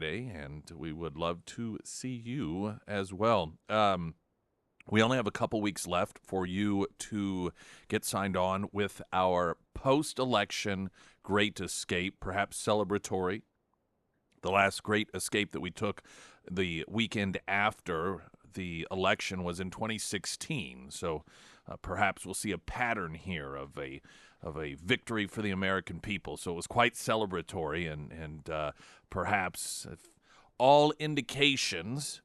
Friday, and we would love to see you as well. We only have a couple weeks left for you to get signed on with our post-election Great Escape, perhaps celebratory. The last Great Escape that we took the weekend after the election was in 2016, so perhaps we'll see a pattern here of a victory for the American people. So it was quite celebratory, and perhaps if all indications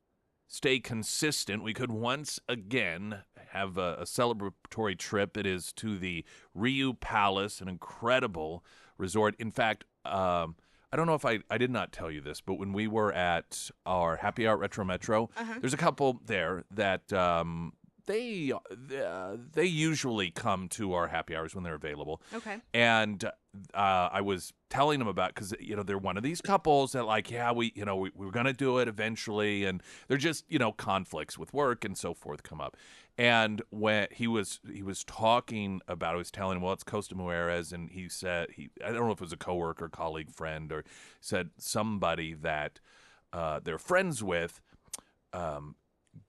stay consistent, we could once again have a celebratory trip. It is to the Ryu Palace, an incredible resort. In fact, I don't know if I did not tell you this, but when we were at our Happy Hour Retro Metro, there's a couple there that they usually come to our happy hours when they're available. Okay. And I was telling them about, because they're one of these couples that we were going to do it eventually, and they're just conflicts with work and so forth come up. And when he was talking about, I was telling him, well, it's Costa Mujeres, and he said I don't know if it was a coworker, colleague, friend, or said somebody that they're friends with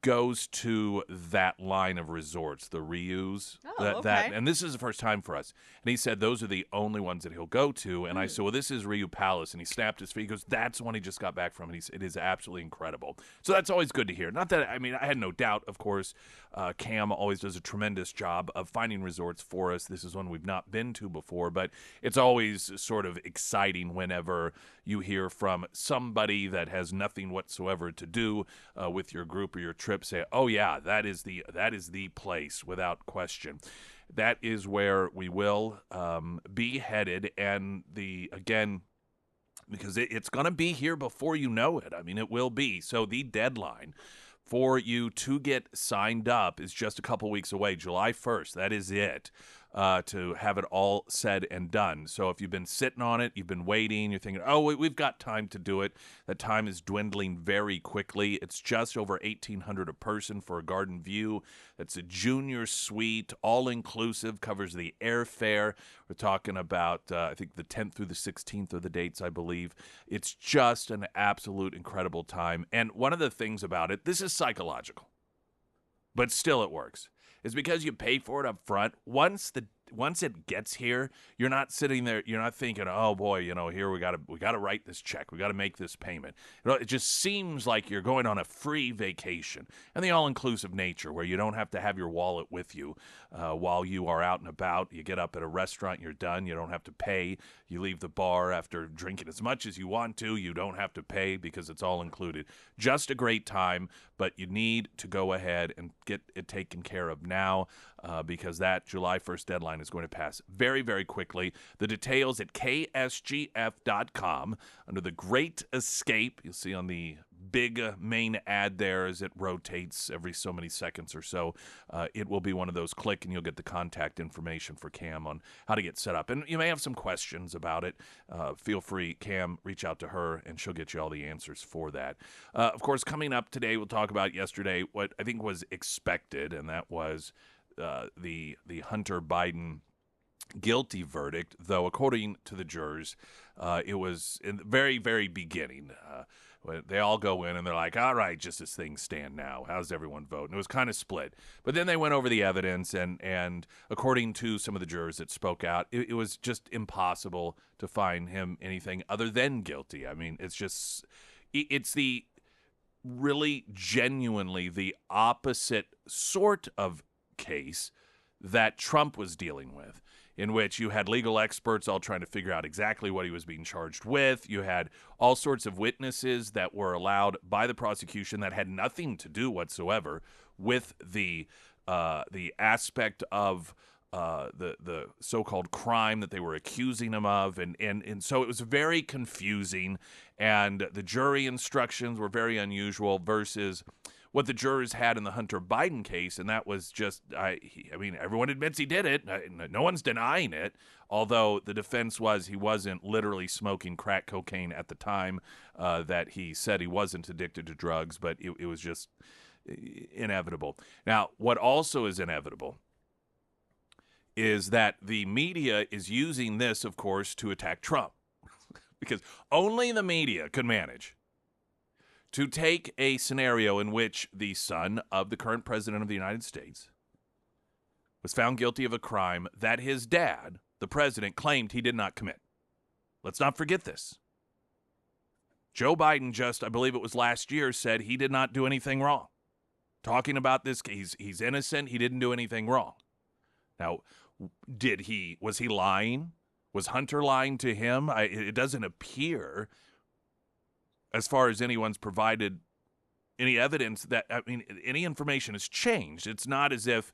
goes to that line of resorts, the Ryus. Okay. And this is the first time for us. And he said those are the only ones that he'll go to. And I said, well, this is Ryu Palace. And he snapped his feet. He goes, that's the one he just got back from. And he said, it is absolutely incredible. So that's always good to hear. Not that, I had no doubt, of course, Cam always does a tremendous job of finding resorts for us. This is one we've not been to before, but it's always sort of exciting whenever you hear from somebody that has nothing whatsoever to do with your group or your trip, say, oh yeah, that is the place without question. That is where we will be headed, and because it's going to be here before you know it. It will be. So the deadline for you to get signed up is just a couple weeks away, July 1st. That is it. To have it all said and done. So if you've been sitting on it, you've been waiting, you're thinking, oh, we've got time to do it. That time is dwindling very quickly. It's just over $1,800 a person for a garden view. That's a junior suite, all-inclusive, covers the airfare. We're talking about, I think, the 10th through the 16th are the dates, I believe. It's just an absolute incredible time. And one of the things about it, this is psychological, but still it works. Is because you pay for it up front. Once it gets here, you're not sitting there. You're not thinking, "Oh boy, here we got to write this check. We got to make this payment." It just seems like you're going on a free vacation, and the all-inclusive nature, where you don't have to have your wallet with you while you are out and about. You get up at a restaurant, you're done. You don't have to pay. You leave the bar after drinking as much as you want to. You don't have to pay because it's all included. Just a great time, but you need to go ahead and get it taken care of now because that July 1st deadline is going to pass very, very quickly. The details at ksgf.com under the Great Escape. You'll see on the big main ad there as it rotates every so many seconds or so. It will be one of those. Click and you'll get the contact information for Cam on how to get set up. And you may have some questions about it. Feel free, Cam, reach out to her and she'll get you all the answers for that. Of course, coming up today, we'll talk about yesterday what I think was expected, and that was the Hunter Biden guilty verdict, though according to the jurors, it was in the very, very beginning. They all go in and they're like, all right, just as things stand now, how's everyone vote? And it was kind of split. But then they went over the evidence, and according to some of the jurors that spoke out, it was just impossible to find him anything other than guilty. It's the really genuinely the opposite sort of case that Trump was dealing with, in which you had legal experts all trying to figure out exactly what he was being charged with. You had all sorts of witnesses that were allowed by the prosecution that had nothing to do whatsoever with the aspect of the so-called crime that they were accusing him of, and so it was very confusing, and the jury instructions were very unusual versus what the jurors had in the Hunter Biden case, and that was just, everyone admits he did it. No one's denying it, although the defense was he wasn't literally smoking crack cocaine at the time that he said he wasn't addicted to drugs, but it was just inevitable. Now, what also is inevitable is that the media is using this, of course, to attack Trump. Because only the media could manage to take a scenario in which the son of the current president of the United States was found guilty of a crime that his dad, the president, claimed he did not commit. Let's not forget this. Joe Biden just, I believe it was last year, said he did not do anything wrong. Talking about this, he's innocent, he didn't do anything wrong. Now, was he lying? Was Hunter lying to him? It doesn't appear, as far as anyone's provided any evidence that, any information has changed. It's not as if,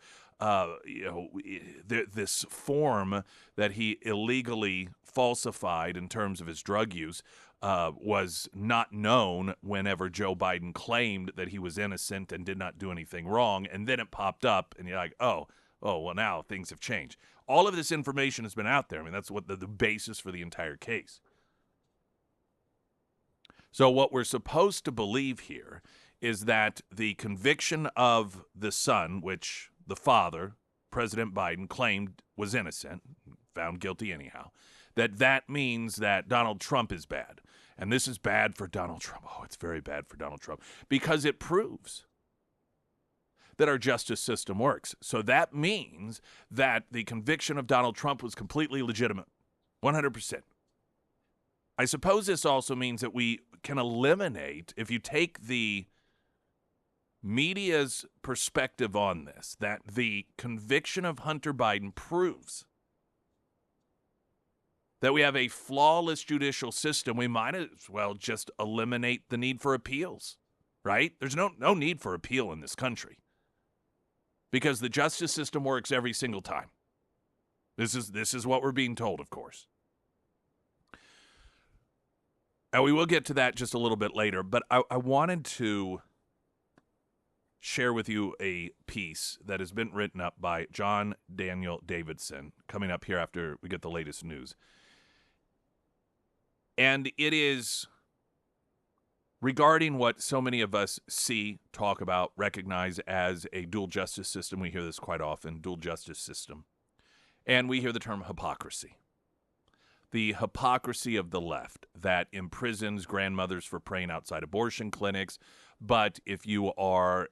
this form that he illegally falsified in terms of his drug use was not known whenever Joe Biden claimed that he was innocent and did not do anything wrong. And then it popped up and you're like, oh, well, now things have changed. All of this information has been out there. I mean, that's what the basis for the entire case. So what we're supposed to believe here is that the conviction of the son, which the father, President Biden, claimed was innocent, found guilty anyhow, that means that Donald Trump is bad. And this is bad for Donald Trump. Oh, it's very bad for Donald Trump because it proves that our justice system works. So that means that the conviction of Donald Trump was completely legitimate, 100%. I suppose this also means that we can eliminate, if you take the media's perspective on this, that the conviction of Hunter Biden proves that we have a flawless judicial system, we might as well just eliminate the need for appeals, right? There's no need for appeal in this country because the justice system works every single time. This is what we're being told, of course. And we will get to that just a little bit later, but I wanted to share with you a piece that has been written up by John Daniel Davidson coming up here after we get the latest news. And it is regarding what so many of us see, talk about, recognize as a dual justice system. We hear this quite often, dual justice system. And we hear the term hypocrisy. The hypocrisy of the left that imprisons grandmothers for praying outside abortion clinics. But if you are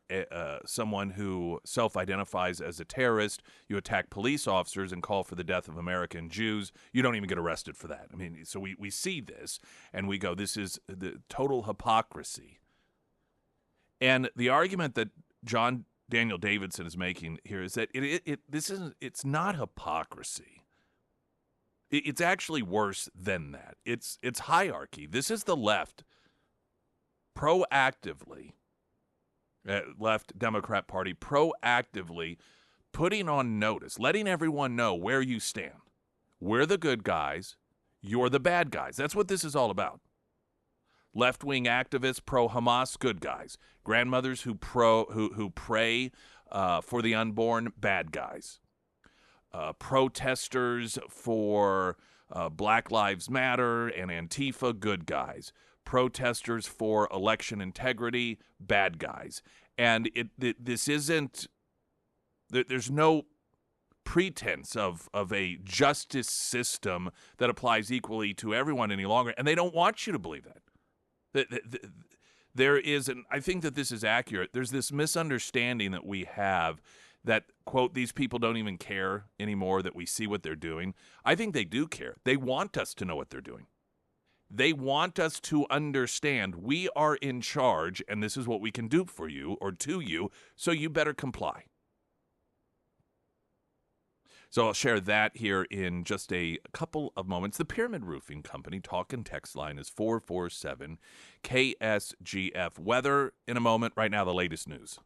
someone who self-identifies as a terrorist, you attack police officers and call for the death of American Jews, you don't even get arrested for that. I mean, so we see this and we go, this is the total hypocrisy. And the argument that John Daniel Davidson is making here is that it's not hypocrisy. It's actually worse than that. It's hierarchy. This is the left proactively, left Democrat Party proactively putting on notice, letting everyone know where you stand. We're the good guys. You're the bad guys. That's what this is all about. Left-wing activists, pro-Hamas, good guys. Grandmothers who pray for the unborn, bad guys. Protesters for Black Lives Matter and Antifa, good guys. Protesters for election integrity, bad guys. And this isn't, there's no pretense of a justice system that applies equally to everyone any longer. And they don't want you to believe that. There is, and I think that this is accurate, there's this misunderstanding that we have that, quote, these people don't even care anymore that we see what they're doing. I think they do care. They want us to know what they're doing. They want us to understand we are in charge and this is what we can do for you or to you, so you better comply. So I'll share that here in just a couple of moments. The Pyramid Roofing Company talk and text line is 447 KSGF. Weather in a moment. Right now, the latest news.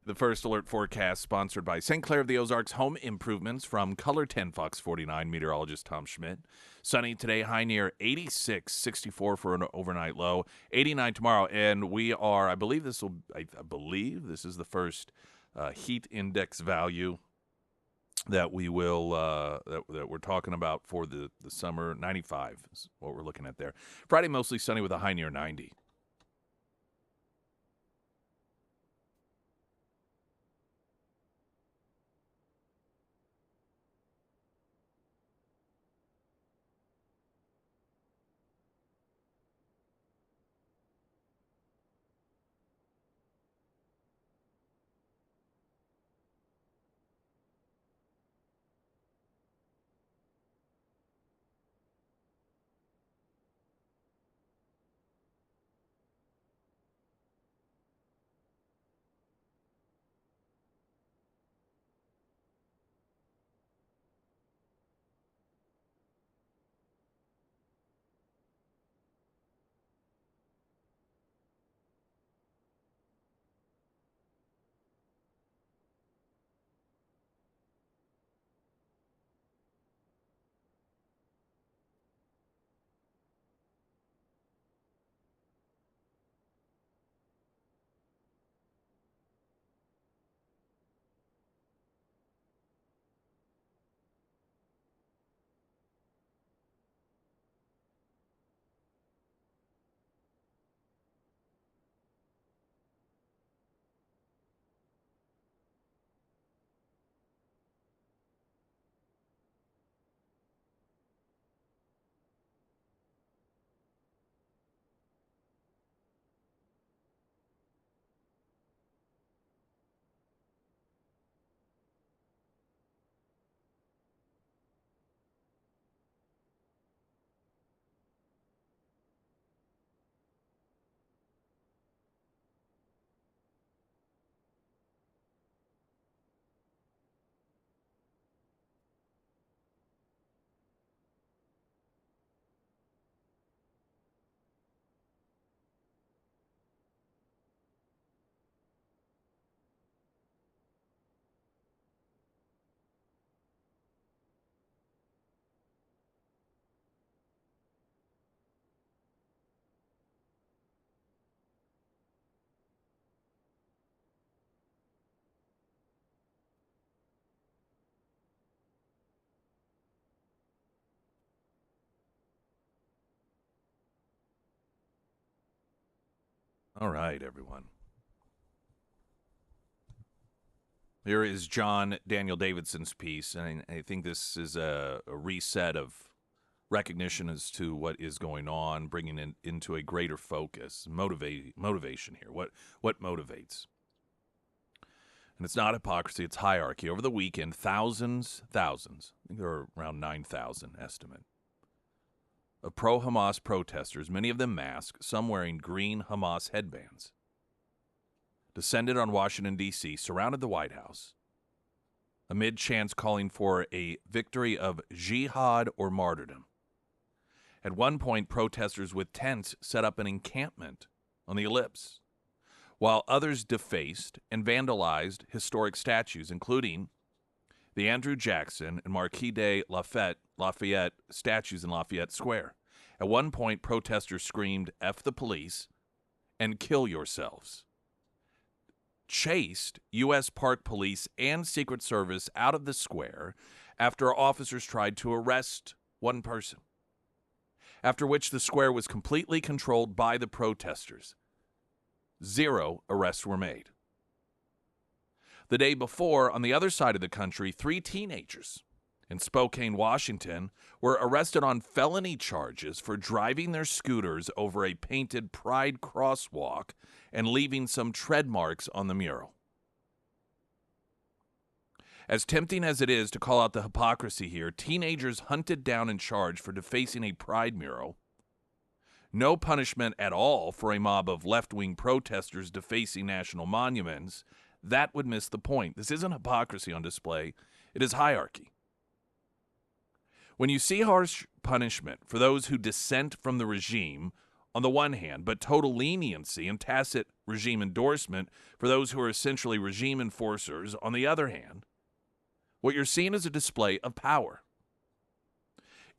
The first alert forecast sponsored by St. Clair of the Ozarks Home Improvements from Color 10 Fox 49 meteorologist Tom Schmidt. Sunny today, high near 86, 64 for an overnight low, 89 tomorrow. And we are, I believe this is the first heat index value that we will that we're talking about for the summer. 95 is what we're looking at there. Friday mostly sunny with a high near 90. All right, everyone. Here is John Daniel Davidson's piece, and I think this is a reset of recognition as to what is going on, bringing it into a greater focus, motivation here. What motivates? And it's not hypocrisy, it's hierarchy. Over the weekend, thousands, I think there were around 9,000 estimate, of pro-Hamas protesters, many of them masked, some wearing green Hamas headbands, descended on Washington, D.C., surrounded the White House, amid chants calling for a victory of jihad or martyrdom. At one point, protesters with tents set up an encampment on the ellipse, while others defaced and vandalized historic statues, including the Andrew Jackson and Marquis de Lafayette statues in Lafayette Square. At one point, protesters screamed, "F the police," and "kill yourselves," chased U.S. Park Police and Secret Service out of the square after officers tried to arrest one person, after which the square was completely controlled by the protesters. 0 arrests were made. The day before, on the other side of the country, 3 teenagers in Spokane, Washington, were arrested on felony charges for driving their scooters over a painted pride crosswalk and leaving some tread marks on the mural. As tempting as it is to call out the hypocrisy here, teenagers hunted down and charged for defacing a pride mural. No punishment at all for a mob of left-wing protesters defacing national monuments. That would miss the point. This isn't hypocrisy on display. It is hierarchy. When you see harsh punishment for those who dissent from the regime on the one hand, but total leniency and tacit regime endorsement for those who are essentially regime enforcers, on the other hand, what you're seeing is a display of power.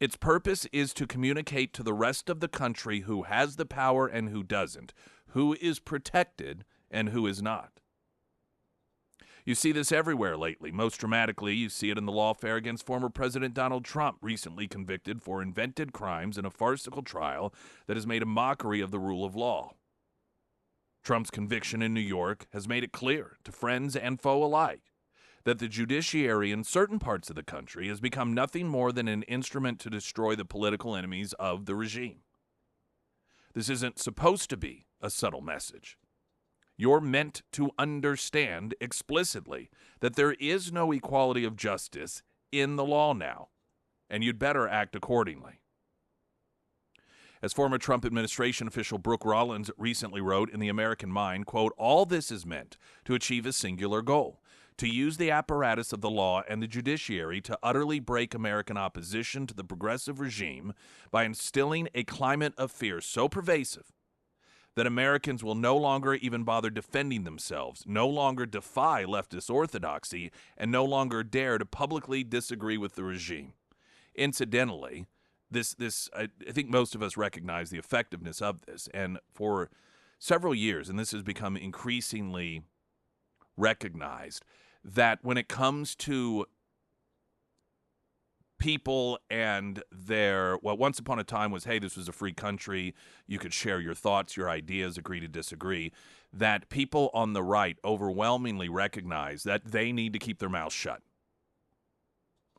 Its purpose is to communicate to the rest of the country who has the power and who doesn't, who is protected and who is not. You see this everywhere lately. Most dramatically, you see it in the lawfare against former President Donald Trump, recently convicted for invented crimes in a farcical trial that has made a mockery of the rule of law. Trump's conviction in New York has made it clear to friends and foe alike that the judiciary in certain parts of the country has become nothing more than an instrument to destroy the political enemies of the regime. This isn't supposed to be a subtle message. You're meant to understand explicitly that there is no equality of justice in the law now, and you'd better act accordingly. As former Trump administration official Brooke Rollins recently wrote in The American Mind, quote, "All this is meant to achieve a singular goal, to use the apparatus of the law and the judiciary to utterly break American opposition to the progressive regime by instilling a climate of fear so pervasive that Americans will no longer even bother defending themselves, no longer defy leftist orthodoxy, and no longer dare to publicly disagree with the regime." Incidentally, I think most of us recognize the effectiveness of this, and for several years, and this has become increasingly recognized, that when it comes to people and their, well, once upon a time was, hey, this was a free country, you could share your thoughts, your ideas, agree to disagree, that people on the right overwhelmingly recognize that they need to keep their mouths shut.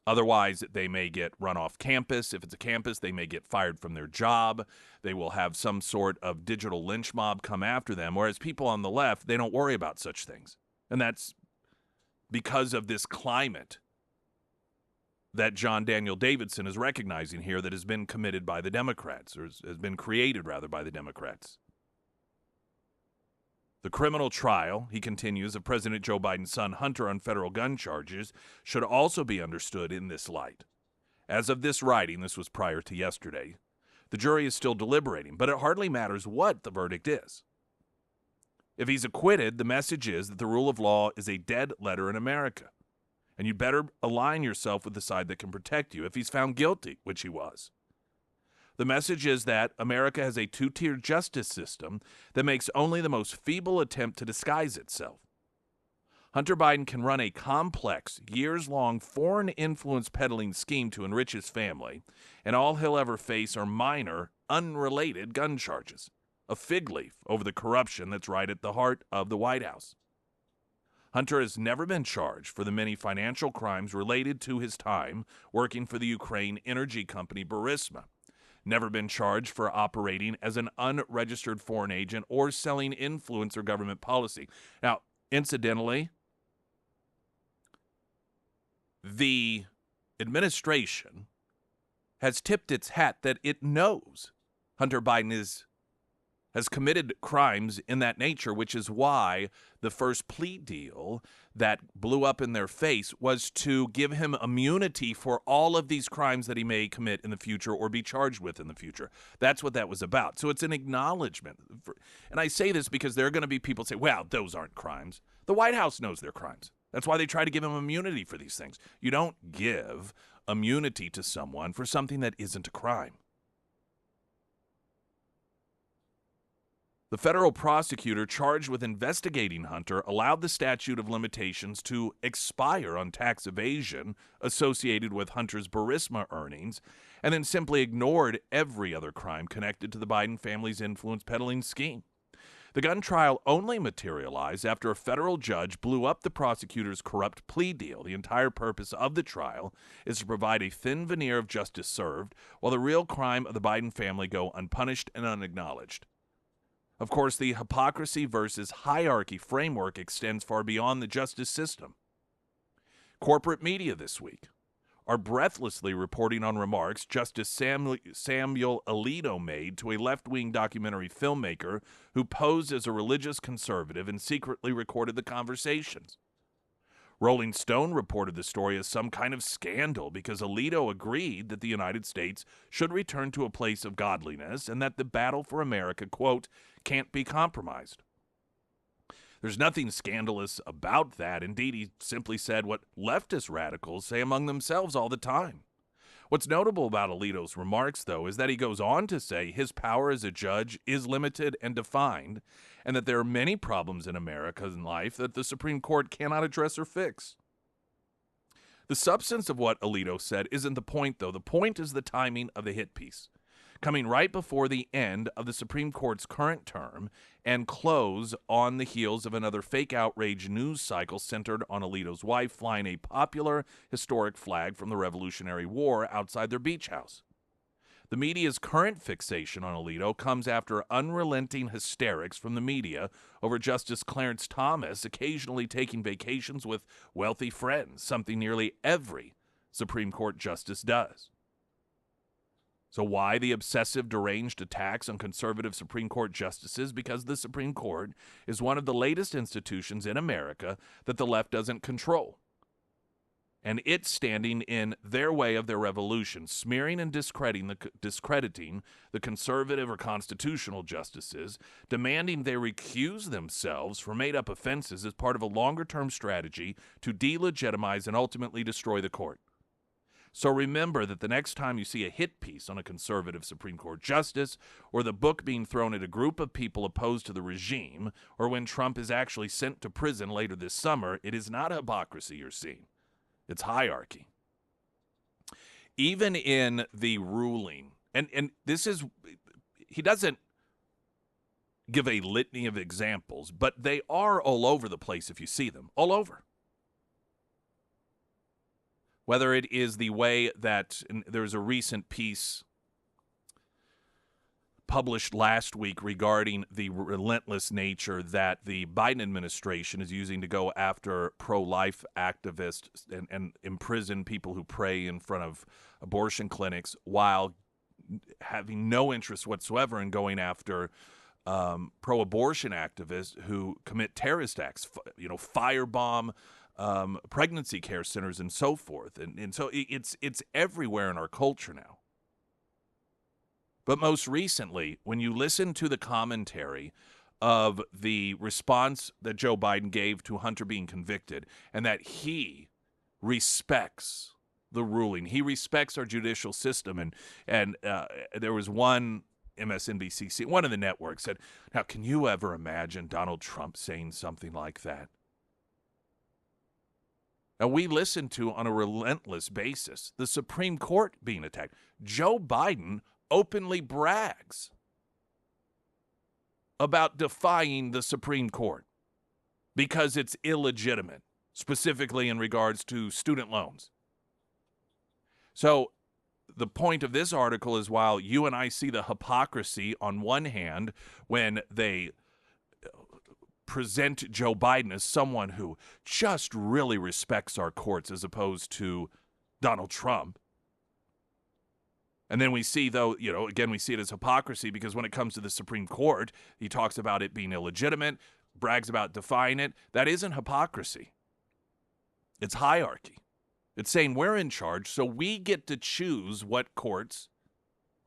Otherwise, they may get run off campus. If it's a campus, they may get fired from their job. They will have some sort of digital lynch mob come after them, whereas people on the left, they don't worry about such things. And that's because of this climate that John Daniel Davidson is recognizing here that has been committed by the Democrats, or has been created, rather, by the Democrats. The criminal trial, he continues, of President Joe Biden's son Hunter on federal gun charges should also be understood in this light. As of this writing, this was prior to yesterday, the jury is still deliberating, but it hardly matters what the verdict is. If he's acquitted, the message is that the rule of law is a dead letter in America, and you'd better align yourself with the side that can protect you. If he's found guilty, which he was, the message is that America has a two-tiered justice system that makes only the most feeble attempt to disguise itself. Hunter Biden can run a complex, years-long foreign influence peddling scheme to enrich his family, and all he'll ever face are minor, unrelated gun charges, a fig leaf over the corruption that's right at the heart of the White House. Hunter has never been charged for the many financial crimes related to his time working for the Ukraine energy company Burisma, never been charged for operating as an unregistered foreign agent or selling influence or government policy. Now, incidentally, the administration has tipped its hat that it knows Hunter Biden has committed crimes in that nature, which is why the first plea deal that blew up in their face was to give him immunity for all of these crimes that he may commit in the future or be charged with in the future. That's what that was about. So it's an acknowledgement. And I say this because there are going to be people say, well, those aren't crimes. The White House knows they're crimes. That's why they try to give him immunity for these things. You don't give immunity to someone for something that isn't a crime. The federal prosecutor charged with investigating Hunter allowed the statute of limitations to expire on tax evasion associated with Hunter's Burisma earnings, and then simply ignored every other crime connected to the Biden family's influence peddling scheme. The gun trial only materialized after a federal judge blew up the prosecutor's corrupt plea deal. The entire purpose of the trial is to provide a thin veneer of justice served, while the real crime of the Biden family go unpunished and unacknowledged. Of course, the hypocrisy versus hierarchy framework extends far beyond the justice system. Corporate media this week are breathlessly reporting on remarks Justice Samuel Alito made to a left-wing documentary filmmaker who posed as a religious conservative and secretly recorded the conversations. Rolling Stone reported the story as some kind of scandal because Alito agreed that the United States should return to a place of godliness and that the battle for America, quote, can't be compromised. There's nothing scandalous about that. Indeed, he simply said what leftist radicals say among themselves all the time. What's notable about Alito's remarks, though, is that he goes on to say his power as a judge is limited and defined, and that there are many problems in America's life that the Supreme Court cannot address or fix. The substance of what Alito said isn't the point, though. The point is the timing of the hit piece, coming right before the end of the Supreme Court's current term and close on the heels of another fake outrage news cycle centered on Alito's wife flying a popular historic flag from the Revolutionary War outside their beach house. The media's current fixation on Alito comes after unrelenting hysterics from the media over Justice Clarence Thomas occasionally taking vacations with wealthy friends, something nearly every Supreme Court justice does. So why the obsessive, deranged attacks on conservative Supreme Court justices? Because the Supreme Court is one of the latest institutions in America that the left doesn't control. And it's standing in their way of their revolution, smearing and discrediting the conservative or constitutional justices, demanding they recuse themselves for made-up offenses as part of a longer-term strategy to delegitimize and ultimately destroy the court. So remember that the next time you see a hit piece on a conservative Supreme Court justice, or the book being thrown at a group of people opposed to the regime, or when Trump is actually sent to prison later this summer, it is not hypocrisy you're seeing. It's hierarchy. Even in the ruling, and this is, he doesn't give a litany of examples, but they are all over the place if you see them, all over. Whether it is the way that there's a recent piece published last week regarding the relentless nature that the Biden administration is using to go after pro-life activists and imprison people who pray in front of abortion clinics while having no interest whatsoever in going after pro-abortion activists who commit terrorist acts, firebomb pregnancy care centers and so forth. And so it's everywhere in our culture now. But most recently, when you listen to the commentary of the response that Joe Biden gave to Hunter being convicted, and that he respects the ruling, he respects our judicial system, and there was one MSNBC, one of the networks said, now, can you ever imagine Donald Trump saying something like that? Now, we listen to, on a relentless basis, the Supreme Court being attacked. Joe Biden openly brags about defying the Supreme Court because it's illegitimate, specifically in regards to student loans. So the point of this article is, while you and I see the hypocrisy on one hand when they present Joe Biden as someone who just really respects our courts as opposed to Donald Trump. And then we see, though, again, we see it as hypocrisy because when it comes to the Supreme Court, he talks about it being illegitimate, brags about defying it. That isn't hypocrisy. It's hierarchy. It's saying we're in charge, so we get to choose what courts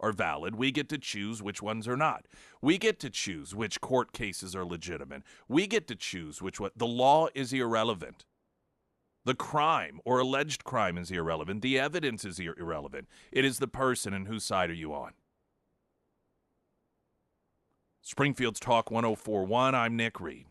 are valid. We get to choose which ones are not. We get to choose which court cases are legitimate. We get to choose which one. The law is irrelevant. The crime or alleged crime is irrelevant. The evidence is irrelevant. It is the person, and whose side are you on? Springfield's Talk 104.1. I'm Nick Reed.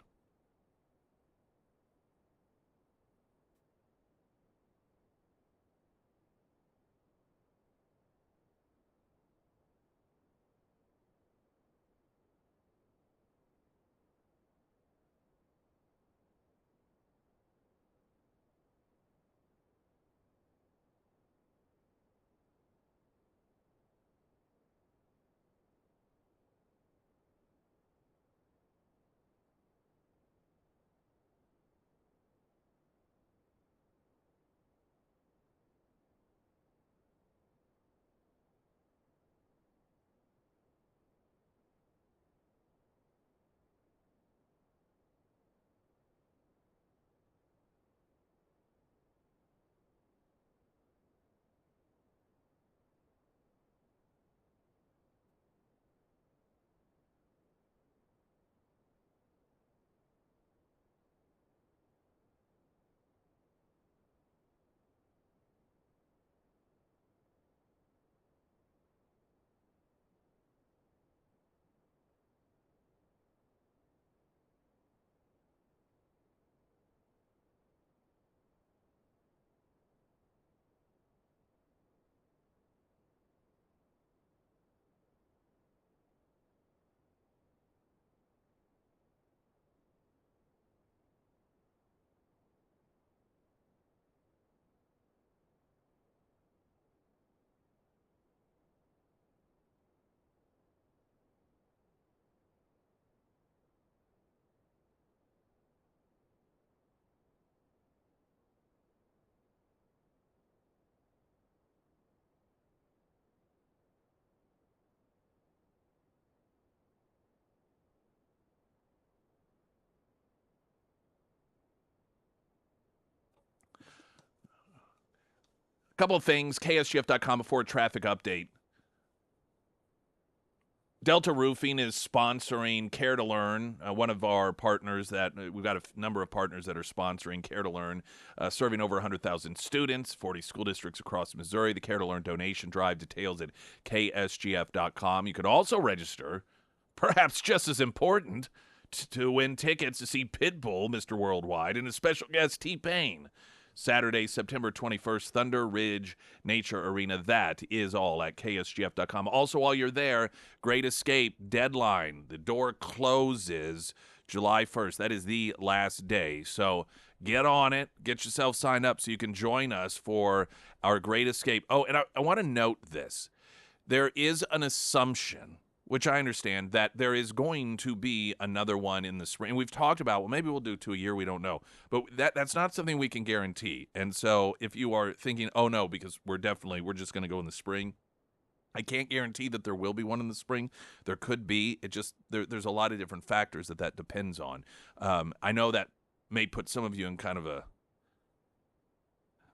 Couple of things, ksgf.com before traffic update. Delta Roofing is sponsoring Care to Learn, one of our partners that we've got a number of partners that are sponsoring Care to Learn, serving over 100,000 students, 40 school districts across Missouri. The Care to Learn donation drive, details at ksgf.com. You could also register, perhaps just as important, to win tickets to see Pitbull, Mr. Worldwide, and a special guest, T-Pain. Saturday, September 21st, Thunder Ridge Nature Arena. That is all at ksgf.com. Also, while you're there, Great Escape deadline. The door closes July 1st. That is the last day. So get on it. Get yourself signed up so you can join us for our Great Escape. Oh, and I want to note this. There is an assumption, which I understand, that there is going to be another one in the spring. We've talked about, well, maybe we'll do 2 a year. We don't know. But that's not something we can guarantee. And so if you are thinking, oh, no, because we're just going to go in the spring, I can't guarantee that there will be one in the spring. There could be. It just there's a lot of different factors that depends on. I know that may put some of you in kind of a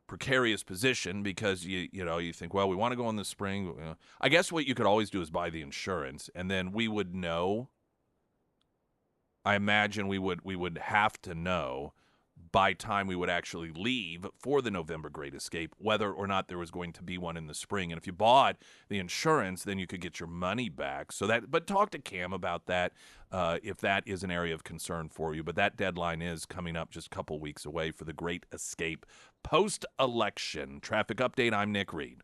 precarious position because you think, well, we want to go in the spring. I guess what you could always do is buy the insurance, and then we would know. I imagine we would have to know by time we would actually leave for the November Great Escape whether or not there was going to be one in the spring. And if you bought the insurance, then you could get your money back. But talk to Cam about that if that is an area of concern for you. But that deadline is coming up just a couple weeks away for the Great Escape post-election. Traffic update, I'm Nick Reed.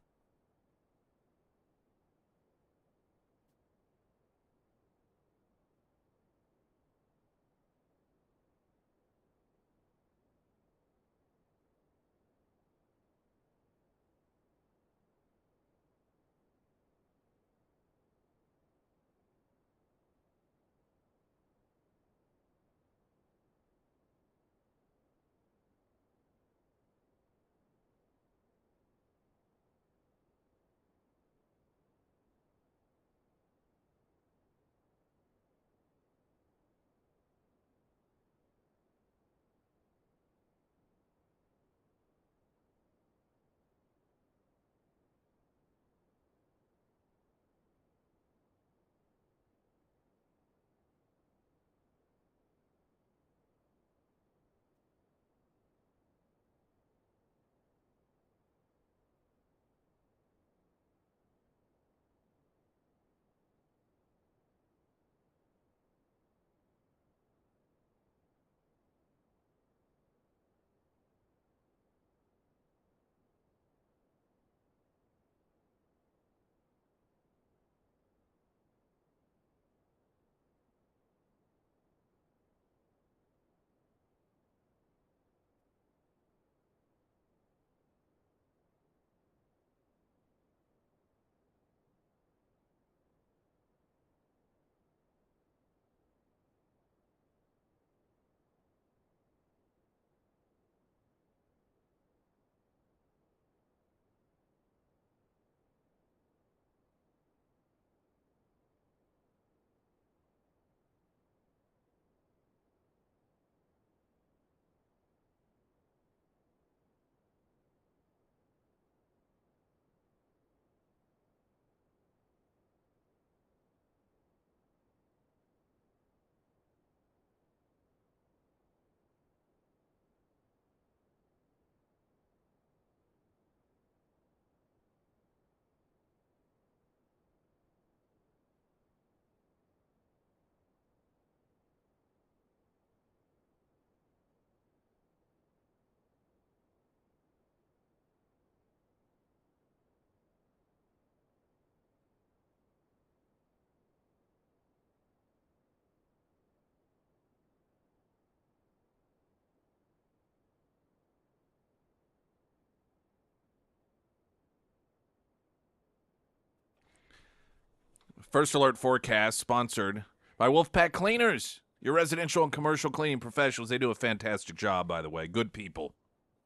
First Alert Forecast sponsored by Wolfpack Cleaners, your residential and commercial cleaning professionals. They do a fantastic job, by the way. Good people,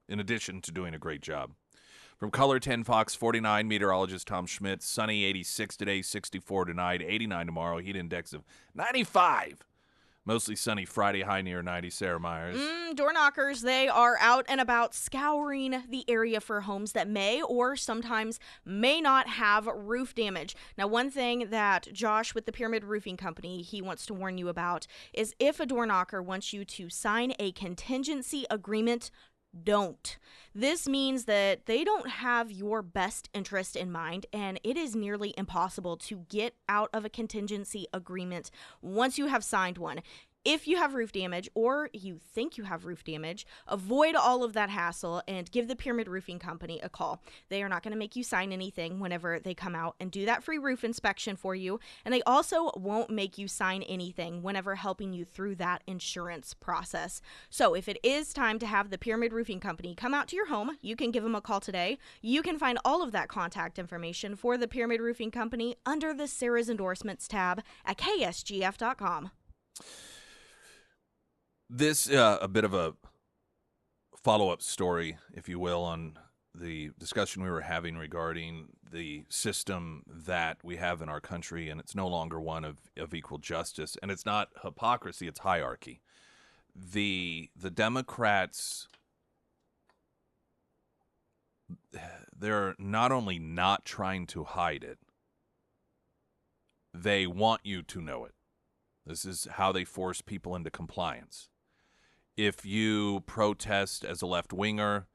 in addition to doing a great job. From Color 10 Fox 49, meteorologist Tom Schmidt. Sunny 86 today, 64 tonight, 89 tomorrow. Heat index of 95. Mostly sunny Friday, high near 90, Sarah Myers. Door knockers, they are out and about scouring the area for homes that may or sometimes may not have roof damage. Now, one thing that Josh with the Pyramid Roofing Company, he wants to warn you about is if a door knocker wants you to sign a contingency agreement, don't. This means that they don't have your best interest in mind, and it is nearly impossible to get out of a contingency agreement once you have signed one. If you have roof damage or you think you have roof damage, avoid all of that hassle and give the Pyramid Roofing Company a call. They are not going to make you sign anything whenever they come out and do that free roof inspection for you. And they also won't make you sign anything whenever helping you through that insurance process. So if it is time to have the Pyramid Roofing Company come out to your home, you can give them a call today. You can find all of that contact information for the Pyramid Roofing Company under the Sarah's Endorsements tab at ksgf.com. This, a bit of a follow-up story, if you will, on the discussion we were having regarding the system that we have in our country, and it's no longer one of equal justice, and it's not hypocrisy, it's hierarchy. The Democrats, they're not only not trying to hide it, they want you to know it. This is how they force people into compliance. If you protest as a left-winger,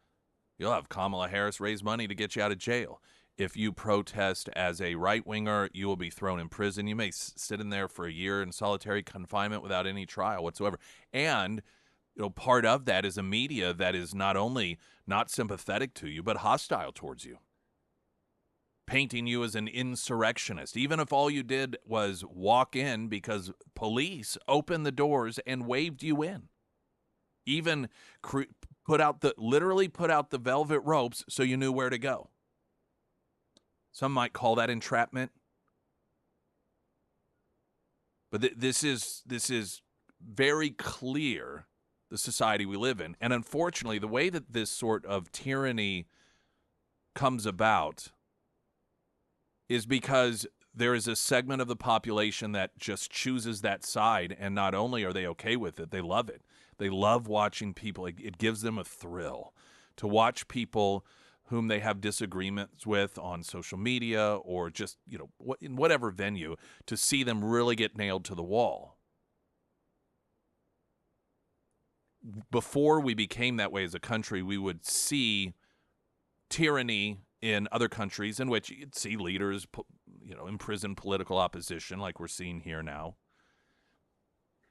you'll have Kamala Harris raise money to get you out of jail. If you protest as a right-winger, you will be thrown in prison. You may sit in there for a year in solitary confinement without any trial whatsoever. And part of that is a media that is not only not sympathetic to you, but hostile towards you, painting you as an insurrectionist, even if all you did was walk in because police opened the doors and waved you in. Even literally put out the velvet ropes so you knew where to go. Some might call that entrapment. But this is very clear, the society we live in. And unfortunately, the way that this sort of tyranny comes about is because there is a segment of the population that just chooses that side, and not only are they okay with it, they love it. They love watching people. It gives them a thrill to watch people whom they have disagreements with on social media or just, in whatever venue, to see them really get nailed to the wall. Before we became that way as a country, we would see tyranny in other countries in which you'd see leaders, imprison political opposition like we're seeing here now.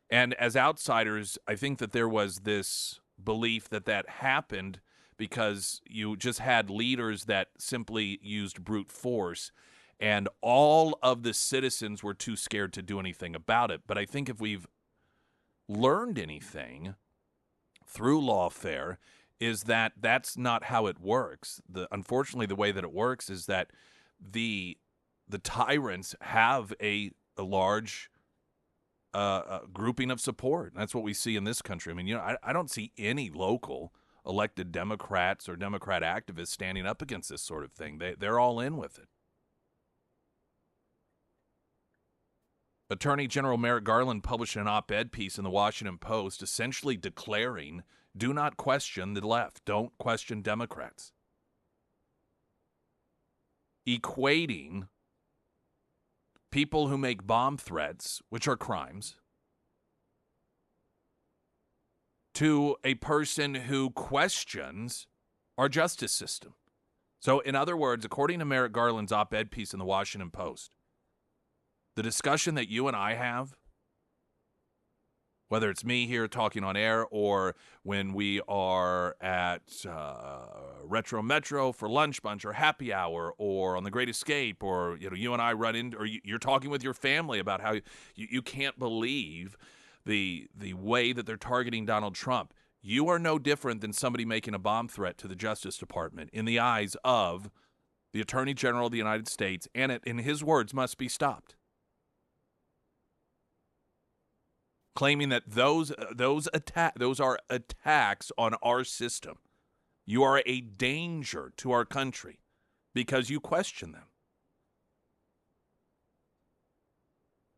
And as outsiders, I think that there was this belief that happened because you just had leaders that simply used brute force, and all of the citizens were too scared to do anything about it. But I think if we've learned anything through lawfare, is that that's not how it works. Unfortunately, the way that it works is that the tyrants have a large grouping of support. That's what we see in this country. I mean, I don't see any local elected Democrats or Democrat activists standing up against this sort of thing. They're all in with it. Attorney General Merrick Garland published an op-ed piece in the Washington Post essentially declaring, do not question the left. Don't question Democrats. Equating people who make bomb threats, which are crimes, to a person who questions our justice system. So, in other words, according to Merrick Garland's op-ed piece in the Washington Post, the discussion that you and I have, whether it's me here talking on air or when we are at Retro Metro for lunch bunch or happy hour or on The Great Escape, or you and I run into, or you're talking with your family about how you can't believe the way that they're targeting Donald Trump. You are no different than somebody making a bomb threat to the Justice Department in the eyes of the Attorney General of the United States, and it, in his words, must be stopped. Claiming that those are attacks on our system. You are a danger to our country because you question them.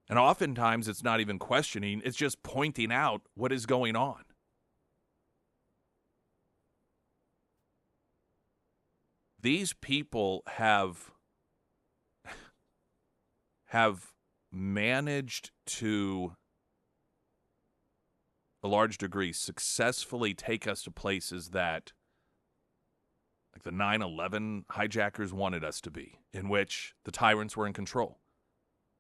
And oftentimes it's not even questioning, it's just pointing out what is going on. These people have managed to a large degree successfully take us to places that like the 9/11 hijackers wanted us to be, in which the tyrants were in control.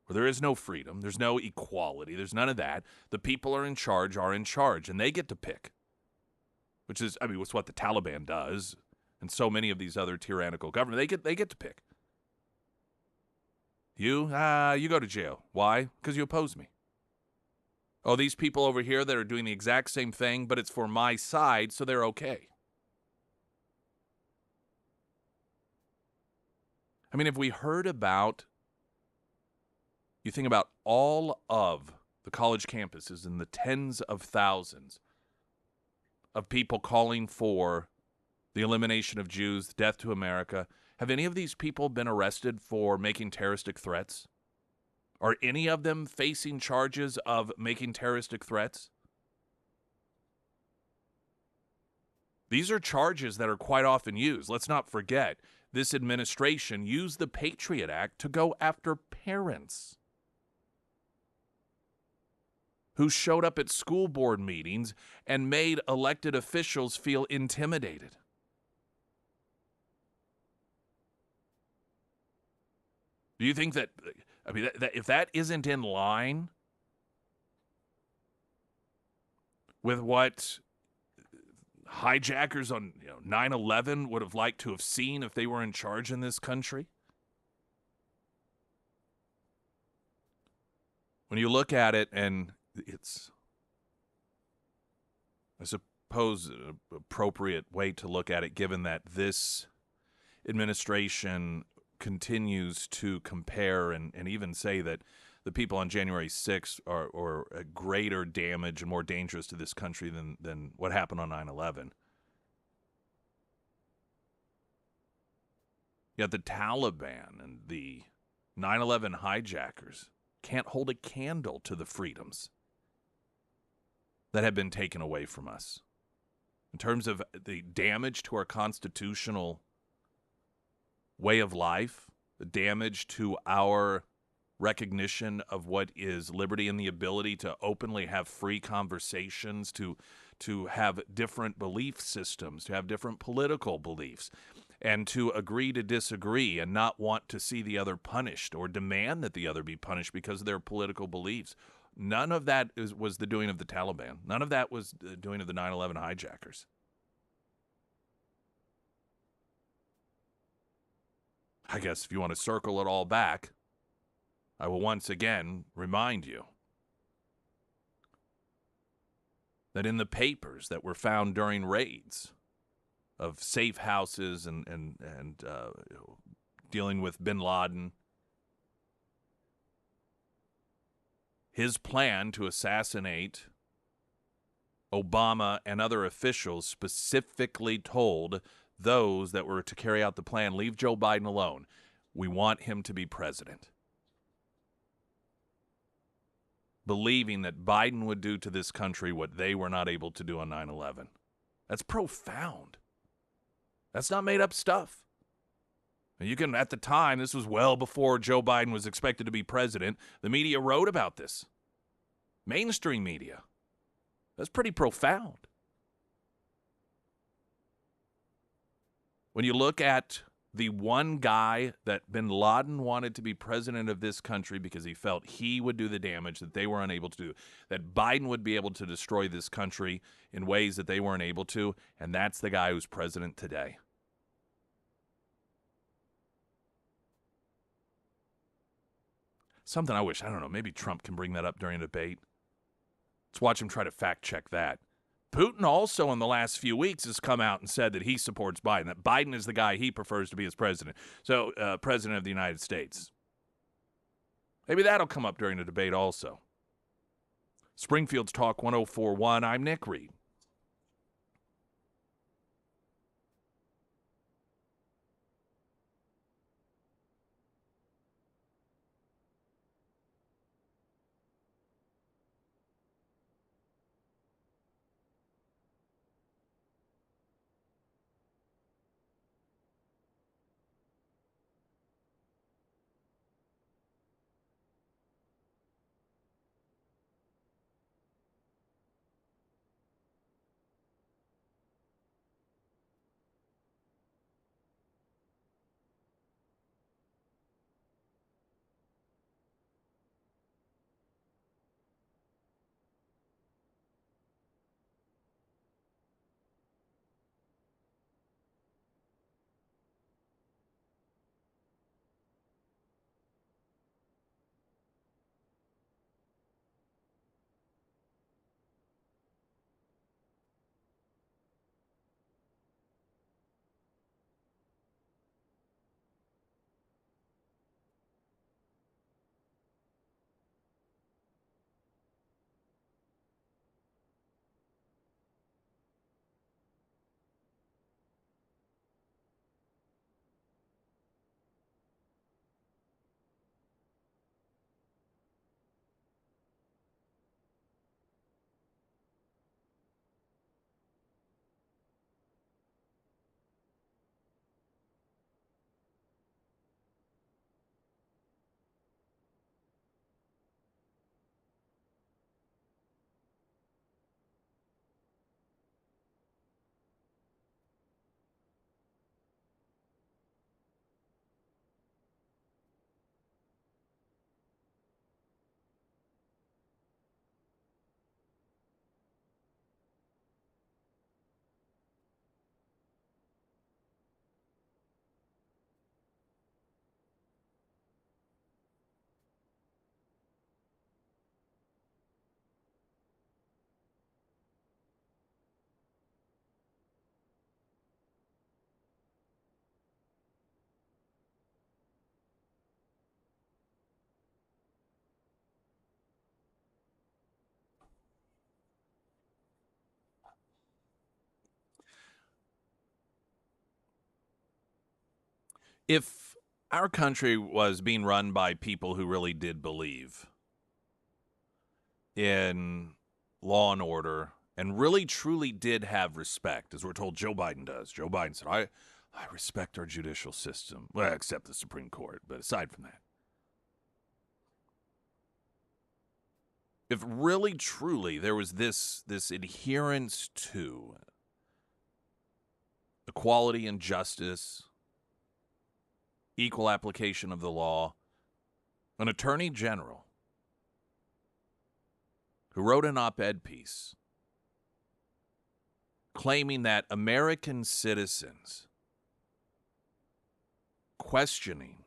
Where there is no freedom, there's no equality, there's none of that. The people are in charge, and they get to pick. Which is, I mean, it's what the Taliban does, and so many of these other tyrannical governments, they get to pick. You go to jail. Why? Because you oppose me. Oh, these people over here that are doing the exact same thing, but it's for my side, so they're okay. I mean, if we heard about, you think about all of the college campuses and the tens of thousands of people calling for the elimination of Jews, death to America, have any of these people been arrested for making terroristic threats? Are any of them facing charges of making terroristic threats? These are charges that are quite often used. Let's not forget, this administration used the Patriot Act to go after parents who showed up at school board meetings and made elected officials feel intimidated. Do you think that, I mean, that if that isn't in line with what hijackers on 9/11 would have liked to have seen if they were in charge in this country? When you look at it, and it's, I suppose, an appropriate way to look at it, given that this administration continues to compare and even say that the people on January 6th are a greater damage and more dangerous to this country than what happened on 9/11. Yet the Taliban and the 9/11 hijackers can't hold a candle to the freedoms that have been taken away from us. In terms of the damage to our constitutional way of life, the damage to our recognition of what is liberty and the ability to openly have free conversations, to have different belief systems, to have different political beliefs, and to agree to disagree and not want to see the other punished or demand that the other be punished because of their political beliefs. None of that was the doing of the Taliban. None of that was the doing of the 9/11 hijackers. I guess if you want to circle it all back, I will once again remind you that in the papers that were found during raids of safe houses and dealing with bin Laden, his plan to assassinate Obama and other officials specifically told those that were to carry out the plan, leave Joe Biden alone. We want him to be president. Believing that Biden would do to this country what they were not able to do on 9/11. That's profound. That's not made up stuff. You can, at the time, this was well before Joe Biden was expected to be president, the media wrote about this. Mainstream media. That's pretty profound. When you look at the one guy that bin Laden wanted to be president of this country because he felt he would do the damage that they were unable to do, that Biden would be able to destroy this country in ways that they weren't able to, and that's the guy who's president today. Something I wish, I don't know, maybe Trump can bring that up during a debate. Let's watch him try to fact check that. Putin also in the last few weeks has come out and said that he supports Biden, that Biden is the guy he prefers to be as president. So, president of the United States. Maybe that'll come up during the debate also. Springfield's Talk 104.1, I'm Nick Reed. If our country was being run by people who really did believe in law and order and really truly did have respect, as we're told Joe Biden does. Joe Biden said, I respect our judicial system. Well, except the Supreme Court, but aside from that. If really truly there was this adherence to equality and justice, equal application of the law, an attorney general who wrote an op-ed piece claiming that American citizens questioning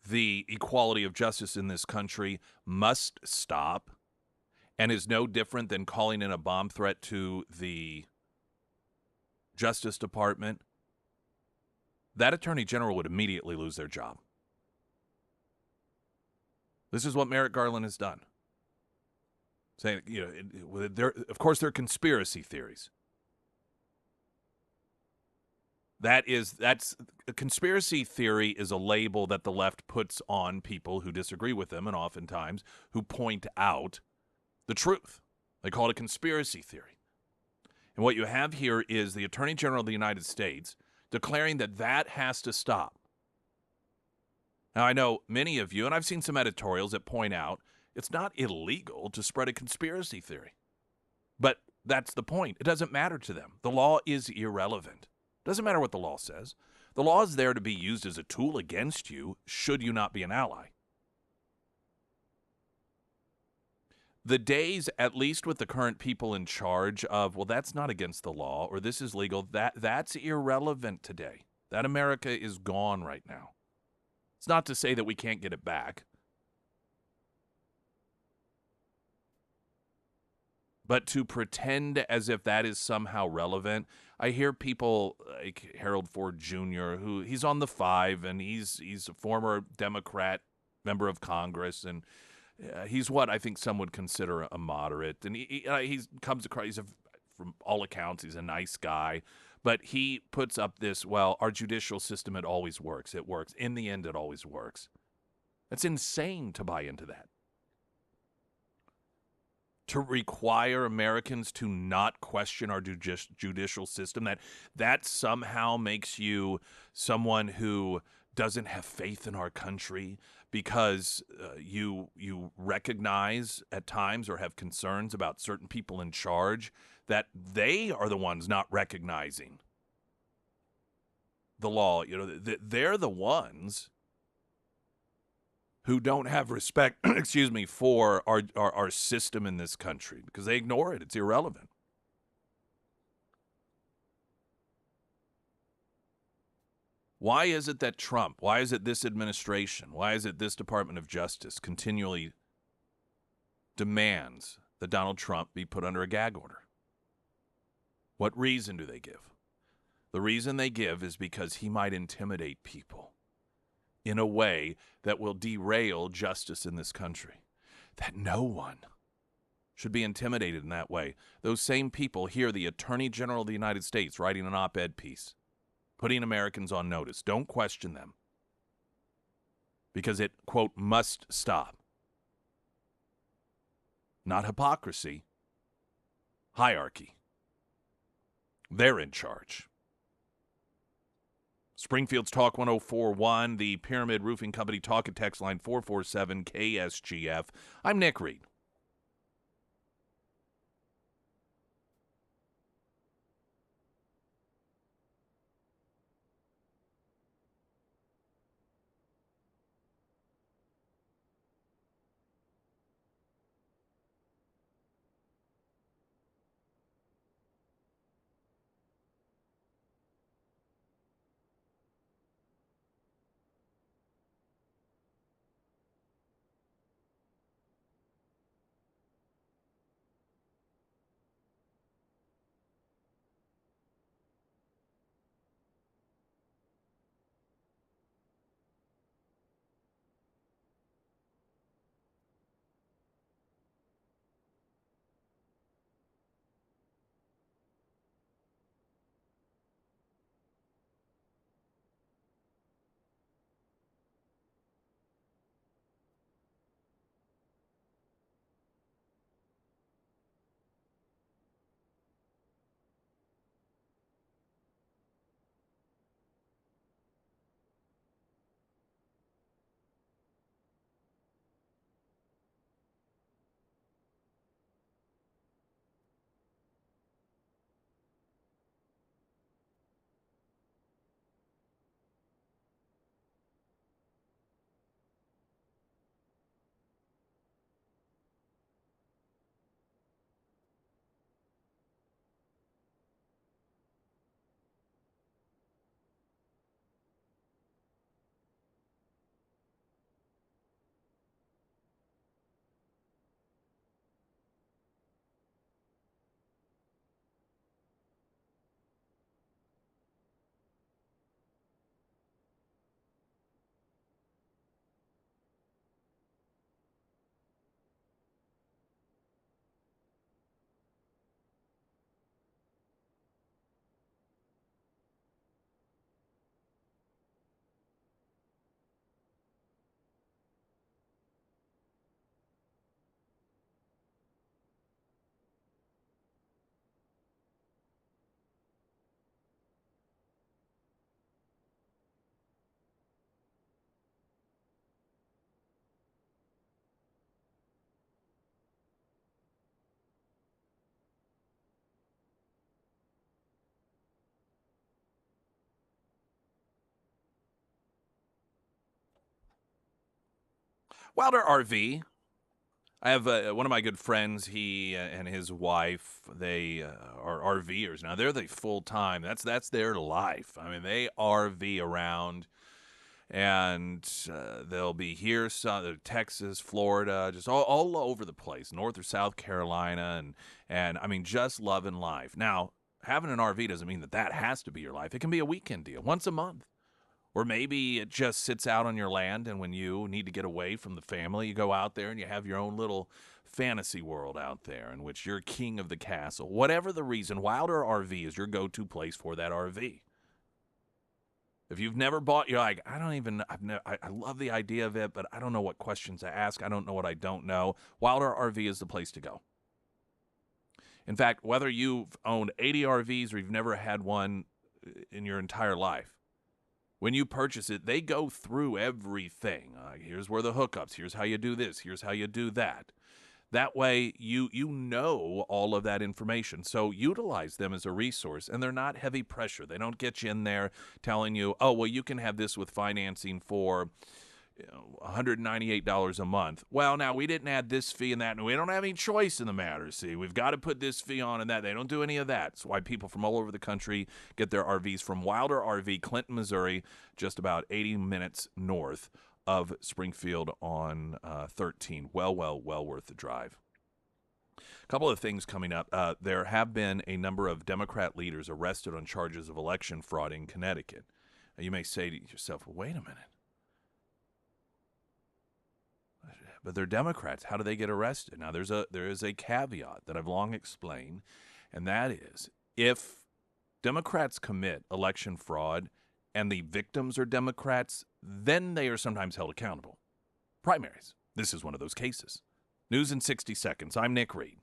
the equality of justice in this country must stop and is no different than calling in a bomb threat to the Justice Department, that attorney general would immediately lose their job. This is what Merrick Garland has done. Saying, of course, there are conspiracy theories. That's a conspiracy theory is a label that the left puts on people who disagree with them, and oftentimes who point out the truth. They call it a conspiracy theory. And what you have here is the Attorney General of the United States declaring that has to stop. Now, I know many of you, and I've seen some editorials that point out it's not illegal to spread a conspiracy theory. But that's the point. It doesn't matter to them. The law is irrelevant. It doesn't matter what the law says. The law is there to be used as a tool against you should you not be an ally. The days, at least with the current people in charge of, well, that's not against the law or this is legal, that's irrelevant today. That America is gone right now. It's not to say that we can't get it back. But to pretend as if that is somehow relevant, I hear people like Harold Ford Jr., who he's on the 5, and he's a former Democrat member of Congress, and he's what I think some would consider a moderate. And he comes across, from all accounts, he's a nice guy. But he puts up this, well, our judicial system, it always works. It works. In the end, it always works. It's insane to buy into that. To require Americans to not question our judicial system, that somehow makes you someone who doesn't have faith in our country because you recognize at times or have concerns about certain people in charge, that they are the ones not recognizing the law. They're the ones who don't have respect, for our system in this country because they ignore it. It's irrelevant. Why is it that Trump, why is it this administration, why is it this Department of Justice continually demands that Donald Trump be put under a gag order? What reason do they give? The reason they give is because he might intimidate people in a way that will derail justice in this country. That no one should be intimidated in that way. Those same people hear the Attorney General of the United States writing an op-ed piece, putting Americans on notice. Don't question them because it, quote, must stop. Not hypocrisy, hierarchy. They're in charge. Springfield's Talk 1041, the Pyramid Roofing Company talk and text line 447 KSGF. I'm Nick Reed. Wilder RV. I have one of my good friends. He and his wife, they are RVers. Now they're the full time. That's their life. I mean, they RV around, and they'll be here, Texas, Florida, just all over the place, North or South Carolina, and I mean, just loving life. Now, having an RV doesn't mean that has to be your life. It can be a weekend deal, once a month. Or maybe it just sits out on your land, and when you need to get away from the family, you go out there and you have your own little fantasy world out there in which you're king of the castle. Whatever the reason, Wilder RV is your go-to place for that RV. If you've never bought, you're like, I love the idea of it, but I don't know what questions to ask. I don't know what I don't know. Wilder RV is the place to go. In fact, whether you've owned 80 RVs or you've never had one in your entire life, when you purchase it, they go through everything. Here's where the hookups, here's how you do this, here's how you do that. That way, you know all of that information. So utilize them as a resource, and they're not heavy pressure. They don't get you in there telling you, oh, well, you can have this with financing for $198 a month. Well, now, we didn't add this fee and that, and we don't have any choice in the matter, see. We've got to put this fee on and that. They don't do any of that. That's why people from all over the country get their RVs from Wilder RV, Clinton, Missouri, just about 80 minutes north of Springfield on 13. Well worth the drive. A couple of things coming up. There have been a number of Democrat leaders arrested on charges of election fraud in Connecticut. Now, you may say to yourself, well, wait a minute. But they're Democrats. How do they get arrested? Now, there is a caveat that I've long explained, and that is if Democrats commit election fraud and the victims are Democrats, then they are sometimes held accountable. Primaries. This is one of those cases. News in 60 seconds. I'm Nick Reed.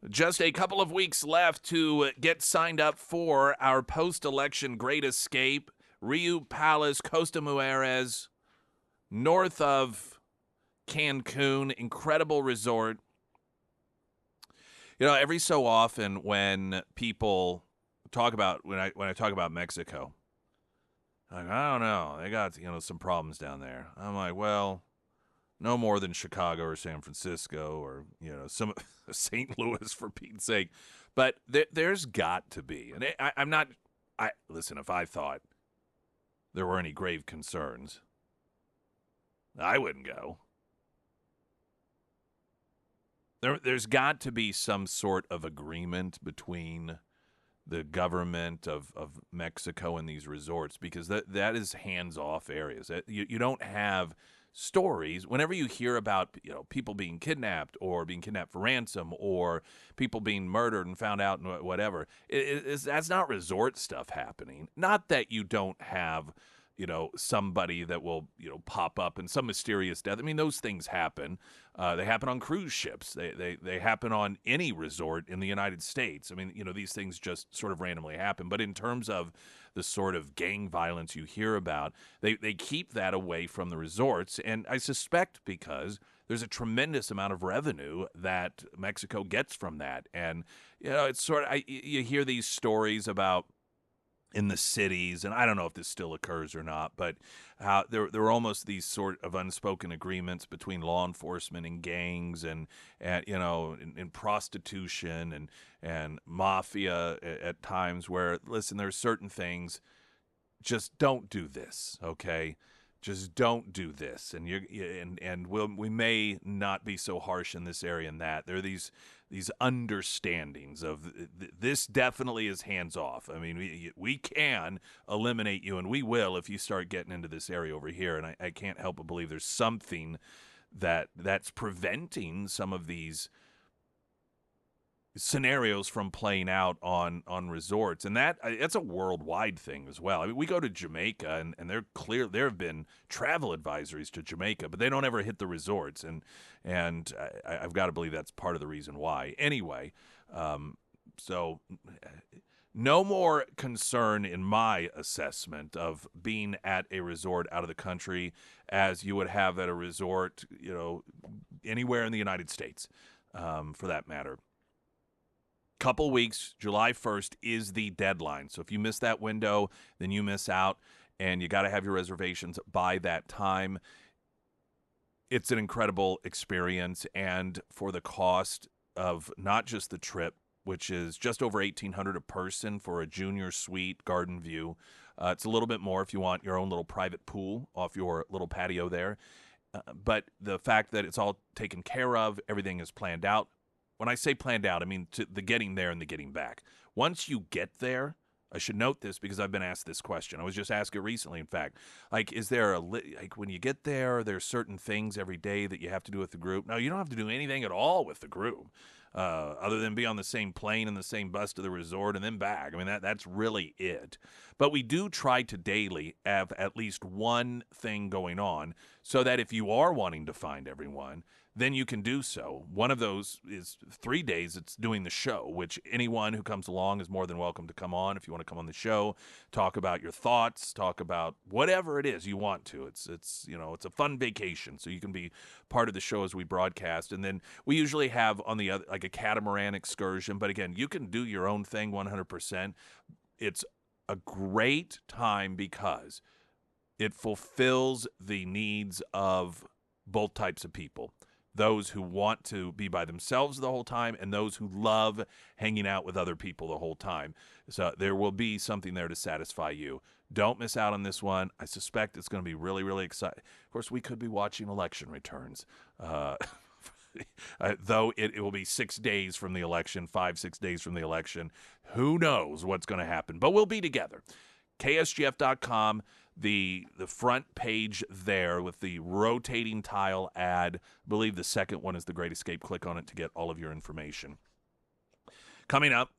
Just a couple of weeks left to get signed up for our post-election Great Escape. Rio Palace, Costa Mujeres, north of Cancun, incredible resort. Every so often when people talk about when I talk about Mexico, like, I don't know, they got some problems down there. I'm like, well, no more than Chicago or San Francisco or some St. Louis, for Pete's sake. But there's got to be, and I'm not. Listen, if I thought there were any grave concerns, I wouldn't go. There's got to be some sort of agreement between the government of Mexico and these resorts, because that is hands-off areas. You don't have stories whenever you hear about people being kidnapped or being kidnapped for ransom or people being murdered and found out and whatever. That's not resort stuff happening. Not that you don't have somebody that will, pop up in some mysterious death. I mean, those things happen. They happen on cruise ships. They happen on any resort in the United States. I mean, these things just sort of randomly happen. But in terms of the sort of gang violence you hear about, they keep that away from the resorts. And I suspect because there's a tremendous amount of revenue that Mexico gets from that. And, it's sort of, you hear these stories about in the cities, and I don't know if this still occurs or not, but how there were almost these sort of unspoken agreements between law enforcement and gangs and in prostitution and mafia at times where, listen, there's certain things, just don't do this, okay? Just don't do this, and we may not be so harsh in this area and that. There are these understandings of this definitely is hands off. I mean, we can eliminate you, and we will if you start getting into this area over here. And I can't help but believe there's something that's preventing some of these scenarios from playing out on resorts, and that's a worldwide thing as well. I mean, we go to Jamaica, and they're clear. There have been travel advisories to Jamaica, but they don't ever hit the resorts, and I've got to believe that's part of the reason why. Anyway, so no more concern in my assessment of being at a resort out of the country as you would have at a resort, anywhere in the United States, for that matter. Couple weeks, July 1st is the deadline. So if you miss that window, then you miss out, and you got to have your reservations by that time. It's an incredible experience, and for the cost of not just the trip, which is just over $1,800 a person for a junior suite garden view. It's a little bit more if you want your own little private pool off your little patio there. But the fact that it's all taken care of, everything is planned out. When I say planned out, I mean the getting there and the getting back. Once you get there, I should note this because I've been asked this question. I was just asked it recently, in fact. Like, is there when you get there, there's certain things every day that you have to do with the group? No, you don't have to do anything at all with the group, other than be on the same plane and the same bus to the resort and then back. I mean, that's really it. But we do try to daily have at least one thing going on so that if you are wanting to find everyone, then you can do so. One of those is 3 days. It's doing the show, which anyone who comes along is more than welcome to come on. If you want to come on the show, talk about your thoughts, talk about whatever it is you want to. It's a fun vacation, so you can be part of the show as we broadcast. And then we usually have on the other, like a catamaran excursion. But again, you can do your own thing 100%. It's a great time because it fulfills the needs of both types of people. Those who want to be by themselves the whole time and those who love hanging out with other people the whole time. So there will be something there to satisfy you. Don't miss out on this one. I suspect it's going to be really, really exciting. Of course, we could be watching election returns, though it will be 6 days from the election, 5-6 days from the election. Who knows what's going to happen, but we'll be together. KSGF.com. The front page there with the rotating tile ad. I believe the second one is the Great Escape. Click on it to get all of your information. Coming up,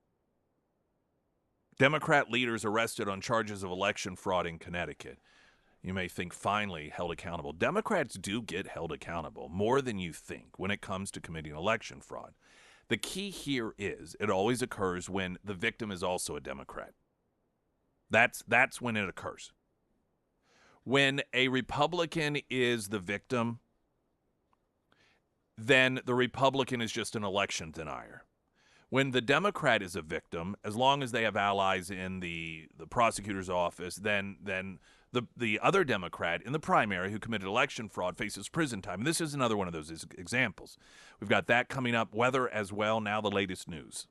Democrat leaders arrested on charges of election fraud in Connecticut. You may think finally held accountable. Democrats do get held accountable more than you think when it comes to committing election fraud. The key here is it always occurs when the victim is also a Democrat. That's when it occurs. When a Republican is the victim, then the Republican is just an election denier. When the Democrat is a victim, as long as they have allies in the prosecutor's office, then the other Democrat in the primary who committed election fraud faces prison time. And this is another one of those examples. We've got that coming up, weather as well, now the latest news.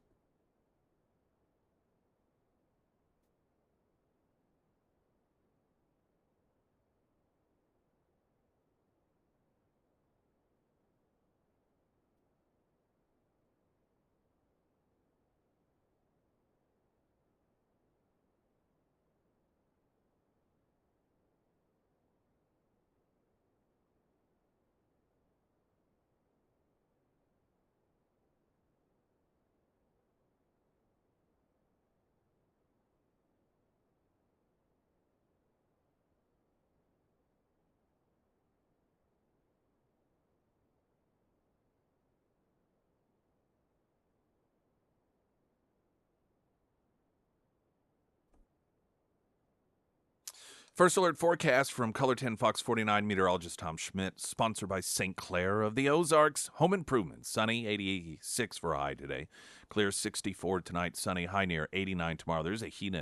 First alert forecast from Color 10 Fox 49 meteorologist Tom Schmidt, sponsored by St. Clair of the Ozarks. Home improvement, sunny, 86 for a high today. Clear 64 tonight, sunny, high near 89 tomorrow. There's a heat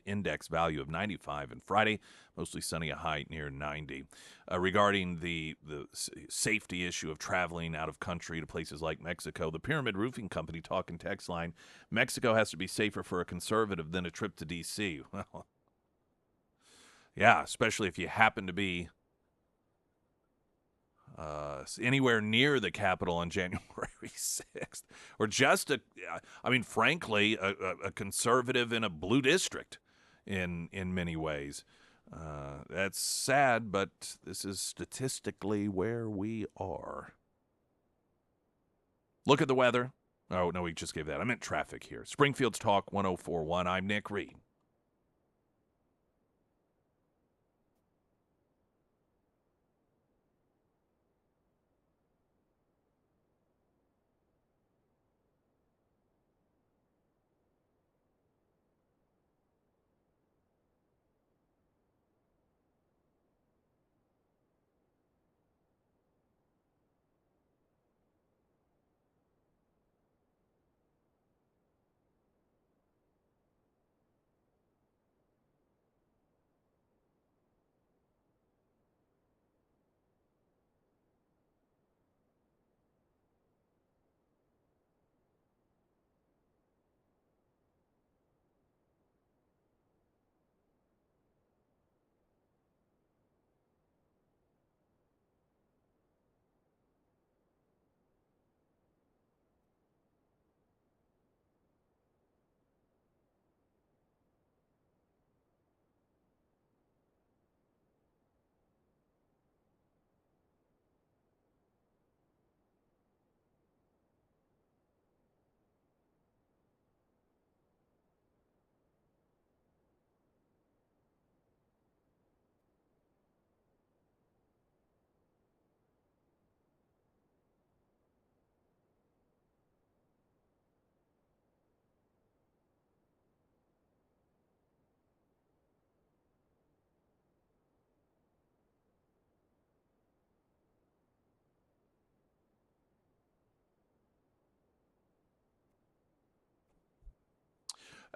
index value of 95, and Friday, mostly sunny, a high near 90. Regarding the safety issue of traveling out of country to places like Mexico, the Pyramid Roofing Company talking text line, Mexico has to be safer for a conservative than a trip to D.C. Well, yeah, especially if you happen to be anywhere near the Capitol on January 6th. Or just, frankly, a conservative in a blue district in many ways. That's sad, but this is statistically where we are. Look at the weather. Oh, no, we just gave that. I meant traffic here. Springfield's Talk 104.1. I'm Nick Reed.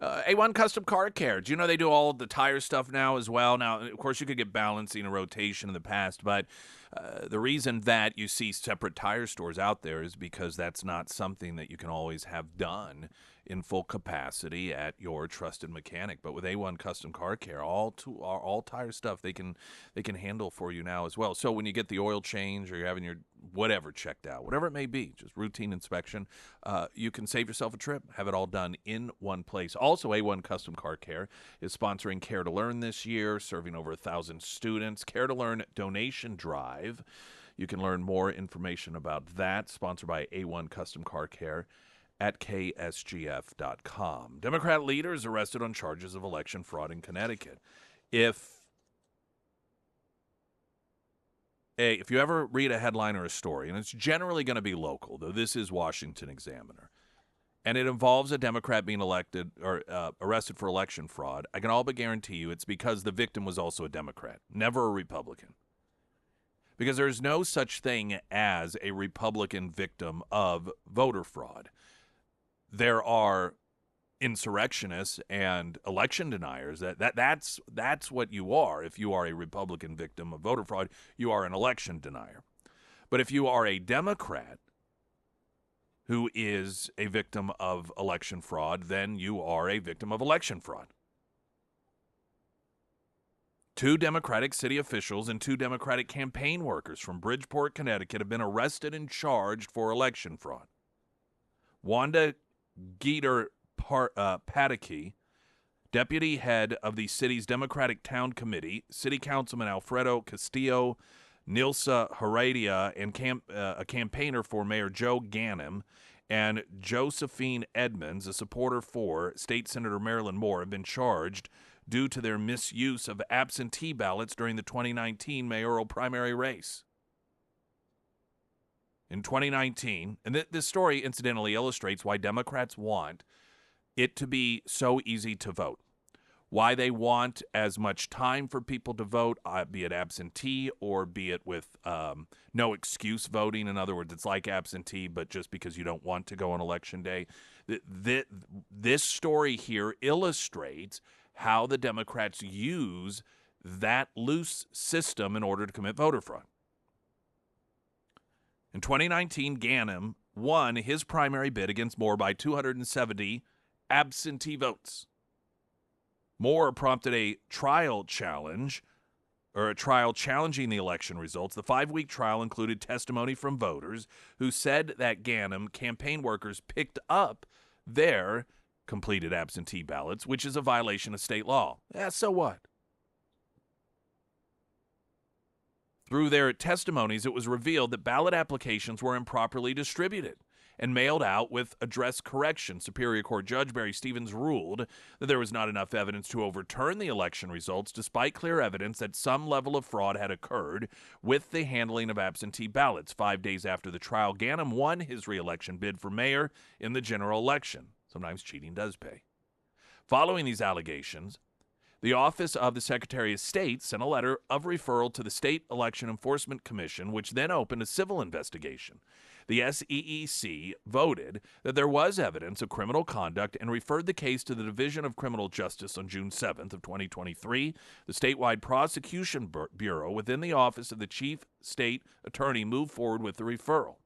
A1 Custom Car Care. Do you know they do all the tire stuff now as well? Now, of course, you could get balancing and rotation in the past, but the reason that you see separate tire stores out there is because that's not something that you can always have done in full capacity at your trusted mechanic. But with A1 Custom Car Care, all tire stuff they can handle for you now as well. So when you get the oil change or you're having your whatever checked out, whatever it may be, just routine inspection, you can save yourself a trip, have it all done in one place. Also, A1 Custom Car Care is sponsoring Care to Learn this year, serving over 1,000 students. Care to Learn donation drive. You can learn more information about that, sponsored by A1 Custom Car Care at ksgf.com. Democrat leader is arrested on charges of election fraud in Connecticut. If if you ever read a headline or a story, and it's generally going to be local, though this is Washington Examiner, and it involves a Democrat being elected or arrested for election fraud, I can all but guarantee you it's because the victim was also a Democrat, never a Republican. Because there's no such thing as a Republican victim of voter fraud. There are insurrectionists and election deniers. That's what you are. If you are a Republican victim of voter fraud, you are an election denier. But if you are a Democrat who is a victim of election fraud, then you are a victim of election fraud. 2 Democratic city officials and 2 Democratic campaign workers from Bridgeport, Connecticut have been arrested and charged for election fraud. Wanda Geter Pataky, deputy head of the city's Democratic Town Committee, City Councilman Alfredo Castillo, Nilsa Heredia, and a campaigner for Mayor Joe Ganim, and Josephine Edmonds, a supporter for State Senator Marilyn Moore, have been charged due to their misuse of absentee ballots during the 2019 mayoral primary race. In 2019, and this story incidentally illustrates why Democrats want it to be so easy to vote, why they want as much time for people to vote, be it absentee or be it with no excuse voting. In other words, it's like absentee, but just because you don't want to go on Election Day. This story here illustrates how the Democrats use that loose system in order to commit voter fraud. In 2019, Ganim won his primary bid against Moore by 270 absentee votes. Moore prompted a trial challenging the election results. The 5-week trial included testimony from voters who said that Ganim campaign workers picked up their completed absentee ballots, which is a violation of state law. Yeah, so what? Through their testimonies, it was revealed that ballot applications were improperly distributed and mailed out with address correction. Superior Court Judge Barry Stevens ruled that there was not enough evidence to overturn the election results, despite clear evidence that some level of fraud had occurred with the handling of absentee ballots. 5 days after the trial, Ganim won his re-election bid for mayor in the general election. Sometimes cheating does pay. Following these allegations, the Office of the Secretary of State sent a letter of referral to the State Election Enforcement Commission, which then opened a civil investigation. The SEEC voted that there was evidence of criminal conduct and referred the case to the Division of Criminal Justice on June 7th of 2023. The statewide prosecution bureau within the Office of the Chief State Attorney moved forward with the referral.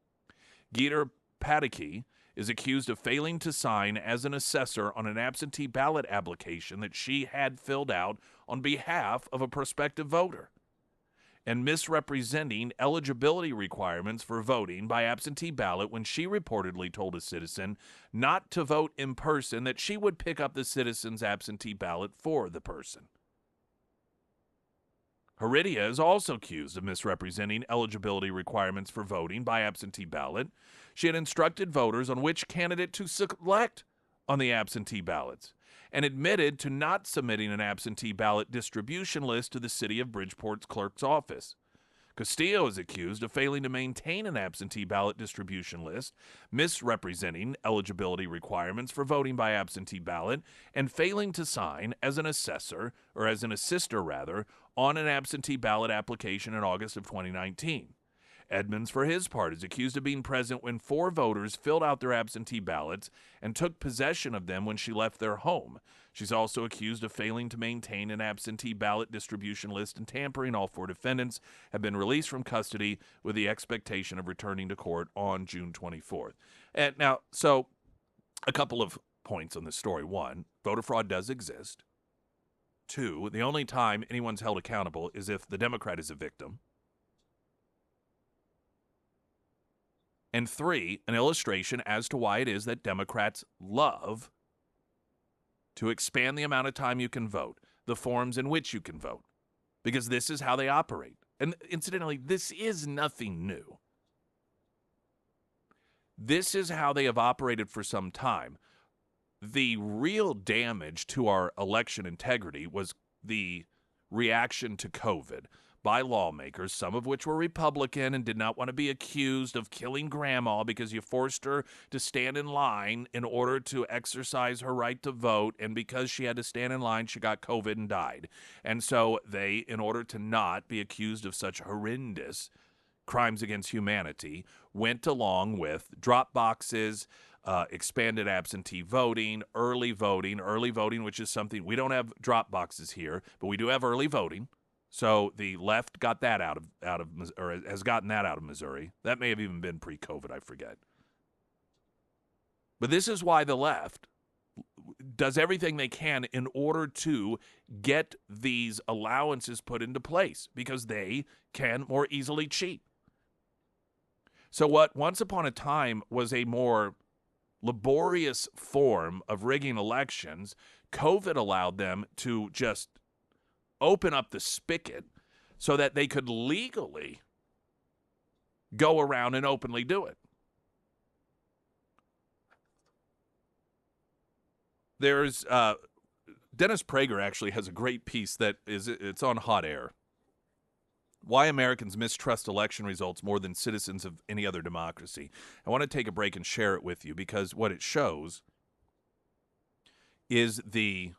Geter Pataky is accused of failing to sign as an assessor on an absentee ballot application that she had filled out on behalf of a prospective voter, and misrepresenting eligibility requirements for voting by absentee ballot when she reportedly told a citizen not to vote in person, that she would pick up the citizen's absentee ballot for the person. Heredia is also accused of misrepresenting eligibility requirements for voting by absentee ballot. She had instructed voters on which candidate to select on the absentee ballots and admitted to not submitting an absentee ballot distribution list to the City of Bridgeport's clerk's office. Castillo is accused of failing to maintain an absentee ballot distribution list, misrepresenting eligibility requirements for voting by absentee ballot, and failing to sign as an assessor, or as an assister rather, on an absentee ballot application in August of 2019. Edmonds, for his part, is accused of being present when 4 voters filled out their absentee ballots and took possession of them when she left their home. She's also accused of failing to maintain an absentee ballot distribution list and tampering. All 4 defendants have been released from custody with the expectation of returning to court on June 24th. And now, so a couple of points on this story. 1, voter fraud does exist. 2, the only time anyone's held accountable is if the Democrat is a victim. And 3, an illustration as to why it is that Democrats love to expand the amount of time you can vote, the forms in which you can vote, because this is how they operate. And incidentally, this is nothing new. This is how they have operated for some time. The real damage to our election integrity was the reaction to COVID. by lawmakers, some of which were Republican and did not want to be accused of killing grandma because you forced her to stand in line in order to exercise her right to vote, and because she had to stand in line, she got COVID and died. And so they, in order to not be accused of such horrendous crimes against humanity, went along with drop boxes, expanded absentee voting, early voting, which is something we don't have drop boxes here, but we do have early voting. So the left got that out of or has gotten that out of Missouri. That may have even been pre-COVID, I forget. But this is why the left does everything they can in order to get these allowances put into place, because they can more easily cheat. So what once upon a time was a more laborious form of rigging elections, COVID allowed them to just open up the spigot so that they could legally go around and openly do it. There's Dennis Prager actually has a great piece that it's on Hot Air. Why Americans mistrust election results more than citizens of any other democracy. I want to take a break and share it with you, because what it shows is the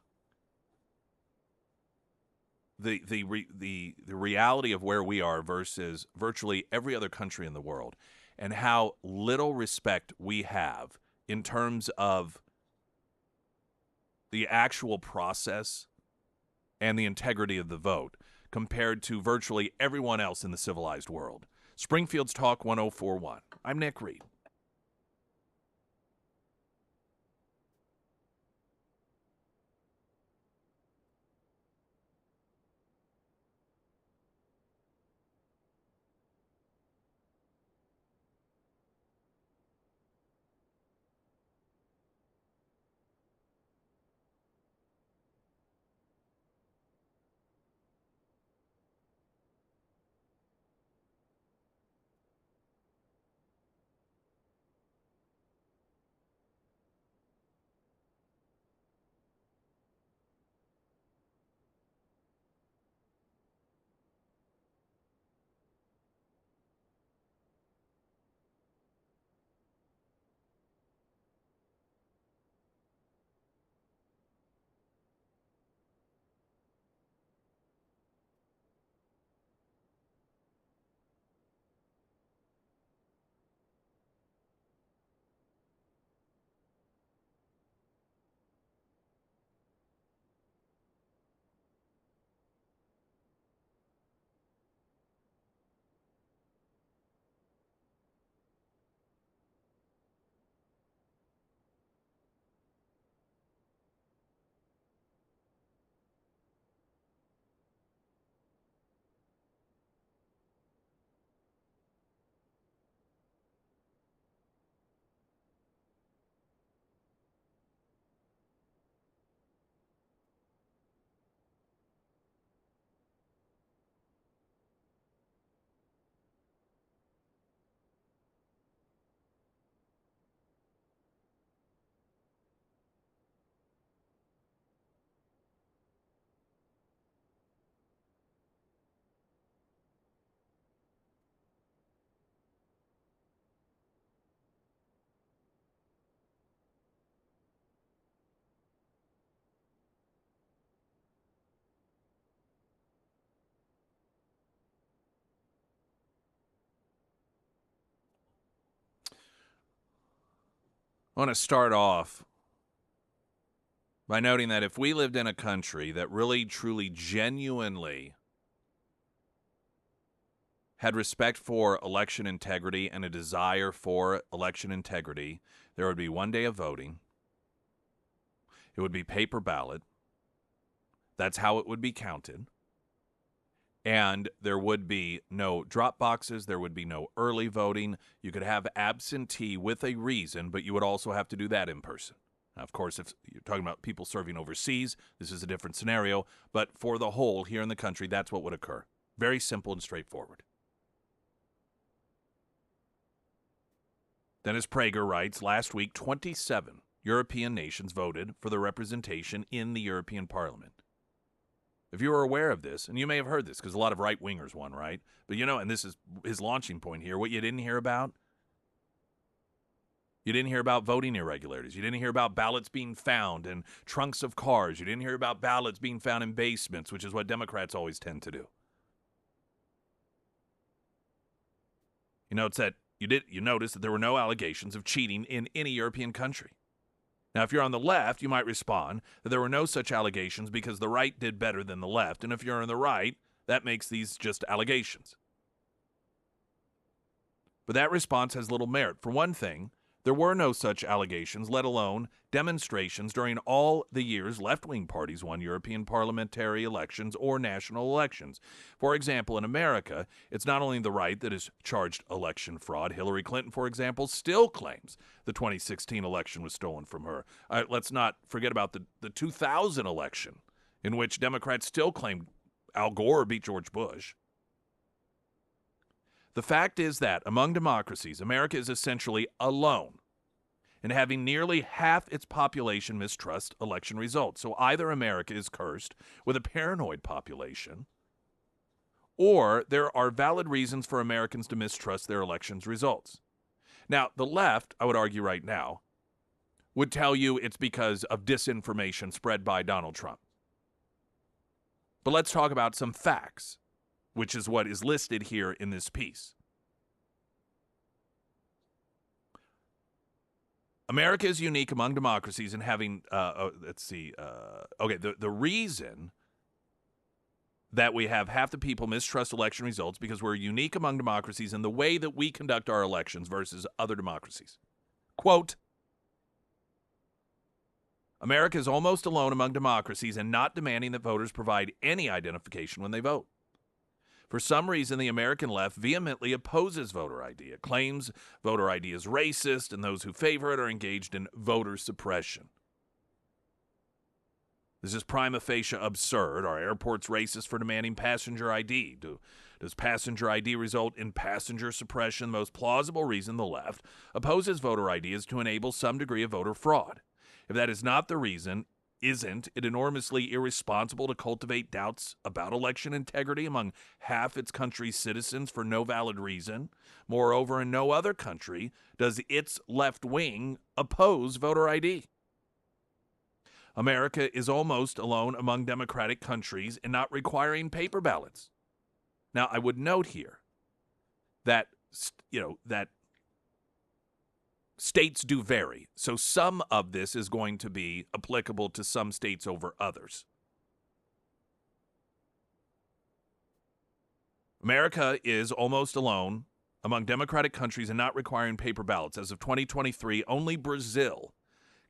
reality of where we are versus virtually every other country in the world, and how little respect we have in terms of the actual process and the integrity of the vote compared to virtually everyone else in the civilized world. Springfield's Talk 1041. I'm Nick Reed. I want to start off by noting that if we lived in a country that really, truly, genuinely had respect for election integrity and a desire for election integrity, there would be one day of voting. It would be paper ballot. That's how it would be counted. And there would be no drop boxes. There would be no early voting. You could have absentee with a reason, but you would also have to do that in person. Now, of course, if you're talking about people serving overseas, this is a different scenario. But for the whole here in the country, that's what would occur. Very simple and straightforward. Dennis Prager writes, last week, 27 European nations voted for the representation in the European Parliament. if you were aware of this, and you may have heard this because a lot of right-wingers won, right? But and this is his launching point here, what you didn't hear about? You didn't hear about voting irregularities. You didn't hear about ballots being found in trunks of cars. You didn't hear about ballots being found in basements, which is what Democrats always tend to do. It's that you notice that there were no allegations of cheating in any European country. Now, if you're on the left, you might respond that there were no such allegations because the right did better than the left. And if you're on the right, that makes these just allegations. But that response has little merit. For one thing, there were no such allegations, let alone demonstrations during all the years left-wing parties won European parliamentary elections or national elections. For example, in America, it's not only the right that has charged election fraud. Hillary Clinton, for example, still claims the 2016 election was stolen from her. Let's not forget about the 2000 election, in which Democrats still claim Al Gore beat George Bush. The fact is that, among democracies, America is essentially alone in having nearly half its population mistrust election results. So either America is cursed with a paranoid population, or there are valid reasons for Americans to mistrust their elections results. Now, the left, I would argue right now, would tell you it's because of disinformation spread by Donald Trump. But let's talk about some facts, which is what is listed here in this piece. America is unique among democracies in having, the reason that we have half the people mistrust election results because we're unique among democracies in the way that we conduct our elections versus other democracies. Quote, America is almost alone among democracies in not demanding that voters provide any identification when they vote. For some reason, the American left vehemently opposes voter ID. It claims voter ID is racist, and those who favor it are engaged in voter suppression. This is prima facie absurd. Are airports racist for demanding passenger ID? Does passenger ID result in passenger suppression? The most plausible reason the left opposes voter ID is to enable some degree of voter fraud. If that is not the reason, isn't it enormously irresponsible to cultivate doubts about election integrity among half its country's citizens for no valid reason? Moreover, in no other country does its left wing oppose voter ID. America is almost alone among democratic countries in not requiring paper ballots. Now, I would note here that, that states do vary. So some of this is going to be applicable to some states over others. America is almost alone among democratic countries in not requiring paper ballots. As of 2023, only Brazil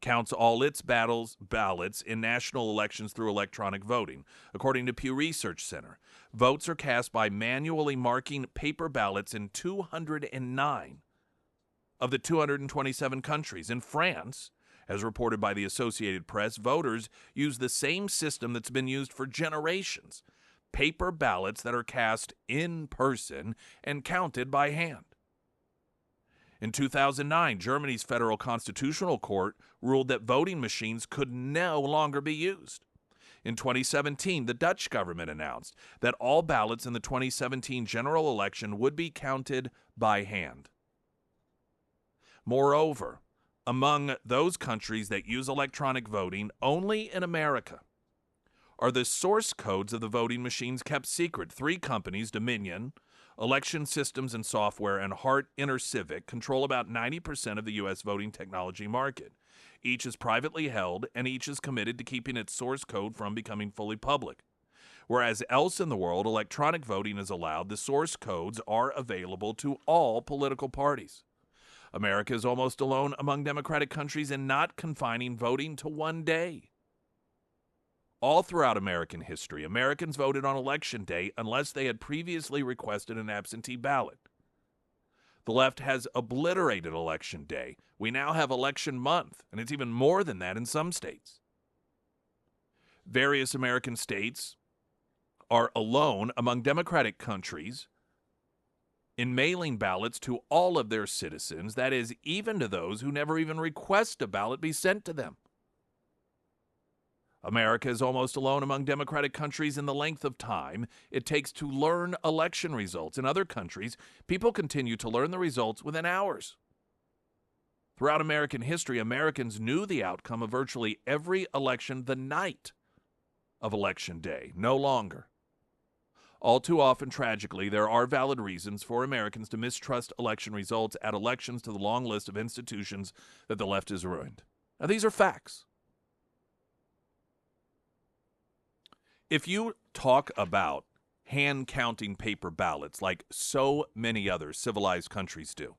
counts all its ballots in national elections through electronic voting. According to Pew Research Center, votes are cast by manually marking paper ballots in 209 of the 227 countries. In France, as reported by the Associated Press, voters use the same system that's been used for generations: paper ballots that are cast in person and counted by hand. In 2009, Germany's Federal Constitutional Court ruled that voting machines could no longer be used. In 2017, the Dutch government announced that all ballots in the 2017 general election would be counted by hand. Moreover, among those countries that use electronic voting, only in America are the source codes of the voting machines kept secret. 3 companies, Dominion, Election Systems and Software, and Hart InterCivic, control about 90% of the U.S. voting technology market. Each is privately held, and each is committed to keeping its source code from becoming fully public. Whereas else in the world, electronic voting is allowed, the source codes are available to all political parties. America is almost alone among democratic countries in not confining voting to one day. All throughout American history, Americans voted on Election Day unless they had previously requested an absentee ballot. The left has obliterated Election Day. We now have Election Month, and it's even more than that in some states. Various American states are alone among democratic countries in mailing ballots to all of their citizens, that is, even to those who never even request a ballot be sent to them. America is almost alone among democratic countries in the length of time it takes to learn election results. In other countries, people continue to learn the results within hours. Throughout American history, Americans knew the outcome of virtually every election the night of Election Day, no longer. All too often, tragically, there are valid reasons for Americans to mistrust election results, add elections to the long list of institutions that the left has ruined. Now, these are facts. If you talk about hand counting paper ballots like so many other civilized countries do,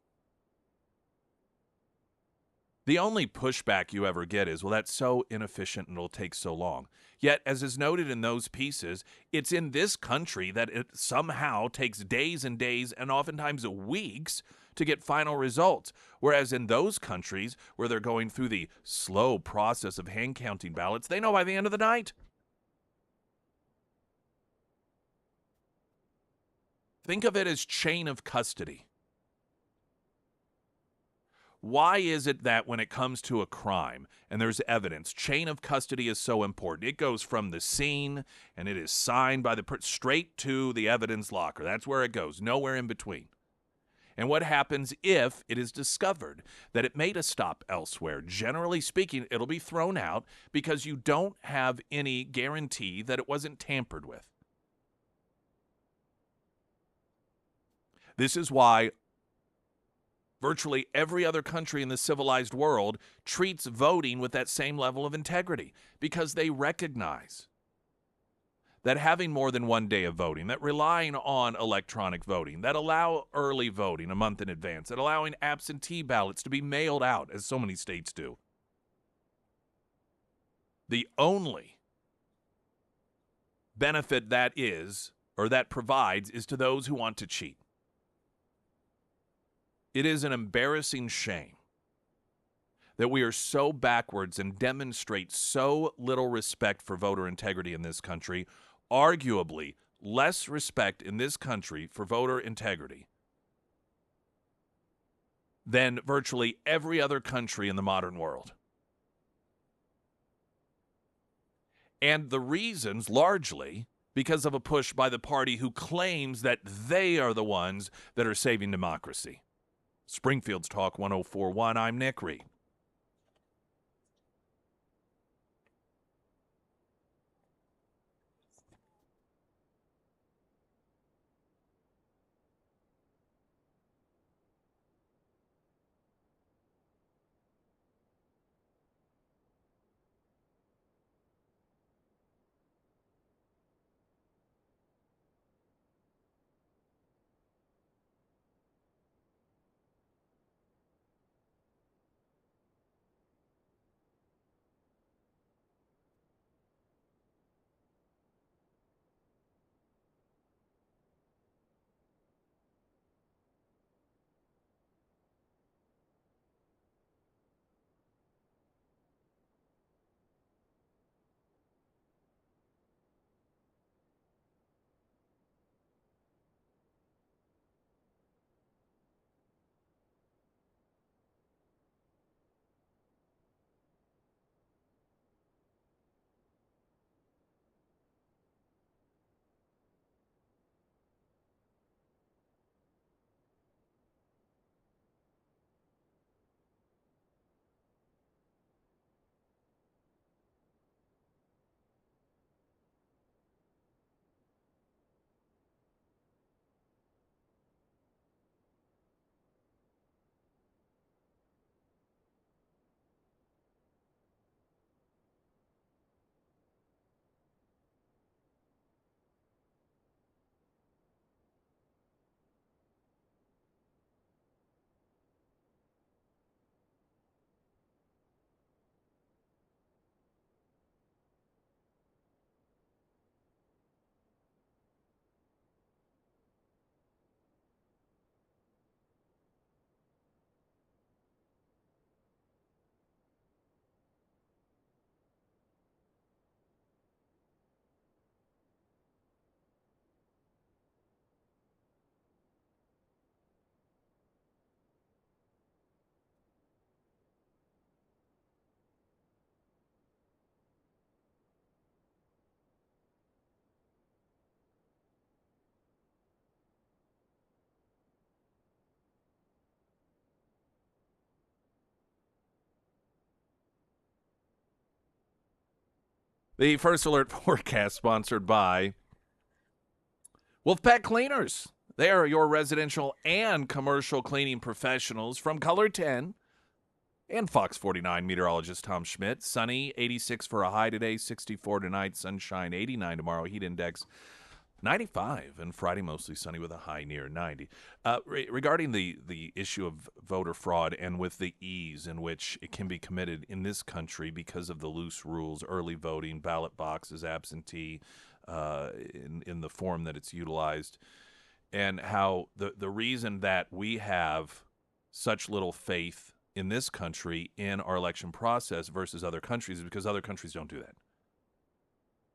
the only pushback you ever get is, well, that's so inefficient and it'll take so long. Yet, as is noted in those pieces, it's in this country that it somehow takes days and days and oftentimes weeks to get final results. Whereas in those countries where they're going through the slow process of hand counting ballots, they know by the end of the night. Think of it as chain of custody. Why is it that when it comes to a crime and there's evidence, chain of custody is so important? It goes from the scene and it is signed by the straight to the evidence locker. That's where it goes, nowhere in between. And what happens if it is discovered that it made a stop elsewhere? Generally speaking, it'll be thrown out because you don't have any guarantee that it wasn't tampered with. This is why virtually every other country in the civilized world treats voting with that same level of integrity, because they recognize that having more than one day of voting, that relying on electronic voting, that allow early voting a month in advance, that allowing absentee ballots to be mailed out, as so many states do, the only benefit that is, or that provides, is to those who want to cheat. It is an embarrassing shame that we are so backwards and demonstrate so little respect for voter integrity in this country, arguably less respect in this country for voter integrity than virtually every other country in the modern world. And the reasons largely because of a push by the party who claims that they are the ones that are saving democracy. Springfield's Talk 1041, I'm Nick Reed. The First Alert forecast sponsored by Wolfpack Cleaners. They are your residential and commercial cleaning professionals from Color 10 and Fox 49 meteorologist Tom Schmidt. Sunny, 86 for a high today, 64 tonight, sunshine, 89 tomorrow, heat index 95, and Friday mostly sunny with a high near 90. Regarding the issue of voter fraud and with the ease in which it can be committed in this country because of the loose rules, early voting, ballot boxes, absentee, in the form that it's utilized, and how the reason that we have such little faith in this country in our election process versus other countries is because other countries don't do that.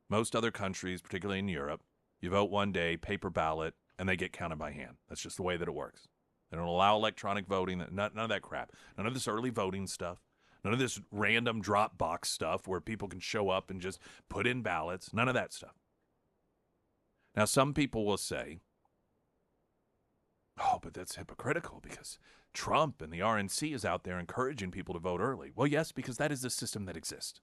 Most other countries, particularly in Europe, you vote one day, paper ballot, and they get counted by hand. That's just the way that it works. They don't allow electronic voting, none of that crap. None of this early voting stuff. None of this random drop box stuff where people can show up and just put in ballots. None of that stuff. Now, some people will say, oh, but that's hypocritical because Trump and the RNC is out there encouraging people to vote early. Well, yes, because that is the system that exists.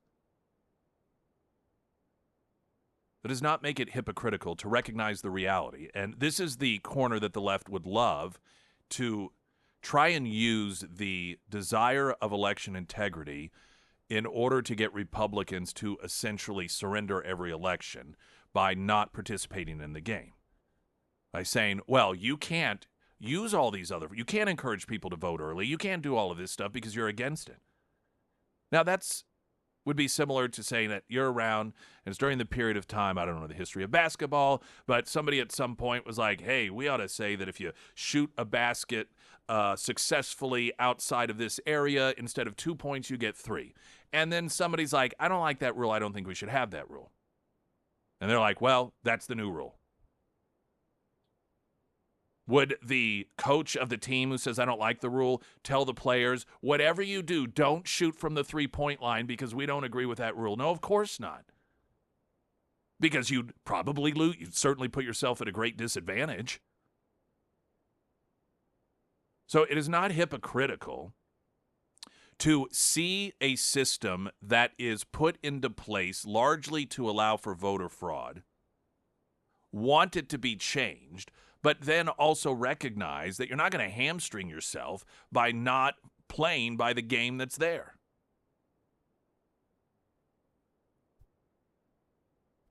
That does not make it hypocritical to recognize the reality. And this is the corner that the left would love, to try and use the desire of election integrity in order to get Republicans to essentially surrender every election by not participating in the game. By saying, well, you can't use all these you can't encourage people to vote early. You can't do all of this stuff because you're against it. Now, would be similar to saying that you're around and it's during the period of time, I don't know the history of basketball, but somebody at some point was like, hey, we ought to say that if you shoot a basket successfully outside of this area, instead of 2 points, you get 3. And then somebody's like, I don't like that rule. I don't think we should have that rule. And they're like, well, that's the new rule. Would the coach of the team who says, I don't like the rule, tell the players, whatever you do, don't shoot from the 3-point line because we don't agree with that rule? No, of course not. Because you'd probably lose. You'd certainly put yourself at a great disadvantage. So it is not hypocritical to see a system that is put into place largely to allow for voter fraud, want it to be changed, but then also recognize that you're not going to hamstring yourself by not playing by the game that's there.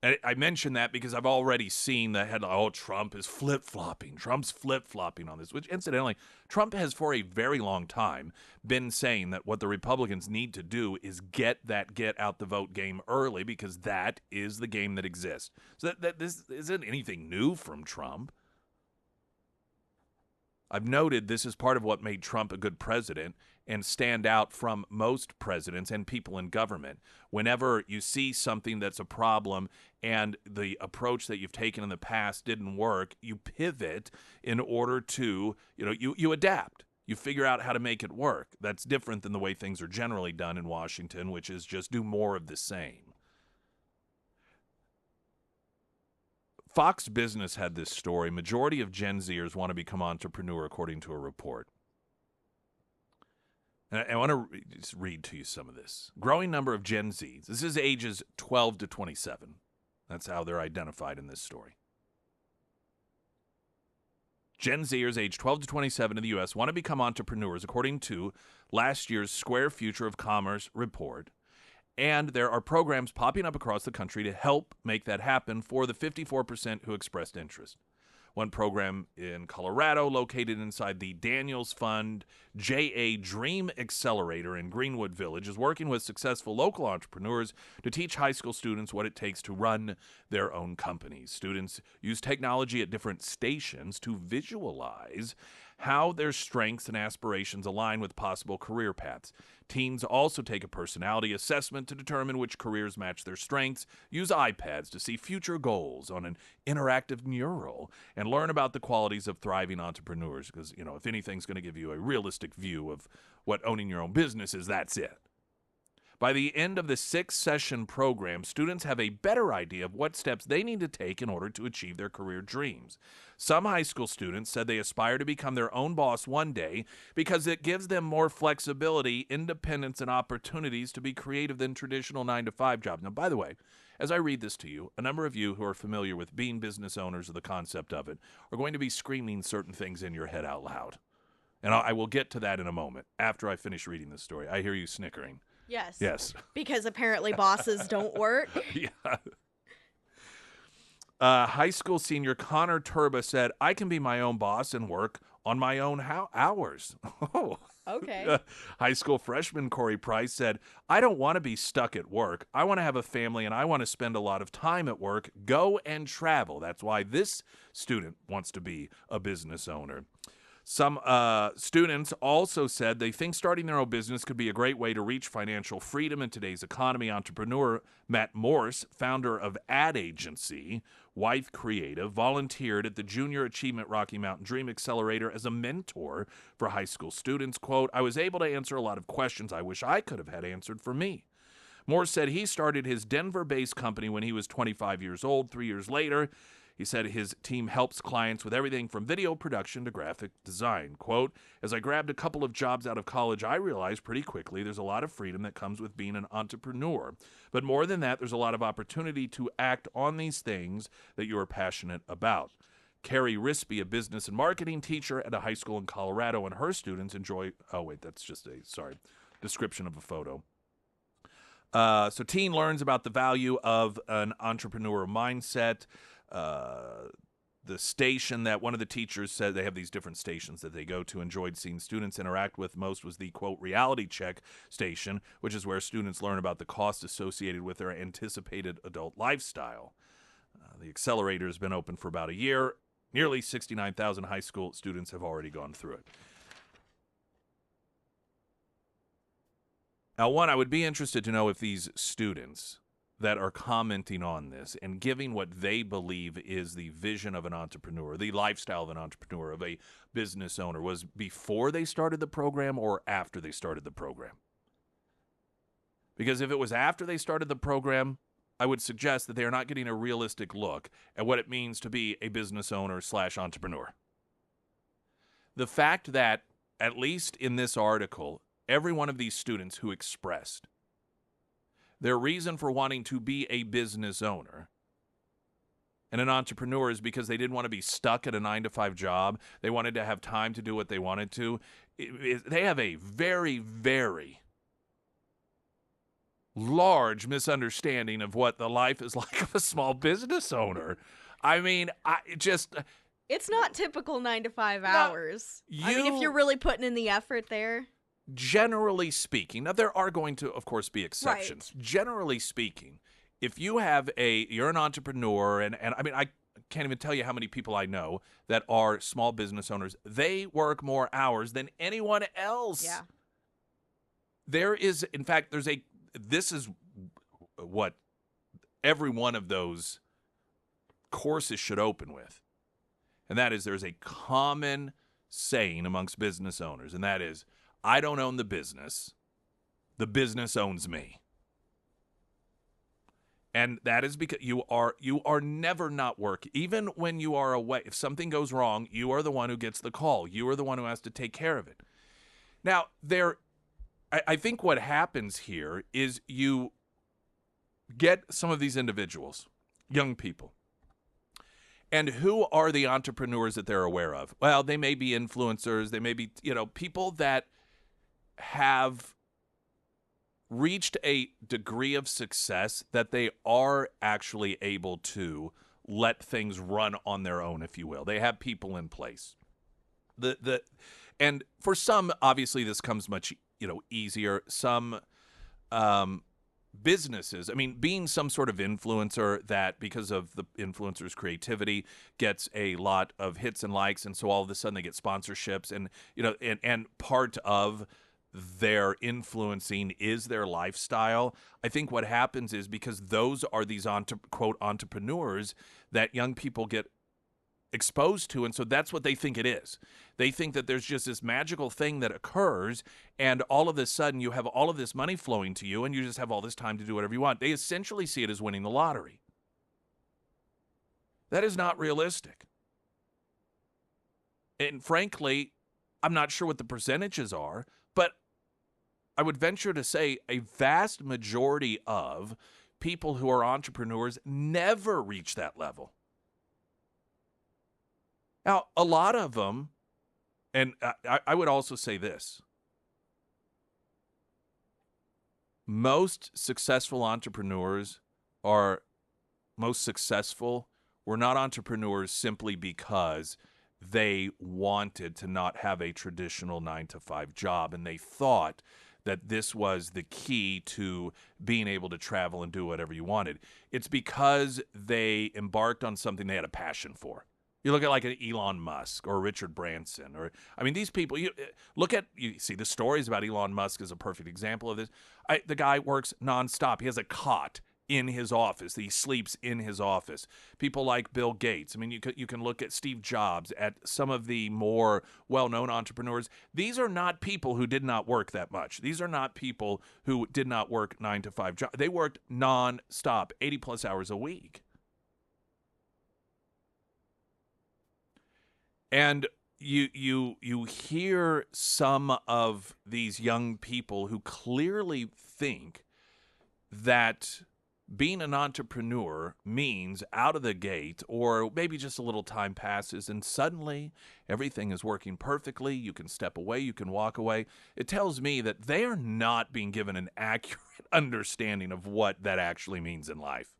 And I mention that because I've already seen the headline, oh, Trump is flip-flopping. Trump's flip-flopping on this, which incidentally, Trump has for a very long time been saying that what the Republicans need to do is get out the vote game early because that is the game that exists. So that this isn't anything new from Trump. I've noted this is part of what made Trump a good president and stand out from most presidents and people in government. Whenever you see something that's a problem and the approach that you've taken in the past didn't work, you pivot in order to, you adapt. You figure out how to make it work. That's different than the way things are generally done in Washington, which is just do more of the same. Fox Business had this story. Majority of Gen Zers want to become entrepreneur, according to a report. And I want to just read to you some of this. Growing number of Gen Zs. This is ages 12 to 27. That's how they're identified in this story. Gen Zers aged 12 to 27 in the U.S. want to become entrepreneurs, according to last year's Square Future of Commerce report. And there are programs popping up across the country to help make that happen for the 54% who expressed interest. One program in Colorado, located inside the Daniels Fund JA Dream Accelerator in Greenwood Village, is working with successful local entrepreneurs to teach high school students what it takes to run their own companies. Students use technology at different stations to visualize how their strengths and aspirations align with possible career paths. Teens also take a personality assessment to determine which careers match their strengths, use iPads to see future goals on an interactive mural, and learn about the qualities of thriving entrepreneurs. Because, if anything's going to give you a realistic view of what owning your own business is, that's it. By the end of the 6-session program, students have a better idea of what steps they need to take in order to achieve their career dreams. Some high school students said they aspire to become their own boss one day because it gives them more flexibility, independence, and opportunities to be creative than traditional 9-to-5 jobs. Now, by the way, as I read this to you, a number of you who are familiar with being business owners or the concept of it are going to be screaming certain things in your head out loud. And I will get to that in a moment after I finish reading this story. I hear you snickering. Yes. Yes. Because apparently bosses don't work. Yeah. High school senior Connor Turba said, I can be my own boss and work on my own hours. Oh. Okay. High school freshman Corey Price said, I don't want to be stuck at work. I want to have a family and I want to spend a lot of time at work, go and travel. That's why this student wants to be a business owner. Some students also said they think starting their own business could be a great way to reach financial freedom in today's economy. Entrepreneur Matt Morse, founder of Ad Agency, Wife Creative, volunteered at the Junior Achievement Rocky Mountain Dream Accelerator as a mentor for high school students. Quote, I was able to answer a lot of questions I wish I could have had answered for me. Morse said he started his Denver-based company when he was 25 years old. 3 years later, he said his team helps clients with everything from video production to graphic design. Quote, as I grabbed a couple of jobs out of college, I realized pretty quickly there's a lot of freedom that comes with being an entrepreneur. But more than that, there's a lot of opportunity to act on these things that you are passionate about. Carrie Rispy, a business and marketing teacher at a high school in Colorado, and her students enjoy, that's just description of a photo. So teen learns about the value of an entrepreneur mindset. The station that one of the teachers said, they have these different stations that they go to, enjoyed seeing students interact with most was the, quote, reality check station, which is where students learn about the cost associated with their anticipated adult lifestyle. The accelerator has been open for about a year. Nearly 69,000 high school students have already gone through it. Now, one, I would be interested to know if these students that are commenting on this and giving what they believe is the vision of an entrepreneur, the lifestyle of an entrepreneur, of a business owner, was before they started the program or after they started the program. Because if it was after they started the program, I would suggest that they are not getting a realistic look at what it means to be a business owner / entrepreneur. The fact that, at least in this article, every one of these students who expressed their reason for wanting to be a business owner and an entrepreneur is because they didn't want to be stuck at a 9-to-5 job. They wanted to have time to do what they wanted to. They have a very, very large misunderstanding of what the life is like of a small business owner. I mean, it's not typical 9-to-5 hours. I mean, if you're really putting in the effort there. Generally speaking, now there are going to, of course, be exceptions. Right. Generally speaking, if you have you're an entrepreneur, and I mean, I can't even tell you how many people I know that are small business owners. They work more hours than anyone else. Yeah. There is, in fact, this is what every one of those courses should open with. And that is, there's a common saying amongst business owners, and that is, I don't own the business owns me. And that is because you are never not working. Even when you are away, if something goes wrong, you are the one who gets the call. You are the one who has to take care of it. Now, I think what happens here is you get some of these individuals, young people, and who are the entrepreneurs that they're aware of? Well, they may be influencers. They may be, people that have reached a degree of success that they are actually able to let things run on their own, if you will. They have people in place. And for some, obviously, this comes much easier. Some businesses, I mean, being some sort of influencer that, because of the influencer's creativity, gets a lot of hits and likes, and so all of a sudden they get sponsorships, and and part of their influencing is their lifestyle. I think what happens is, because those are these quote entrepreneurs, that young people get exposed to, and so that's what they think it is. They think that there's just this magical thing that occurs, and all of a sudden you have all of this money flowing to you, and you just have all this time to do whatever you want. They essentially see it as winning the lottery. That is not realistic. And frankly, I'm not sure what the percentages are, but I would venture to say a vast majority of people who are entrepreneurs never reach that level. Now, a lot of them, and I would also say this, most successful entrepreneurs are most successful were not entrepreneurs simply because they wanted to not have a traditional 9-to-5 job, and they thought that this was the key to being able to travel and do whatever you wanted. It's because they embarked on something they had a passion for. You look at like an Elon Musk or Richard Branson, or I mean, these people. You see the stories about Elon Musk is a perfect example of this. The guy works nonstop. He has a cot in his office. He sleeps in his office. People like Bill Gates. I mean, you can look at Steve Jobs, at some of the more well-known entrepreneurs. These are not people who did not work that much. These are not people who did not work 9-to-5 jobs. They worked nonstop, 80+ hours a week. And you hear some of these young people who clearly think that being an entrepreneur means out of the gate, or maybe just a little time passes and suddenly everything is working perfectly. You can step away, you can walk away. It tells me that they are not being given an accurate understanding of what that actually means in life.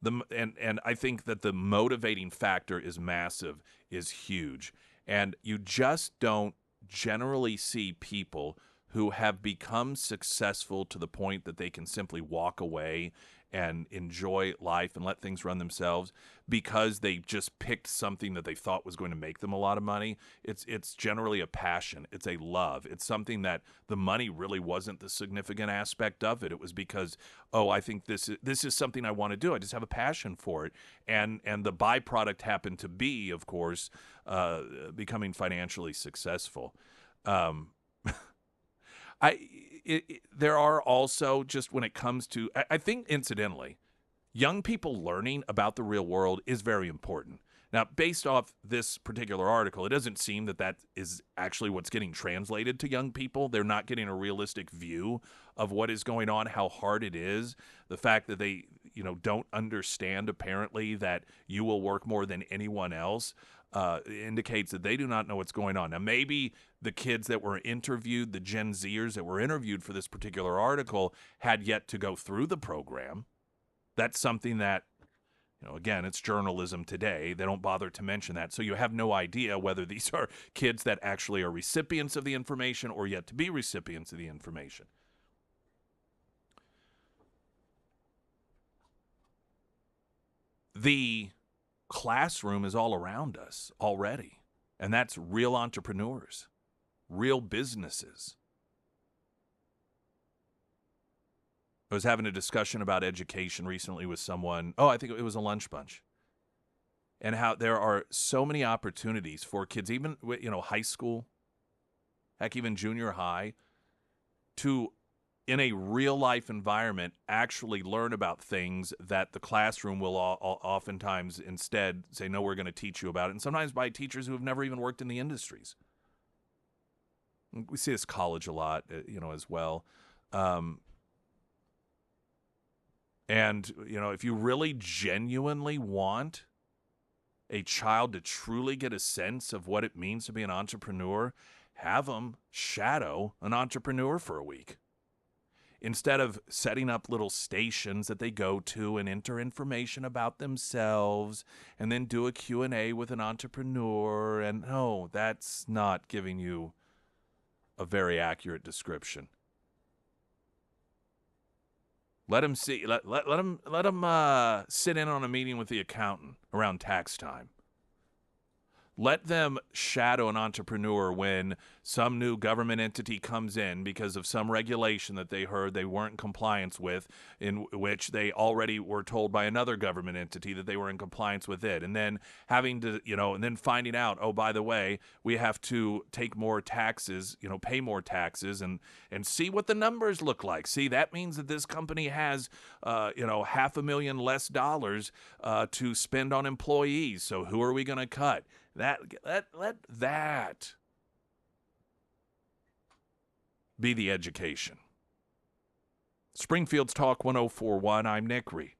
And I think that the motivating factor is massive, is huge. And you just don't generally see people who have become successful to the point that they can simply walk away and enjoy life and let things run themselves because they just picked something that they thought was going to make them a lot of money. It's generally a passion. It's a love. It's something that the money really wasn't the significant aspect of it. It was because, I think this is something I want to do. I just have a passion for it. And the byproduct happened to be, of course, becoming financially successful. There are also, just when it comes to, I think incidentally, young people learning about the real world is very important. Now, based off this particular article, it doesn't seem that is actually what's getting translated to young people. They're not getting a realistic view of what is going on, how hard it is. The fact that they, don't understand apparently that you will work more than anyone else indicates that they do not know what's going on. Now, maybe the kids that were interviewed, the Gen Zers that were interviewed for this particular article, had yet to go through the program. That's something that, again, it's journalism today. They don't bother to mention that. So you have no idea whether these are kids that actually are recipients of the information or yet to be recipients of the information. The classroom is all around us already, and that's real entrepreneurs, real businesses. I was having a discussion about education recently with someone. I think it was a lunch bunch. And how there are so many opportunities for kids, even, high school, heck, even junior high, to, in a real-life environment, actually learn about things that the classroom will oftentimes instead say, no, we're going to teach you about it. And sometimes by teachers who have never even worked in the industries. We see this college a lot, as well. And, if you really genuinely want a child to truly get a sense of what it means to be an entrepreneur, have them shadow an entrepreneur for a week. Instead of setting up little stations that they go to and enter information about themselves and then do a Q&A with an entrepreneur. And no, that's not giving you a very accurate description. Let them see. Let them sit in on a meeting with the accountant around tax time. let them shadow an entrepreneur when some new government entity comes in because of some regulation that they heard they weren't in compliance with, in which they already were told by another government entity that they were in compliance with it. And then having to, and then finding out, oh, by the way, we have to take more taxes, pay more taxes and see what the numbers look like. See, that means that this company has, $500,000 less dollars to spend on employees. So who are we going to cut? Let that be the education. Springfield's Talk 1041. I'm Nick Reed.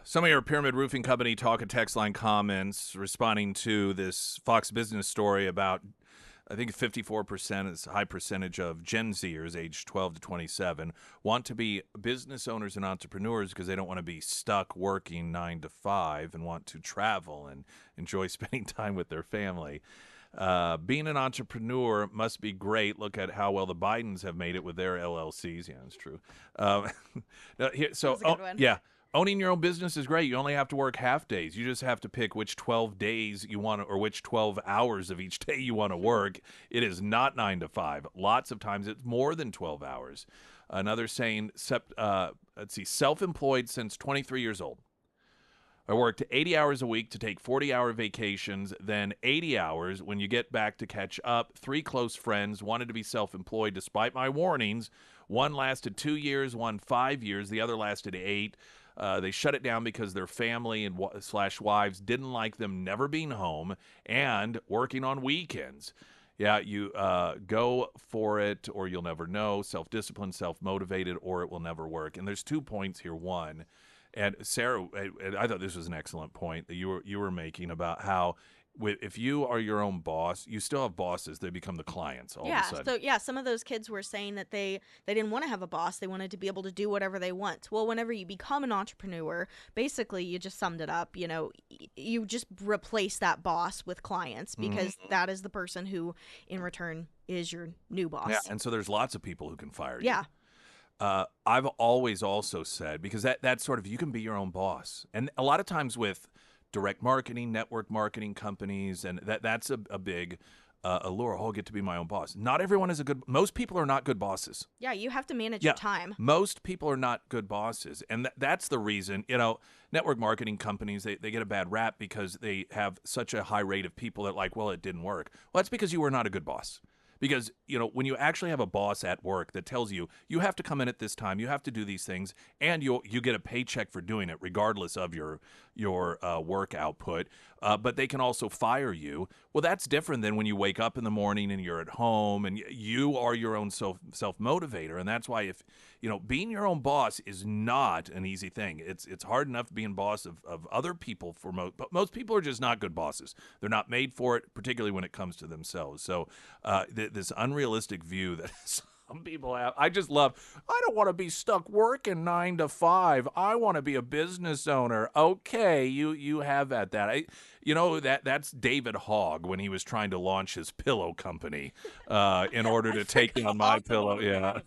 Some of your Pyramid Roofing Company talk and text line comments responding to this Fox Business story about, I think 54% is a high percentage of Gen Zers aged 12 to 27 want to be business owners and entrepreneurs because they don't want to be stuck working 9 to 5 and want to travel and enjoy spending time with their family. Being an entrepreneur must be great. Look at how well the Bidens have made it with their LLCs. Yeah, that's true. That's a good one. Yeah. Owning your own business is great. You only have to work half days. You just have to pick which 12 days you want to, or which 12 hours of each day you want to work. It is not 9 to 5. Lots of times it's more than 12 hours. Another saying, self-employed since 23 years old. I worked 80 hours a week to take 40-hour vacations, then 80 hours when you get back to catch up. 3 close friends wanted to be self-employed despite my warnings. One lasted 2 years, one 5 years. The other lasted 8. They shut it down because their family and / wives didn't like them never being home and working on weekends. Yeah, you go for it or you'll never know. Self-disciplined, self-motivated, or it will never work. And there's 2 points here. One, and Sarah, I thought this was an excellent point that you were making about how if you are your own boss, you still have bosses. They become the clients all of a sudden. So some of those kids were saying that they didn't want to have a boss. They wanted to be able to do whatever they want. Well, whenever you become an entrepreneur, basically you just summed it up. You just replace that boss with clients because that is the person who, in return, is your new boss. Yeah, and so there's lots of people who can fire you. Yeah. I've always also said, because that's sort of, you can be your own boss. And a lot of times with direct marketing, network marketing companies, and that's a big allure. Oh, I'll get to be my own boss. Not everyone is a good. Most people are not good bosses. Yeah, you have to manage your Yeah, time. most people are not good bosses, and that's the reason. Network marketing companies they get a bad rap because they have such a high rate of people that like, well, it didn't work. Well, that's because you were not a good boss. Because when you actually have a boss at work that tells you you have to come in at this time, you have to do these things, and you get a paycheck for doing it, regardless of your work output. But they can also fire you. Well, that's different than when you wake up in the morning and you're at home and you are your own self motivator. And that's why if being your own boss is not an easy thing. It's hard enough being boss of other people but most people are just not good bosses. They're not made for it, particularly when it comes to themselves. So this unrealistic view that some people have, I just love. I don't want to be stuck working 9 to 5. I want to be a business owner. Okay, you have at that. That's David Hogg when he was trying to launch his pillow company in order I to take forgot down my all pillow. about Yeah. that.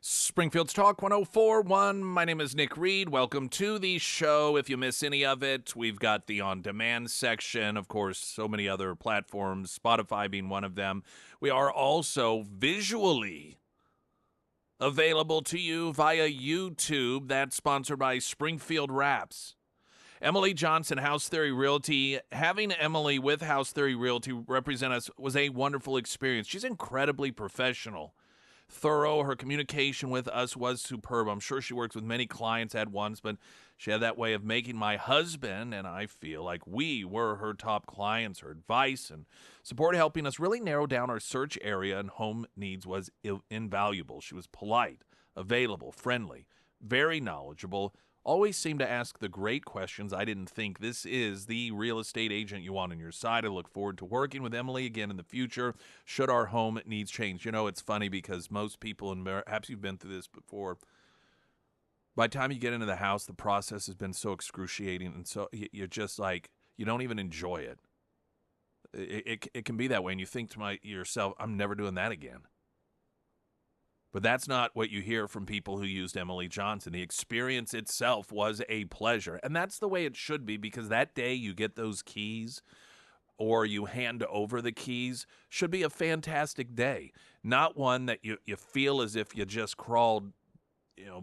Springfield's Talk 104.1. My name is Nick Reed. Welcome to the show. If you miss any of it, we've got the on-demand section. Of course, so many other platforms, Spotify being one of them. We are also visually available to you via YouTube. That's sponsored by Springfield Wraps. Emily Johnson, House Theory Realty. Having Emily with House Theory Realty represent us was a wonderful experience. She's incredibly professional. Thorough. Her communication with us was superb. I'm sure she works with many clients at once, but she had that way of making my husband and I feel like we were her top clients. Her advice and support helping us really narrow down our search area and home needs was invaluable. She was polite, available, friendly, very knowledgeable, always seemed to ask the great questions. I didn't think this is the real estate agent you want on your side. I look forward to working with Emily again in the future should our home needs change. You know, it's funny because most people, and perhaps you've been through this before, by the time you get into the house, the process has been so excruciating, and so you're just like, you don't even enjoy it. It can be that way, and you think to yourself, I'm never doing that again. But that's not what you hear from people who used Emily Johnson. The experience itself was a pleasure. And that's the way it should be, because that day you get those keys or you hand over the keys should be a fantastic day. Not one that you feel as if you just crawled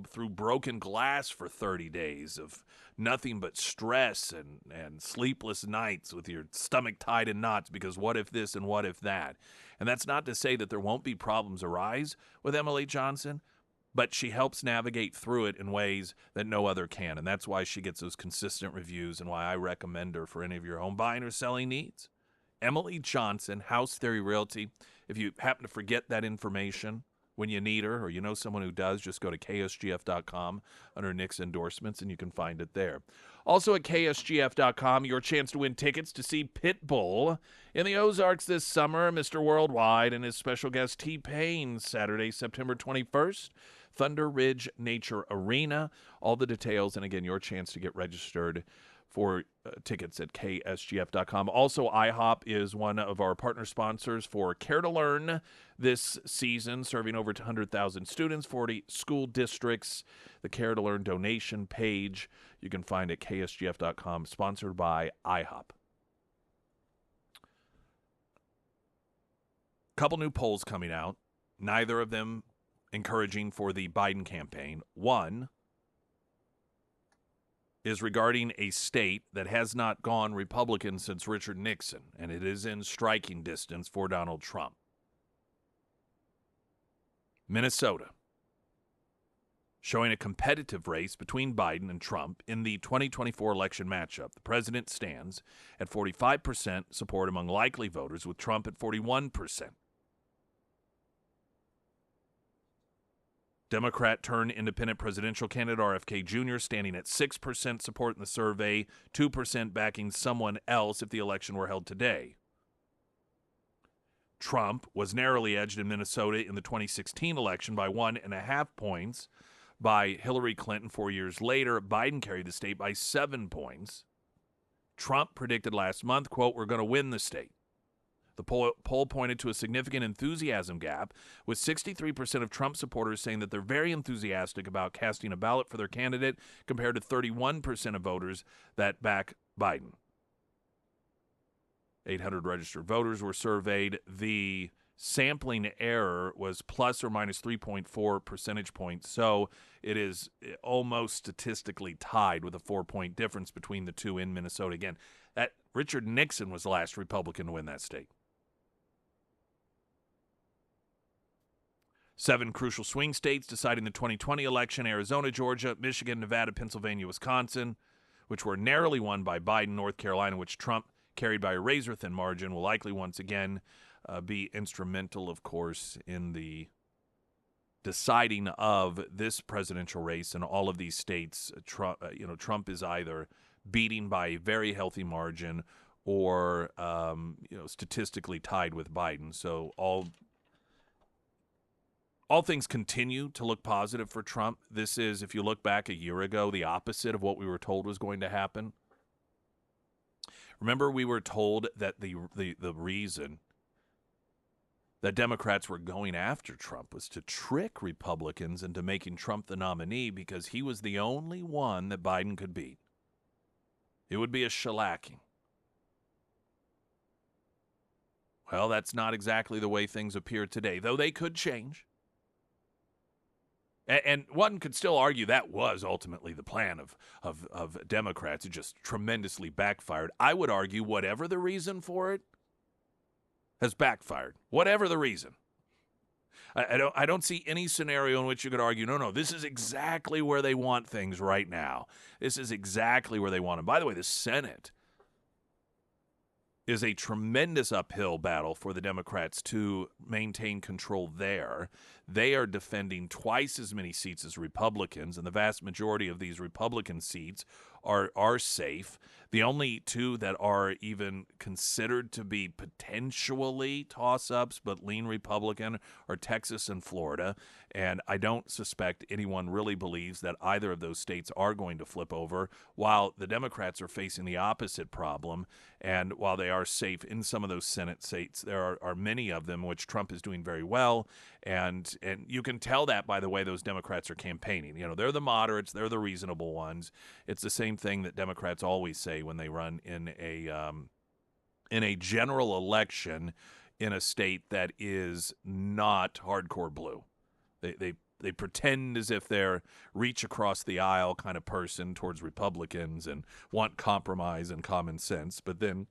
through broken glass for 30 days of nothing but stress and sleepless nights with your stomach tied in knots because what if this and what if that. And that's not to say that there won't be problems arise with Emily Johnson, but she helps navigate through it in ways that no other can. And that's why she gets those consistent reviews and why I recommend her for any of your home buying or selling needs. Emily Johnson, House Theory Realty. If you happen to forget that information when you need her, or you know someone who does, just go to ksgf.com under Nick's endorsements, and you can find it there. Also at ksgf.com, your chance to win tickets to see Pitbull in the Ozarks this summer. Mr. Worldwide and his special guest T-Pain, Saturday, September 21st, Thunder Ridge Nature Arena. All the details, and again, your chance to get registered for tickets at ksgf.com. Also, IHOP is one of our partner sponsors for Care to Learn this season, serving over 100,000 students, 40 school districts. The Care to Learn donation page you can find at ksgf.com, sponsored by IHOP. Couple new polls coming out, neither of them encouraging for the Biden campaign. One is regarding a state that has not gone Republican since Richard Nixon, and it is in striking distance for Donald Trump. Minnesota, showing a competitive race between Biden and Trump in the 2024 election matchup. The president stands at 45% support among likely voters, with Trump at 41%. Democrat-turned-independent presidential candidate RFK Jr. standing at 6% support in the survey, 2% backing someone else if the election were held today. Trump was narrowly edged in Minnesota in the 2016 election by 1.5 points by Hillary Clinton. 4 years later, Biden carried the state by 7 points. Trump predicted last month, quote, "We're going to win the state." The poll pointed to a significant enthusiasm gap, with 63% of Trump supporters saying that they're very enthusiastic about casting a ballot for their candidate, compared to 31% of voters that back Biden. 800 registered voters were surveyed. The sampling error was plus or minus 3.4 percentage points, so it is almost statistically tied with a 4-point difference between the two in Minnesota. Again, that Richard Nixon was the last Republican to win that state. 7 crucial swing states deciding the 2020 election: Arizona, Georgia, Michigan, Nevada, Pennsylvania, Wisconsin, which were narrowly won by Biden. North Carolina, which Trump carried by a razor-thin margin, will likely once again be instrumental, of course, in the deciding of this presidential race. In all of these states, Trump is either beating by a very healthy margin or statistically tied with Biden. So all things continue to look positive for Trump. This is, if you look back a year ago, the opposite of what we were told was going to happen. Remember, we were told that the reason that Democrats were going after Trump was to trick Republicans into making Trump the nominee because he was the only one that Biden could beat. It would be a shellacking. Well, that's not exactly the way things appear today, though they could change. And one could still argue that was ultimately the plan of Democrats. It just tremendously backfired. I would argue whatever the reason for it has backfired. Whatever the reason. I don't see any scenario in which you could argue, no, this is exactly where they want things right now. This is exactly where they want them. By the way, the Senate is a tremendous uphill battle for the Democrats to maintain control there. They are defending twice as many seats as Republicans, and the vast majority of these Republican seats are safe. The only two that are even considered to be potentially toss-ups but lean Republican are Texas and Florida, and I don't suspect anyone really believes that either of those states are going to flip over, while the Democrats are facing the opposite problem. And while they are safe in some of those Senate seats, there are many of them which Trump is doing very well, and you can tell that by the way those Democrats are campaigning. You know, they're the moderates, they're the reasonable ones. It's the same thing that Democrats always say when they run in a general election in a state that is not hardcore blue. They pretend as if they're reach across the aisle kind of person towards Republicans and want compromise and common sense, but then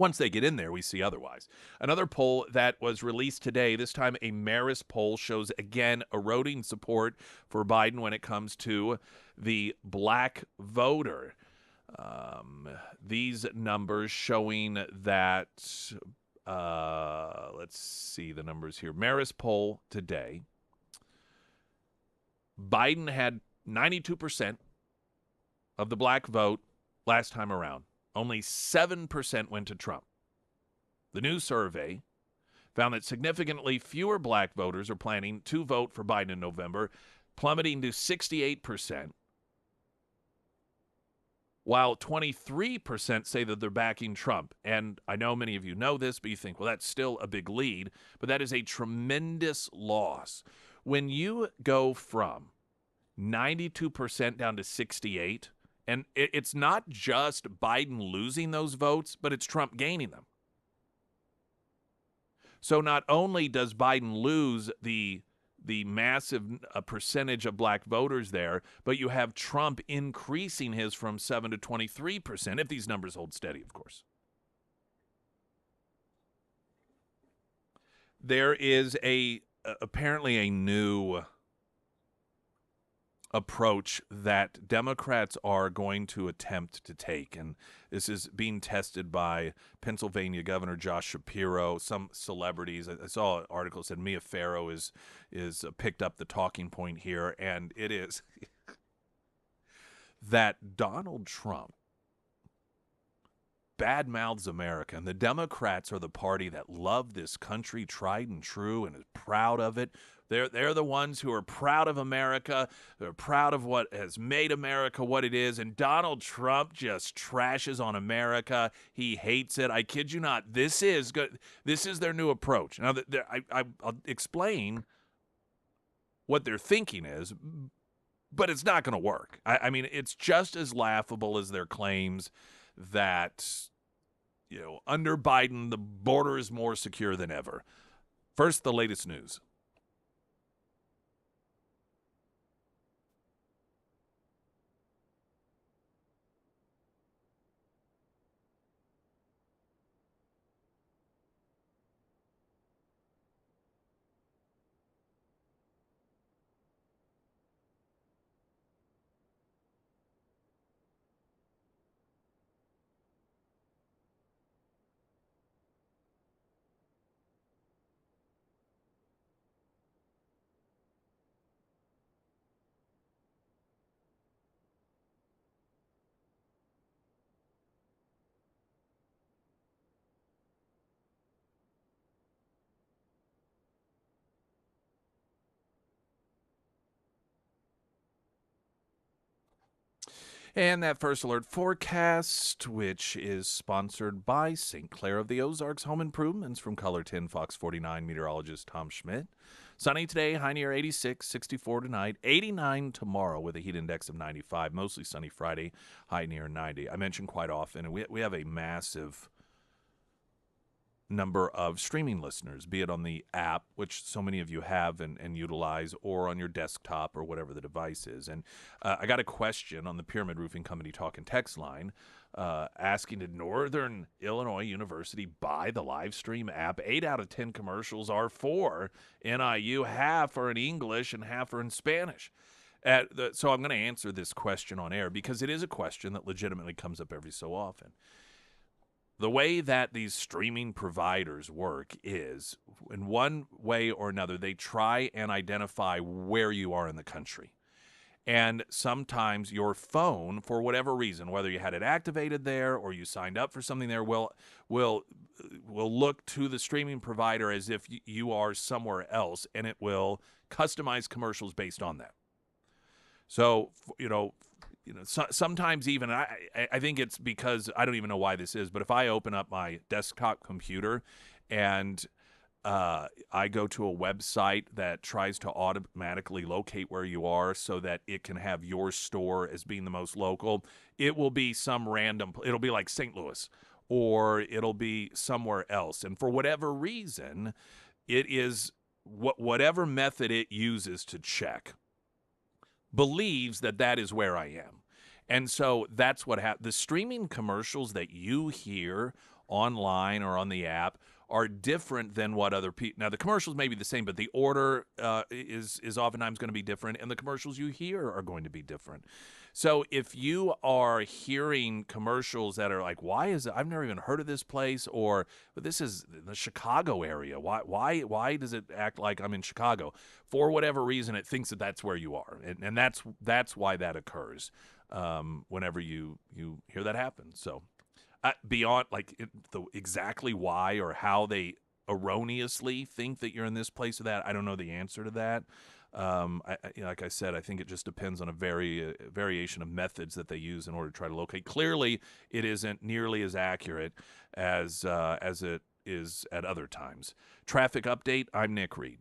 once they get in there, we see otherwise. Another poll that was released today, this time a Marist poll, shows again eroding support for Biden when it comes to the black voter. These numbers showing that, let's see the numbers here. Marist poll today, Biden had 92% of the black vote last time around. Only 7% went to Trump. The new survey found that significantly fewer black voters are planning to vote for Biden in November, plummeting to 68%, while 23% say that they're backing Trump. And I know many of you know this, but you think, well, that's still a big lead, but that is a tremendous loss. When you go from 92% down to 68%, and it's not just Biden losing those votes, but it's Trump gaining them. So not only does Biden lose the massive percentage of black voters there, but you have Trump increasing his from 7 to 23%, if these numbers hold steady, of course. There is apparently a new approach that Democrats are going to attempt to take, and this is being tested by Pennsylvania Governor Josh Shapiro, some celebrities. I saw an article that said Mia Farrow is picked up the talking point here, and it is that Donald Trump badmouths America, and the Democrats are the party that love this country tried and true and is proud of it. They're the ones who are proud of America. They're proud of what has made America what it is. And Donald Trump just trashes on America. He hates it. I kid you not. This is good. This is their new approach. Now, I'll explain what their thinking is, but it's not going to work. I mean, it's just as laughable as their claims that, you know, under Biden, the border is more secure than ever. First, the latest news. And that first alert forecast, which is sponsored by St. Clair of the Ozarks Home Improvements from Color 10 Fox 49 meteorologist Tom Schmidt. Sunny today, high near 86, 64 tonight, 89 tomorrow with a heat index of 95. Mostly sunny Friday, high near 90. I mentioned quite often, and we have a massive number of streaming listeners, be it on the app, which so many of you have and utilize, or on your desktop or whatever the device is. And I got a question on the Pyramid Roofing Company talk and text line asking, did Northern Illinois University buy the live stream app? 8 out of 10 commercials are for NIU, half are in English and half are in Spanish. So I'm going to answer this question on air because it is a question that legitimately comes up every so often. The way that these streaming providers work is, in one way or another, they try and identify where you are in the country. And sometimes your phone, for whatever reason, whether you had it activated there or you signed up for something there, will look to the streaming provider as if you are somewhere else, and it will customize commercials based on that. So, sometimes even I think it's because I don't even know why this is, but if I open up my desktop computer and I go to a website that tries to automatically locate where you are so that it can have your store as being the most local, it will be it'll be like St. Louis, or it'll be somewhere else. And for whatever reason, it is whatever method it uses to check believes that is where I am. And so that's what happens. The streaming commercials that you hear online or on the app are different than what other people. Now, the commercials may be the same, but the order is oftentimes going to be different, and the commercials you hear are going to be different. So if you are hearing commercials that are like, why is it, I've never even heard of this place, or but this is the Chicago area. Why does it act like I'm in Chicago? For whatever reason, it thinks that that's where you are, and that's why that occurs whenever you hear that happen. So beyond exactly why or how they erroneously think that you're in this place or that, I don't know the answer to that. Like I said, I think it just depends on a variation of methods that they use in order to try to locate. Clearly, it isn't nearly as accurate as it is at other times. Traffic update, I'm Nick Reed.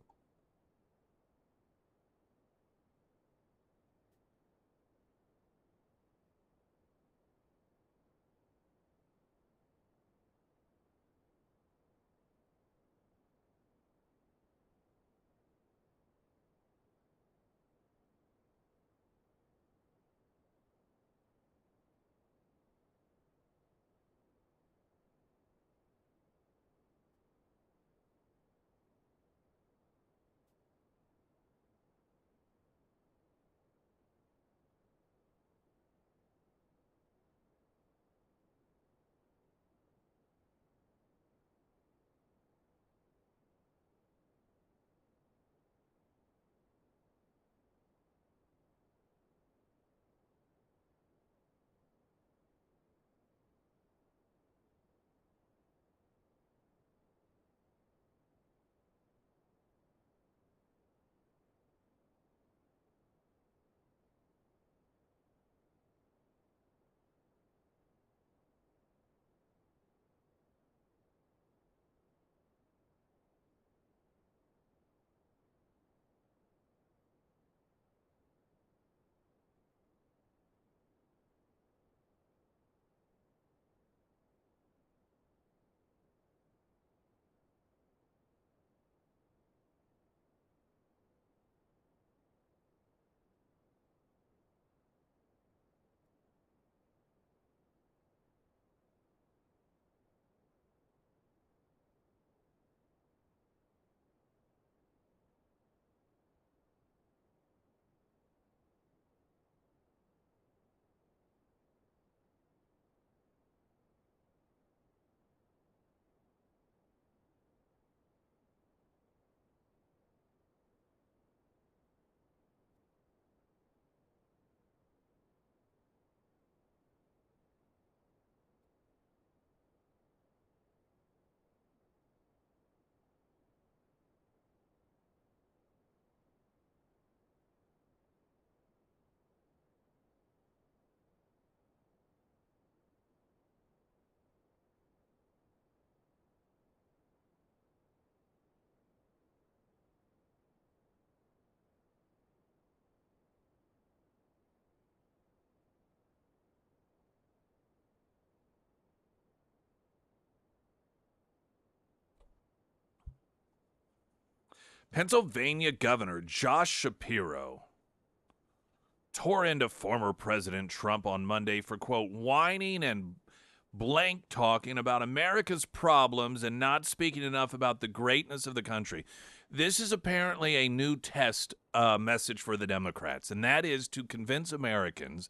Pennsylvania Governor Josh Shapiro tore into former President Trump on Monday for, quote, whining and blank talking about America's problems and not speaking enough about the greatness of the country. This is apparently a new test message for the Democrats, and that is to convince Americans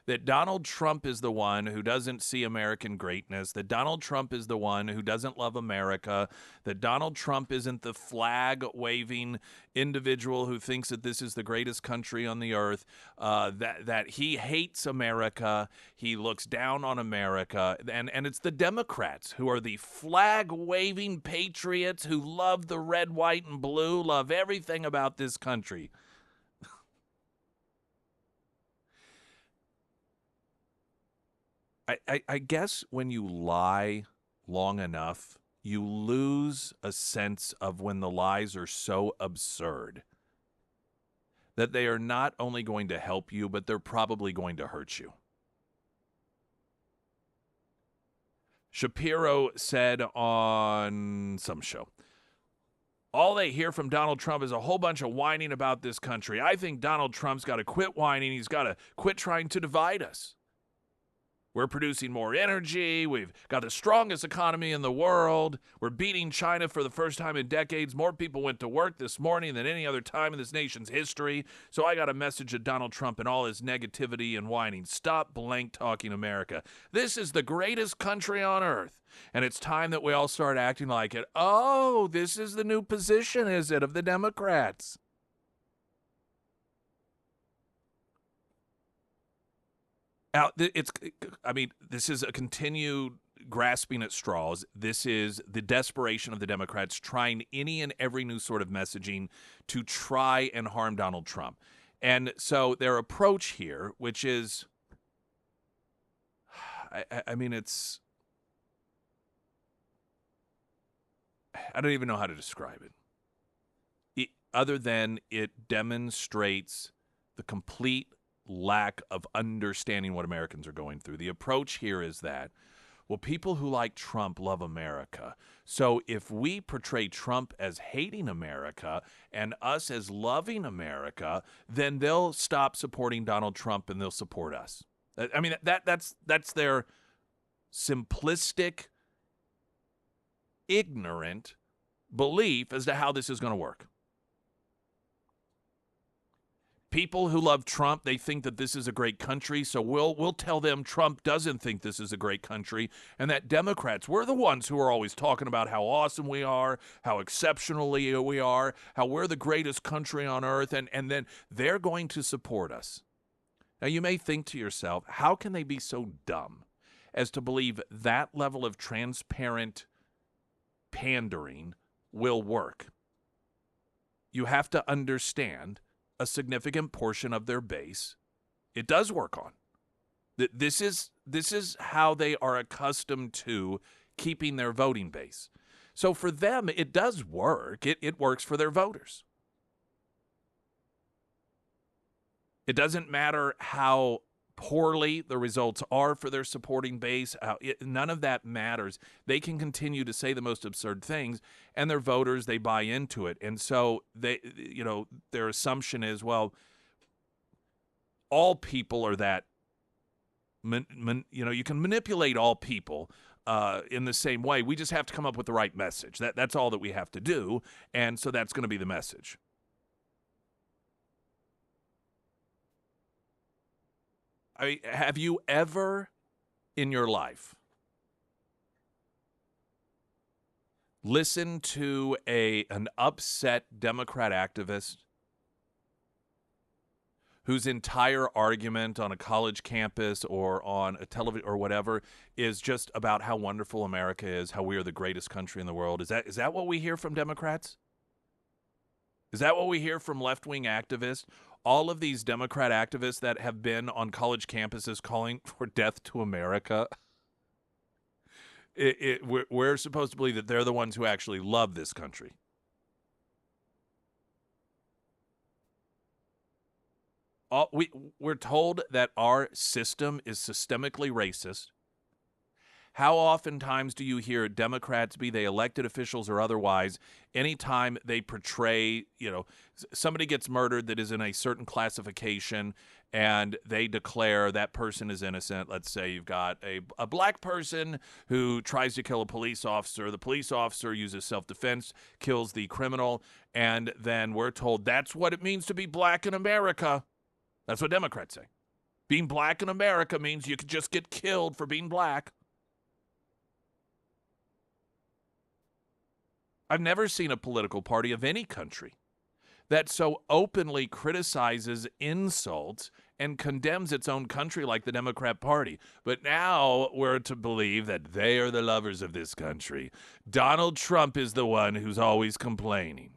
that Donald Trump is the one who doesn't see American greatness, that Donald Trump is the one who doesn't love America, that Donald Trump isn't the flag-waving individual who thinks that this is the greatest country on the earth, that he hates America, he looks down on America, and it's the Democrats who are the flag-waving patriots who love the red, white, and blue, love everything about this country. I guess when you lie long enough, you lose a sense of when the lies are so absurd that they are not only going to help you, but they're probably going to hurt you. Shapiro said on some show, all they hear from Donald Trump is a whole bunch of whining about this country. I think Donald Trump's got to quit whining. He's got to quit trying to divide us. We're producing more energy. We've got the strongest economy in the world. We're beating China for the first time in decades. More people went to work this morning than any other time in this nation's history. So I got a message to Donald Trump and all his negativity and whining. Stop blank talking America. This is the greatest country on earth. And it's time that we all start acting like it. Oh, this is the new position, is it, of the Democrats? Now, this is a continued grasping at straws. This is the desperation of the Democrats trying any and every new sort of messaging to try and harm Donald Trump. And so their approach here, which is, I don't even know how to describe it, other than it demonstrates the complete lack of understanding what Americans are going through. The approach here is that, well, people who like Trump love America. So if we portray Trump as hating America and us as loving America, then they'll stop supporting Donald Trump and they'll support us. I mean, that's their simplistic, ignorant belief as to how this is going to work. People who love Trump, they think that this is a great country, so we'll tell them Trump doesn't think this is a great country, and that Democrats, we're the ones who are always talking about how awesome we are, how exceptionally we are, how we're the greatest country on earth, and then they're going to support us. Now, you may think to yourself, how can they be so dumb as to believe that level of transparent pandering will work? You have to understand a significant portion of their base it does work on. This is how they are accustomed to keeping their voting base. So for them, it does work. It works for their voters. It doesn't matter how poorly the results are for their supporting base. None of that matters. They can continue to say the most absurd things, and their voters, they buy into it. And so their assumption is, well, all people are that. You can manipulate all people in the same way. We just have to come up with the right message. That's all that we have to do, and so that's going to be the message. Have you ever in your life listened to an upset Democrat activist whose entire argument on a college campus or on a television or whatever is just about how wonderful America is, how we are the greatest country in the world? Is that what we hear from Democrats? Is that what we hear from left-wing activists? All of these Democrat activists that have been on college campuses calling for death to America, we're supposed to believe that they're the ones who actually love this country. We're told that our system is systemically racist. How oftentimes do you hear Democrats, be they elected officials or otherwise, anytime they portray, somebody gets murdered that is in a certain classification and they declare that person is innocent. Let's say you've got a black person who tries to kill a police officer. The police officer uses self-defense, kills the criminal, and then we're told that's what it means to be black in America. That's what Democrats say. Being black in America means you could just get killed for being black. I've never seen a political party of any country that so openly criticizes insults and condemns its own country like the Democrat Party. But now we're to believe that they are the lovers of this country. Donald Trump is the one who's always complaining.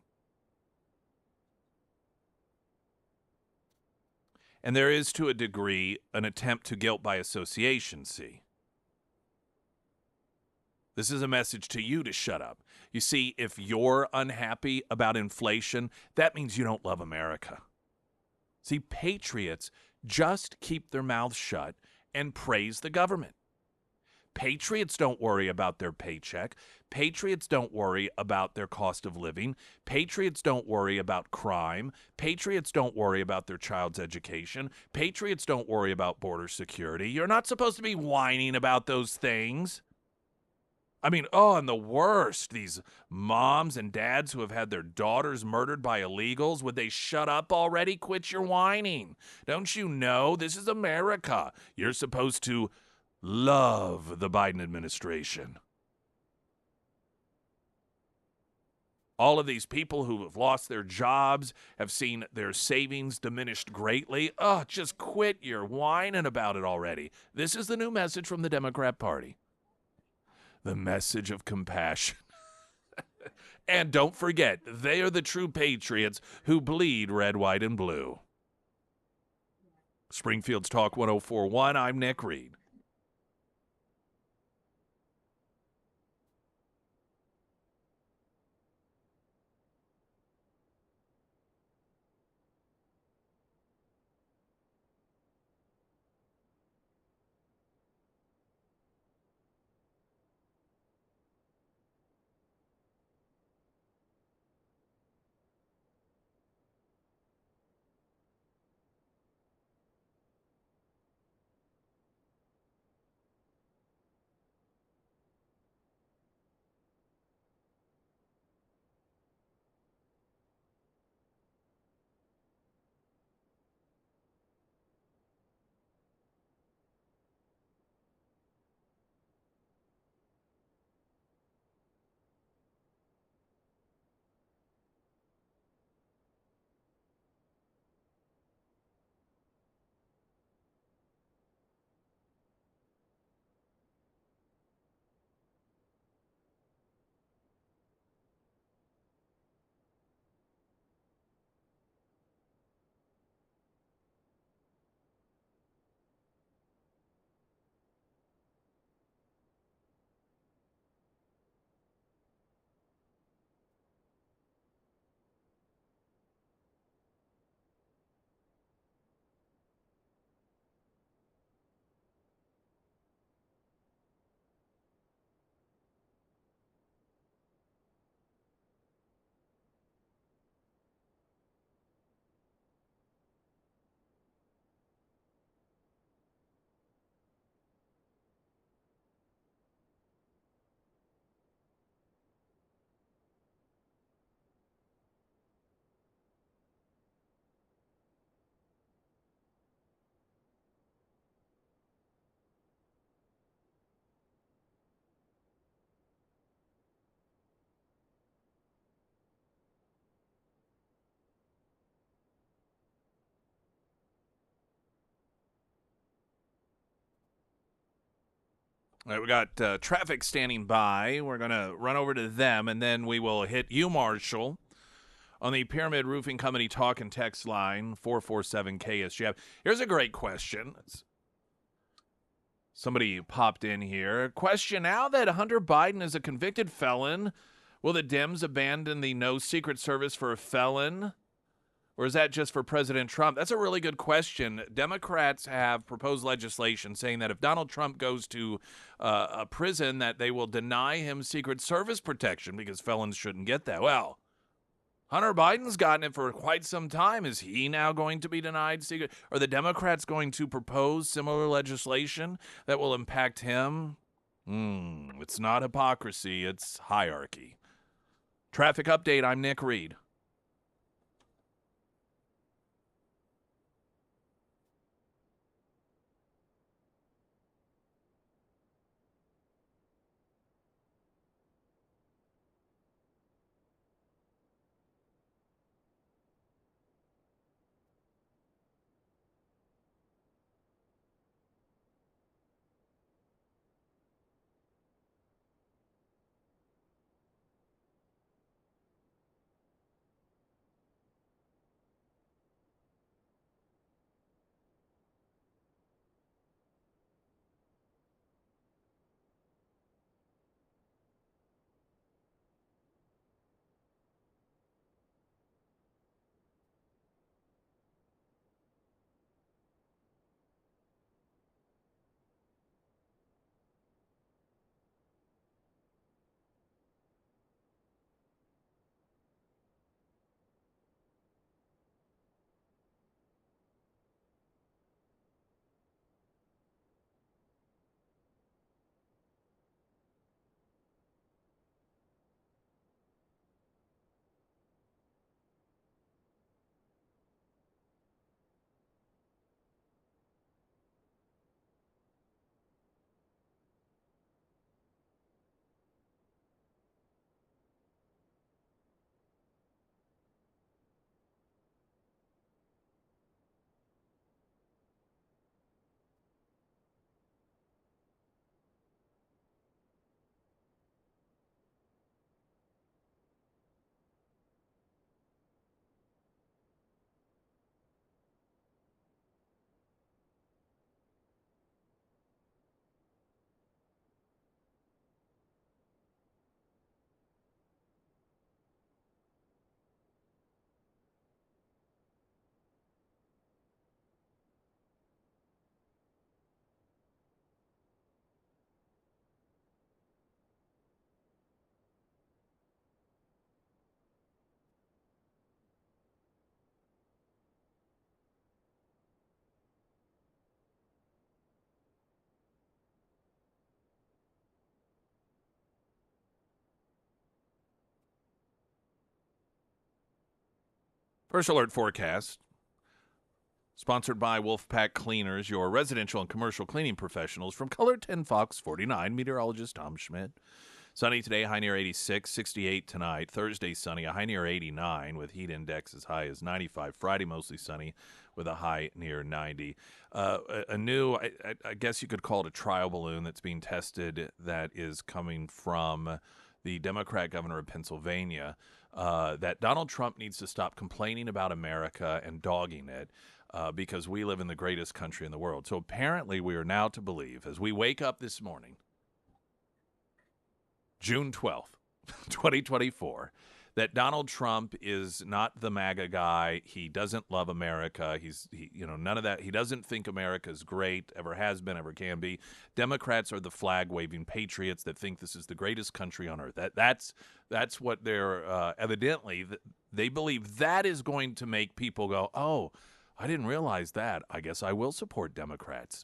And there is, to a degree, an attempt to guilt by association, see? This is a message to you to shut up. You see, if you're unhappy about inflation, that means you don't love America. See, patriots just keep their mouths shut and praise the government. Patriots don't worry about their paycheck. Patriots don't worry about their cost of living. Patriots don't worry about crime. Patriots don't worry about their child's education. Patriots don't worry about border security. You're not supposed to be whining about those things. I mean, and the worst, these moms and dads who have had their daughters murdered by illegals, would they shut up already? Quit your whining. Don't you know this is America? You're supposed to love the Biden administration. All of these people who have lost their jobs, have seen their savings diminished greatly. Just quit your whining about it already. This is the new message from the Democrat Party. The message of compassion. And don't forget, they are the true patriots who bleed red, white, and blue. Springfield's Talk 104.1, I'm Nick Reed. All right, we got traffic standing by. We're going to run over to them, and then we will hit you, Marshall, on the Pyramid Roofing Company talk and text line, 447-KSGF. Here's a great question. Somebody popped in here. Question, now that Hunter Biden is a convicted felon, will the Dems abandon the no Secret Service for a felon? Or is that just for President Trump? That's a really good question. Democrats have proposed legislation saying that if Donald Trump goes to a prison, that they will deny him Secret Service protection because felons shouldn't get that. Well, Hunter Biden's gotten it for quite some time. Is he now going to be denied secret? Are the Democrats going to propose similar legislation that will impact him? It's not hypocrisy, it's hierarchy. Traffic update, I'm Nick Reed. First alert forecast, sponsored by Wolfpack Cleaners, your residential and commercial cleaning professionals from Color 10 Fox 49, meteorologist Tom Schmidt. Sunny today, high near 86, 68 tonight. Thursday, sunny, a high near 89 with heat index as high as 95. Friday, mostly sunny with a high near 90. A new, I guess you could call it a trial balloon that's being tested that is coming from the Democrat governor of Pennsylvania, that Donald Trump needs to stop complaining about America and dogging it because we live in the greatest country in the world. So apparently we are now to believe, as we wake up this morning, June 12th, 2024, that Donald Trump is not the MAGA guy. He doesn't love America. None of that. He doesn't think America is great, ever has been, ever can be. Democrats are the flag-waving patriots that think this is the greatest country on earth. That's what they're evidently, they believe that is going to make people go, oh, I didn't realize that. I guess I will support Democrats.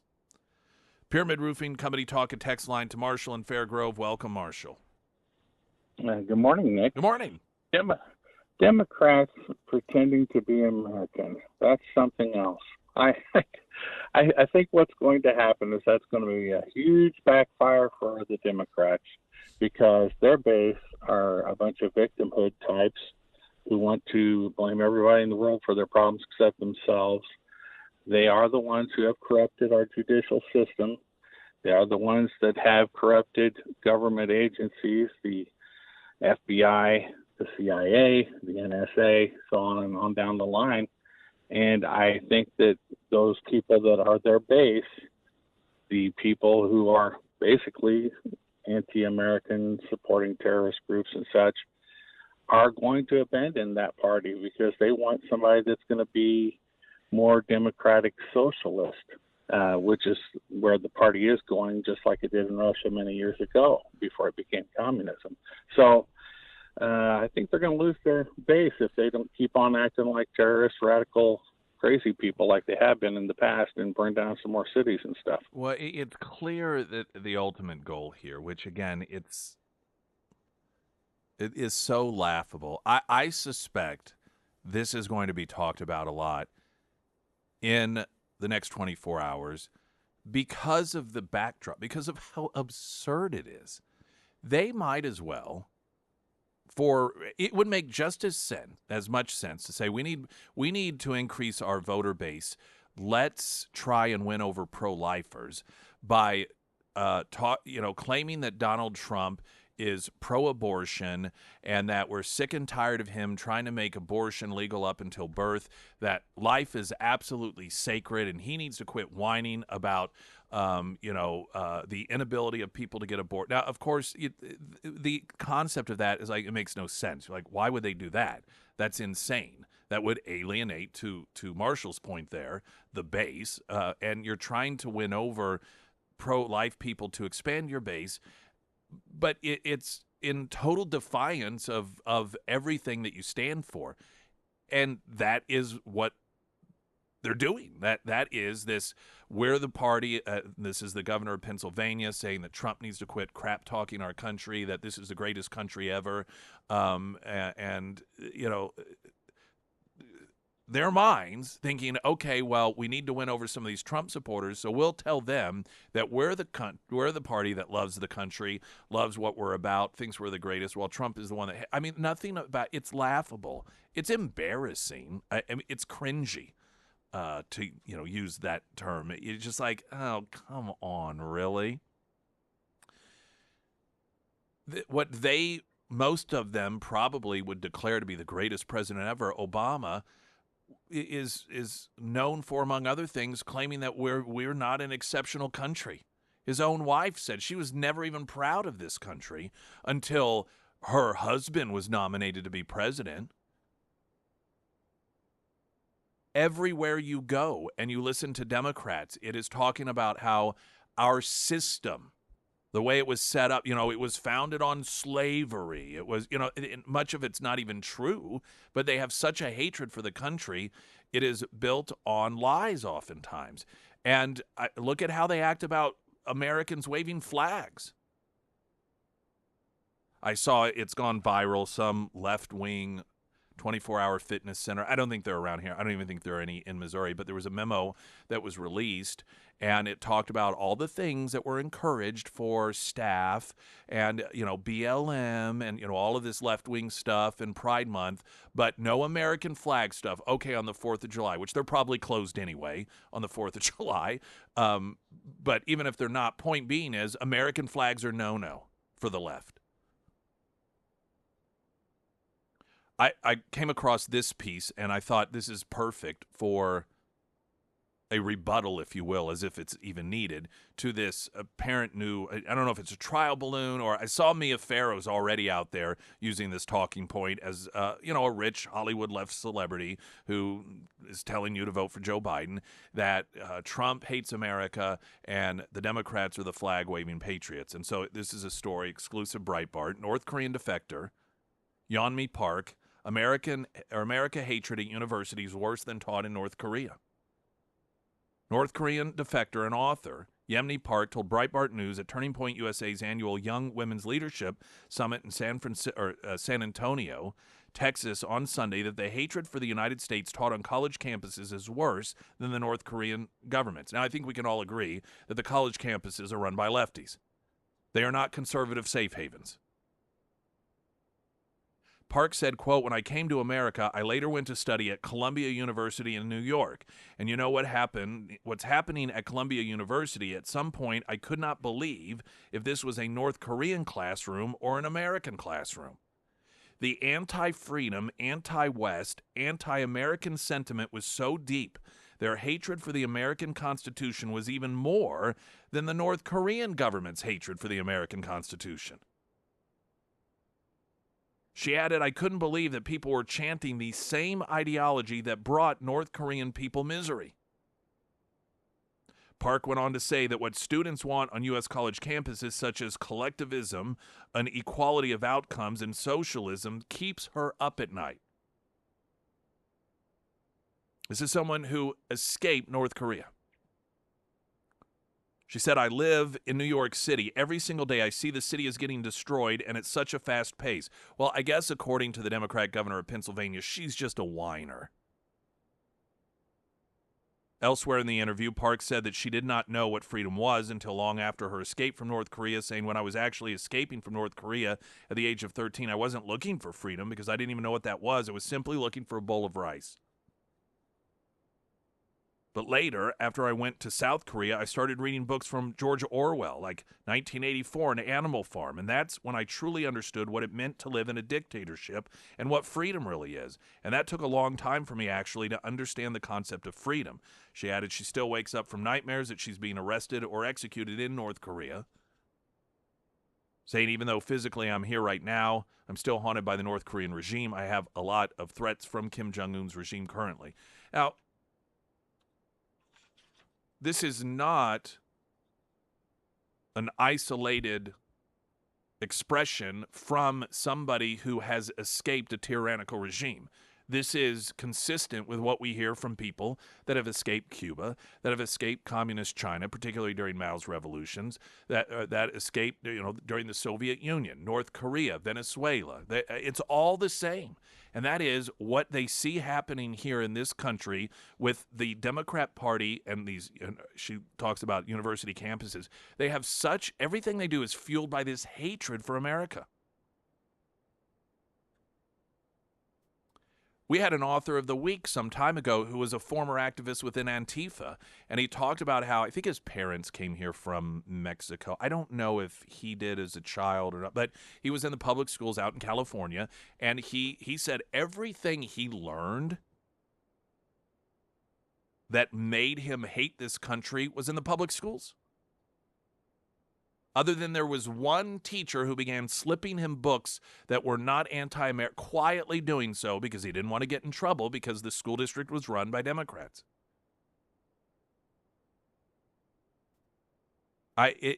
Pyramid Roofing Company talk and text line to Marshall in Fairgrove. Welcome, Marshall. Good morning, Nick. Good morning. Democrats pretending to be American. That's something else. I think what's going to happen is that's going to be a huge backfire for the Democrats because their base are a bunch of victimhood types who want to blame everybody in the world for their problems except themselves. They are the ones who have corrupted our judicial system. They are the ones that have corrupted government agencies, the FBI, the CIA, the NSA, so on and on down the line. And I think that those people that are their base, the people who are basically anti-American, supporting terrorist groups and such, are going to abandon that party because they want somebody that's going to be more democratic socialist, which is where the party is going, just like it did in Russia many years ago before it became communism. So I think they're going to lose their base if they don't keep on acting like terrorist, radical, crazy people like they have been in the past and burn down some more cities and stuff. Well, it's clear that the ultimate goal here, which again, it is so laughable. I suspect this is going to be talked about a lot in the next 24 hours because of the backdrop, because of how absurd it is. They might as well, it would make just as much sense to say we need to increase our voter base. Let's try and win over pro-lifers by claiming that Donald Trump is pro-abortion and that we're sick and tired of him trying to make abortion legal up until birth, that life is absolutely sacred and he needs to quit whining about the inability of people to get aborted. Now, of course, the concept of that is like, it makes no sense. Like, why would they do that? That's insane. That would alienate, to Marshall's point there, the base, and you're trying to win over pro-life people to expand your base, but it's in total defiance of everything that you stand for. And that is what they're doing. That is this, we're the party, this is the governor of Pennsylvania saying that Trump needs to quit crap talking our country, that this is the greatest country ever. Their minds thinking, okay, well, we need to win over some of these Trump supporters, so we'll tell them that we're the party that loves the country, loves what we're about, thinks we're the greatest, while Trump is the one that, nothing about, it's laughable. It's embarrassing. I mean, it's cringy to, use that term. It's just like, oh, come on, really? What most of them probably would declare to be the greatest president ever, Obama, is known for, among other things, claiming that we're not an exceptional country. His own wife said she was never even proud of this country until her husband was nominated to be president. Everywhere you go and you listen to Democrats, it is talking about how our system, the way it was set up, it was founded on slavery. It was, much of it's not even true, but they have such a hatred for the country. It is built on lies oftentimes. And look at how they act about Americans waving flags. I saw it's gone viral, some left-wing 24-hour fitness center. I don't think they're around here. I don't even think there are any in Missouri, but there was a memo that was released, and it talked about all the things that were encouraged for staff and, BLM and, all of this left-wing stuff and Pride Month, but no American flag stuff. Okay, on the 4th of July, which they're probably closed anyway on the 4th of July. But even if they're not, point being is American flags are no-no for the left. I came across this piece, and I thought this is perfect for a rebuttal, if you will, as if it's even needed, to this apparent new, I don't know if it's a trial balloon, or I saw Mia Farrow's already out there using this talking point as, a rich Hollywood left celebrity who is telling you to vote for Joe Biden, that Trump hates America and the Democrats are the flag-waving patriots. And so this is a story, exclusive Breitbart, North Korean defector, Yeonmi Park, America hatred at universities worse than taught in North Korea. North Korean defector and author Yeonmi Park told Breitbart News at Turning Point USA's annual Young Women's Leadership Summit in San Antonio, Texas on Sunday that the hatred for the United States taught on college campuses is worse than the North Korean government's. Now, I think we can all agree that the college campuses are run by lefties. They are not conservative safe havens. Park said, quote, "When I came to America, I later went to study at Columbia University in New York. And you know what happened? What's happening at Columbia University, at some point, I could not believe if this was a North Korean classroom or an American classroom. The anti-freedom, anti-West, anti-American sentiment was so deep. Their hatred for the American Constitution was even more than the North Korean government's hatred for the American Constitution." She added, I couldn't believe that people were chanting the same ideology that brought North Korean people misery. Park went on to say that what students want on U.S. college campuses, such as collectivism, an equality of outcomes, and socialism, keeps her up at night. This is someone who escaped North Korea. She said, I live in New York City. Every single day I see the city is getting destroyed, and at such a fast pace. Well, I guess according to the Democrat governor of Pennsylvania, she's just a whiner. Elsewhere in the interview, Park said that she did not know what freedom was until long after her escape from North Korea, saying, when I was actually escaping from North Korea at the age of 13, I wasn't looking for freedom because I didn't even know what that was. I was simply looking for a bowl of rice. But later, after I went to South Korea, I started reading books from George Orwell, like 1984 and Animal Farm, and that's when I truly understood what it meant to live in a dictatorship and what freedom really is. And that took a long time for me, actually, to understand the concept of freedom. She added she still wakes up from nightmares that she's being arrested or executed in North Korea, saying even though physically I'm here right now, I'm still haunted by the North Korean regime. I have a lot of threats from Kim Jong-un's regime currently. Now, this is not an isolated expression from somebody who has escaped a tyrannical regime. This is consistent with what we hear from people that have escaped Cuba, that have escaped communist China, particularly during Mao's revolutions, that escaped, during the Soviet Union, North Korea, Venezuela. It's all the same. And that is what they see happening here in this country with the Democrat Party and these, she talks about university campuses. They have everything they do is fueled by this hatred for America. We had an author of the week some time ago who was a former activist within Antifa, and he talked about how, I think his parents came here from Mexico. I don't know if he did as a child or not, but he was in the public schools out in California, and he said everything he learned that made him hate this country was in the public schools. Other than there was one teacher who began slipping him books that were not anti-American, quietly doing so because he didn't want to get in trouble because the school district was run by Democrats. It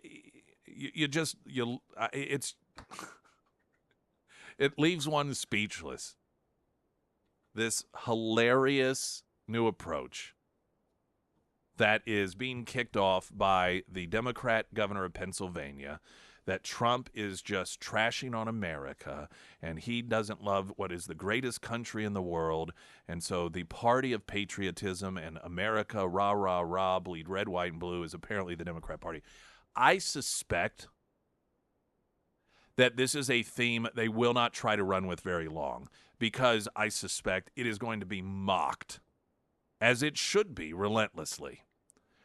leaves one speechless. This hilarious new approach that is being kicked off by the Democrat governor of Pennsylvania, that Trump is just trashing on America, and he doesn't love what is the greatest country in the world, and so the party of patriotism and America, rah, rah, rah, bleed red, white, and blue is apparently the Democrat Party. I suspect that this is a theme they will not try to run with very long, because I suspect it is going to be mocked, as it should be, relentlessly.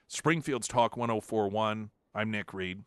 Springfield's Talk 104.1. I'm Nick Reed.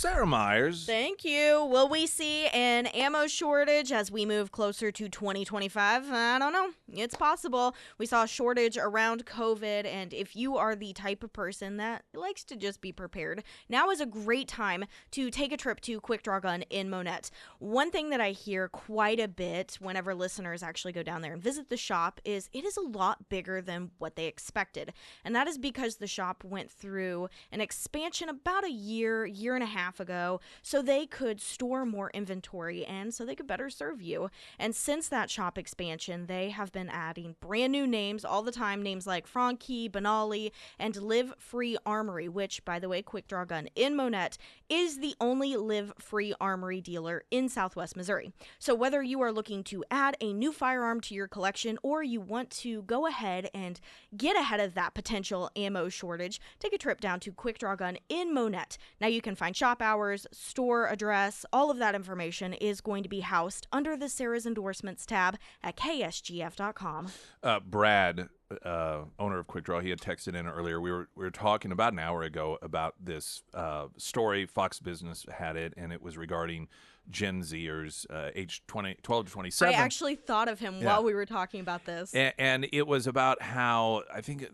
Sarah Myers. Thank you. Will we see an ammo shortage as we move closer to 2025? I don't know. It's possible. We saw a shortage around COVID, and if you are the type of person that likes to just be prepared, now is a great time to take a trip to Quick Draw Gun in Monette. One thing that I hear quite a bit whenever listeners actually go down there and visit the shop is it is a lot bigger than what they expected. And that is because the shop went through an expansion about a year and a half ago, so they could store more inventory and so they could better serve you. And since that shop expansion, they have been adding brand new names all the time, names like Franke, Benali, and Live Free Armory, which, by the way, Quick Draw Gun in Monette is the only Live Free Armory dealer in Southwest Missouri. So whether you are looking to add a new firearm to your collection or you want to go ahead and get ahead of that potential ammo shortage, take a trip down to Quick Draw Gun in Monette. Now you can find shop hours, store address, all of that information is going to be housed under the Sarah's Endorsements tab at ksgf.com. Brad, owner of Quick Draw, he had texted in earlier. We were talking about an hour ago about this story. Fox Business had it, and it was regarding Gen Zers, age 12 to 27. I actually thought of him while we were talking about this. And it was about how I think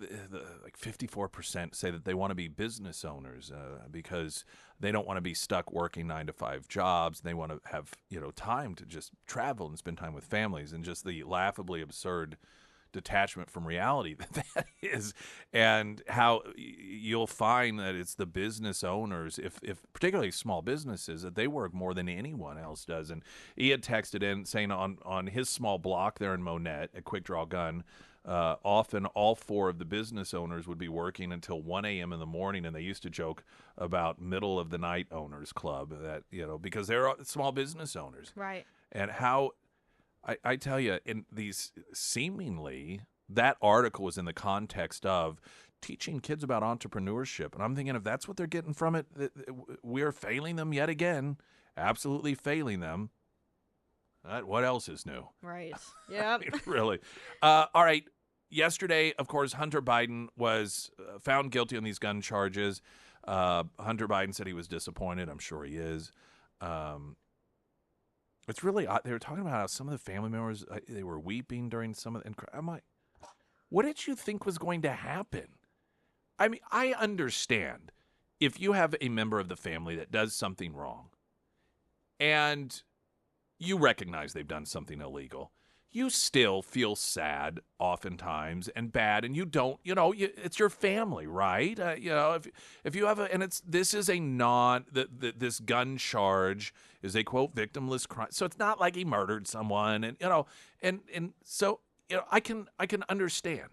like 54% say that they want to be business owners because they don't want to be stuck working 9-to-5 jobs. They want to have time to just travel and spend time with families, and just the laughably absurd detachment from reality that is, and how you'll find that it's the business owners, if particularly small businesses, that they work more than anyone else does. And he had texted in saying on his small block there in Monette at Quick Draw Gun, often all four of the business owners would be working until 1 a.m. in the morning, and they used to joke about middle of the night owners club, that because they're small business owners, right? And how I tell you, in these seemingly, that article was in the context of teaching kids about entrepreneurship. And I'm thinking, if that's what they're getting from it, we're failing them yet again, absolutely failing them. What else is new? Right. Yeah. Really. All right. Yesterday, of course, Hunter Biden was found guilty on these gun charges. Hunter Biden said he was disappointed. I'm sure he is. It's really odd. They were talking about how some of the family members, they were weeping during some of the, and I'm like, what did you think was going to happen? I mean, I understand if you have a member of the family that does something wrong and you recognize they've done something illegal, you still feel sad oftentimes and bad, and you don't, it's your family, right? If you have this is a this gun charge is a quote victimless crime, so it's not like he murdered someone, and so I can understand,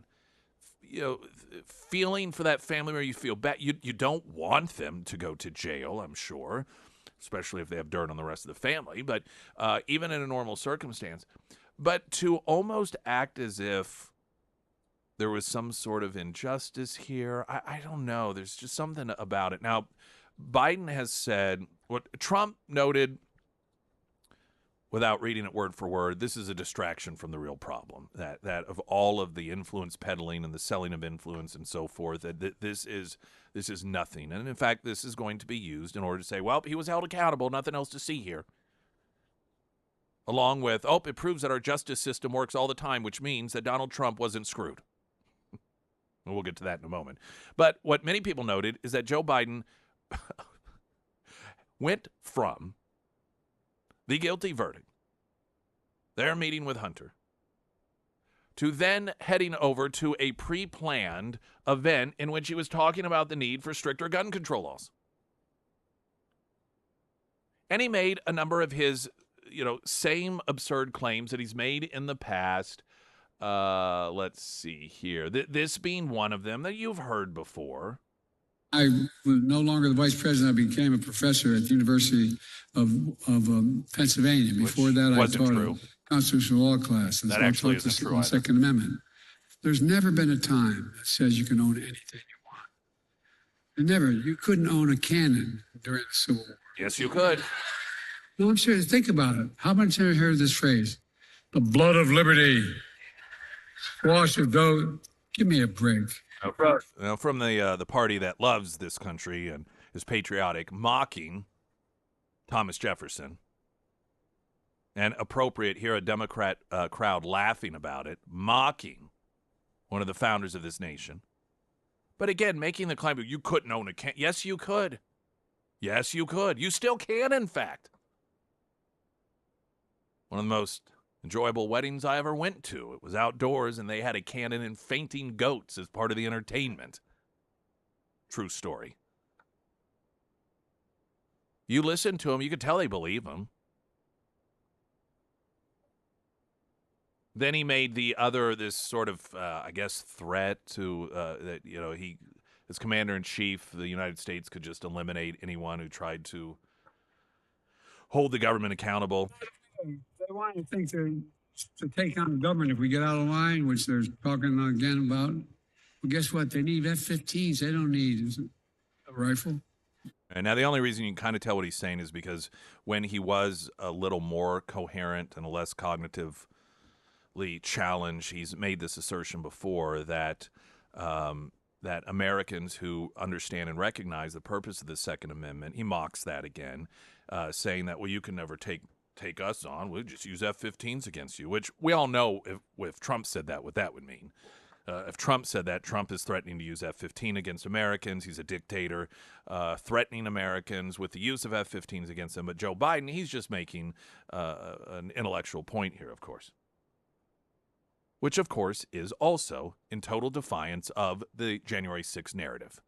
feeling for that family where you feel bad. You don't want them to go to jail, I'm sure, especially if they have dirt on the rest of the family, but even in a normal circumstance. But to almost act as if there was some sort of injustice here, I don't know. There's just something about it. Now, Biden has said what Trump noted, without reading it word for word, this is a distraction from the real problem, that of all of the influence peddling and the selling of influence and so forth, that this is nothing. And in fact, this is going to be used in order to say, well, he was held accountable, nothing else to see here. Along with, it proves that our justice system works all the time, which means that Donald Trump wasn't screwed. We'll get to that in a moment. But what many people noted is that Joe Biden went from the guilty verdict, their meeting with Hunter, to then heading over to a pre-planned event in which he was talking about the need for stricter gun control laws. And he made a number of his same absurd claims that he's made in the past. Let's see here. This being one of them that you've heard before. I was no longer the vice president. I became a professor at the University of Pennsylvania. Before that, I taught a constitutional law class. That actually isn't true either. Second Amendment. There's never been a time that says you can own anything you want. You couldn't own a cannon during the Civil War. Yes, you could. No, I'm serious. Think about it. How much have you heard this phrase? The blood of liberty. Squash of dough. Give me a break. From the party that loves this country and is patriotic, mocking Thomas Jefferson. And appropriate here, a Democrat crowd laughing about it, mocking one of the founders of this nation. But again, making the claim that you couldn't own a cannon. Yes, you could. Yes, you could. You still can, in fact. One of the most enjoyable weddings I ever went to. It was outdoors, and they had a cannon and fainting goats as part of the entertainment. True story. You listen to them, you could tell they believe them. Then he made this sort of, threat to, that, he, as commander-in-chief, the United States could just eliminate anyone who tried to hold the government accountable. They want to think to take on the government if we get out of line, which they're talking again about. Well, guess what? They need F-15s. They don't need a rifle. And now the only reason you can kind of tell what he's saying is because when he was a little more coherent and less cognitively challenged, he's made this assertion before that that Americans who understand and recognize the purpose of the Second Amendment, he mocks that again, saying that, well, you can never take us on. We'll just use F-15s against you, which we all know if Trump said that, what that would mean. If Trump said that, Trump is threatening to use F-15 against Americans. He's a dictator, threatening Americans with the use of F-15s against them. But Joe Biden, he's just making an intellectual point here, of course. Which, of course, is also in total defiance of the January 6th narrative.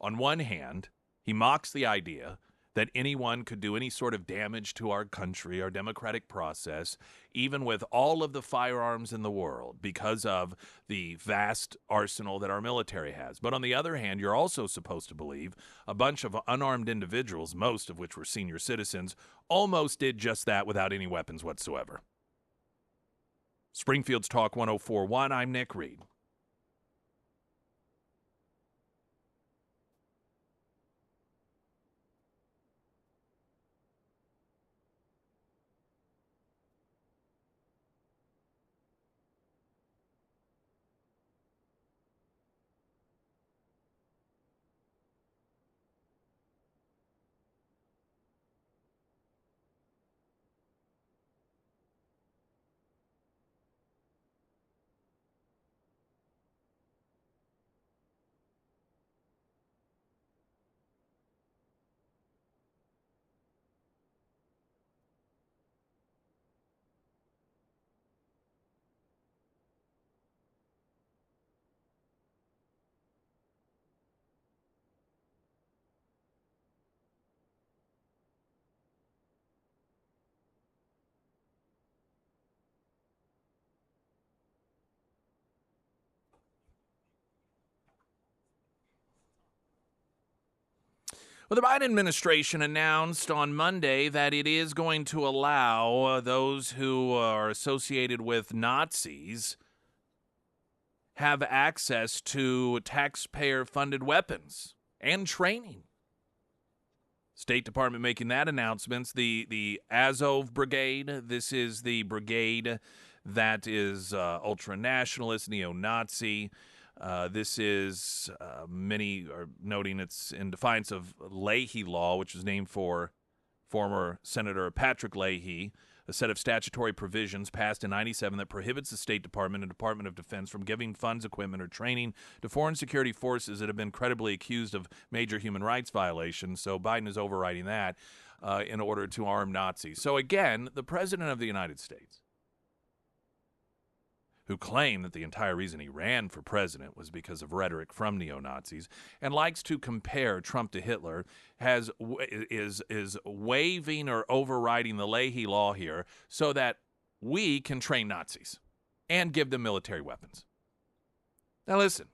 On one hand, he mocks the idea that anyone could do any sort of damage to our country, our democratic process, even with all of the firearms in the world, because of the vast arsenal that our military has. But on the other hand, you're also supposed to believe a bunch of unarmed individuals, most of which were senior citizens, almost did just that without any weapons whatsoever. Springfield's Talk 104.1, I'm Nick Reed. Well, the Biden administration announced on Monday that it is going to allow those who are associated with Nazis have access to taxpayer-funded weapons and training. State Department making that announcement. The Azov Brigade, this is the brigade that is ultra-nationalist, neo-Nazi. This is, many are noting it's in defiance of Leahy law, which was named for former Senator Patrick Leahy, a set of statutory provisions passed in 1997 that prohibits the State Department and Department of Defense from giving funds, equipment, or training to foreign security forces that have been credibly accused of major human rights violations. So Biden is overriding that in order to arm Nazis. So again, the President of the United States, who claimed that the entire reason he ran for president was because of rhetoric from neo-Nazis, and likes to compare Trump to Hitler, is waiving or overriding the Leahy law here so that we can train Nazis and give them military weapons. Now listen,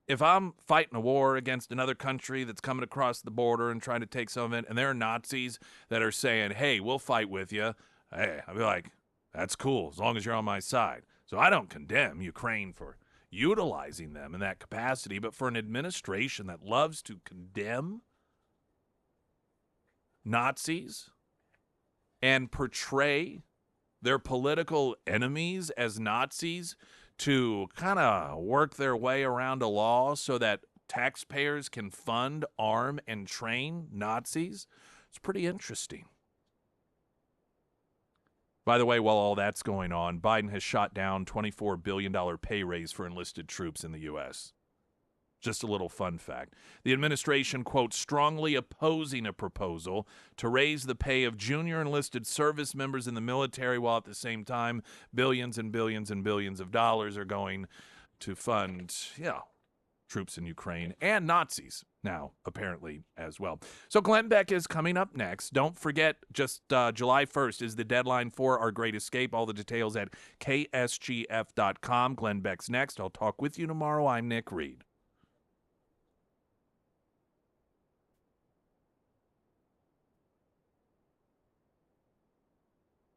if I'm fighting a war against another country that's coming across the border and trying to take some of it, and there are Nazis that are saying, hey, we'll fight with you, hey, I'll be like, that's cool, as long as you're on my side. So I don't condemn Ukraine for utilizing them in that capacity, but for an administration that loves to condemn Nazis and portray their political enemies as Nazis to kind of work their way around a law so that taxpayers can fund, arm, and train Nazis. It's pretty interesting. By the way, while all that's going on, Biden has shot down $24 billion pay raise for enlisted troops in the U.S. Just a little fun fact. The administration, quote, strongly opposing a proposal to raise the pay of junior enlisted service members in the military, while at the same time, billions and billions and billions of dollars are going to fund, troops in Ukraine and Nazis now, apparently, as well. So Glenn Beck is coming up next. Don't forget, just July 1st is the deadline for Our Great Escape. All the details at ksgf.com. Glenn Beck's next. I'll talk with you tomorrow. I'm Nick Reed.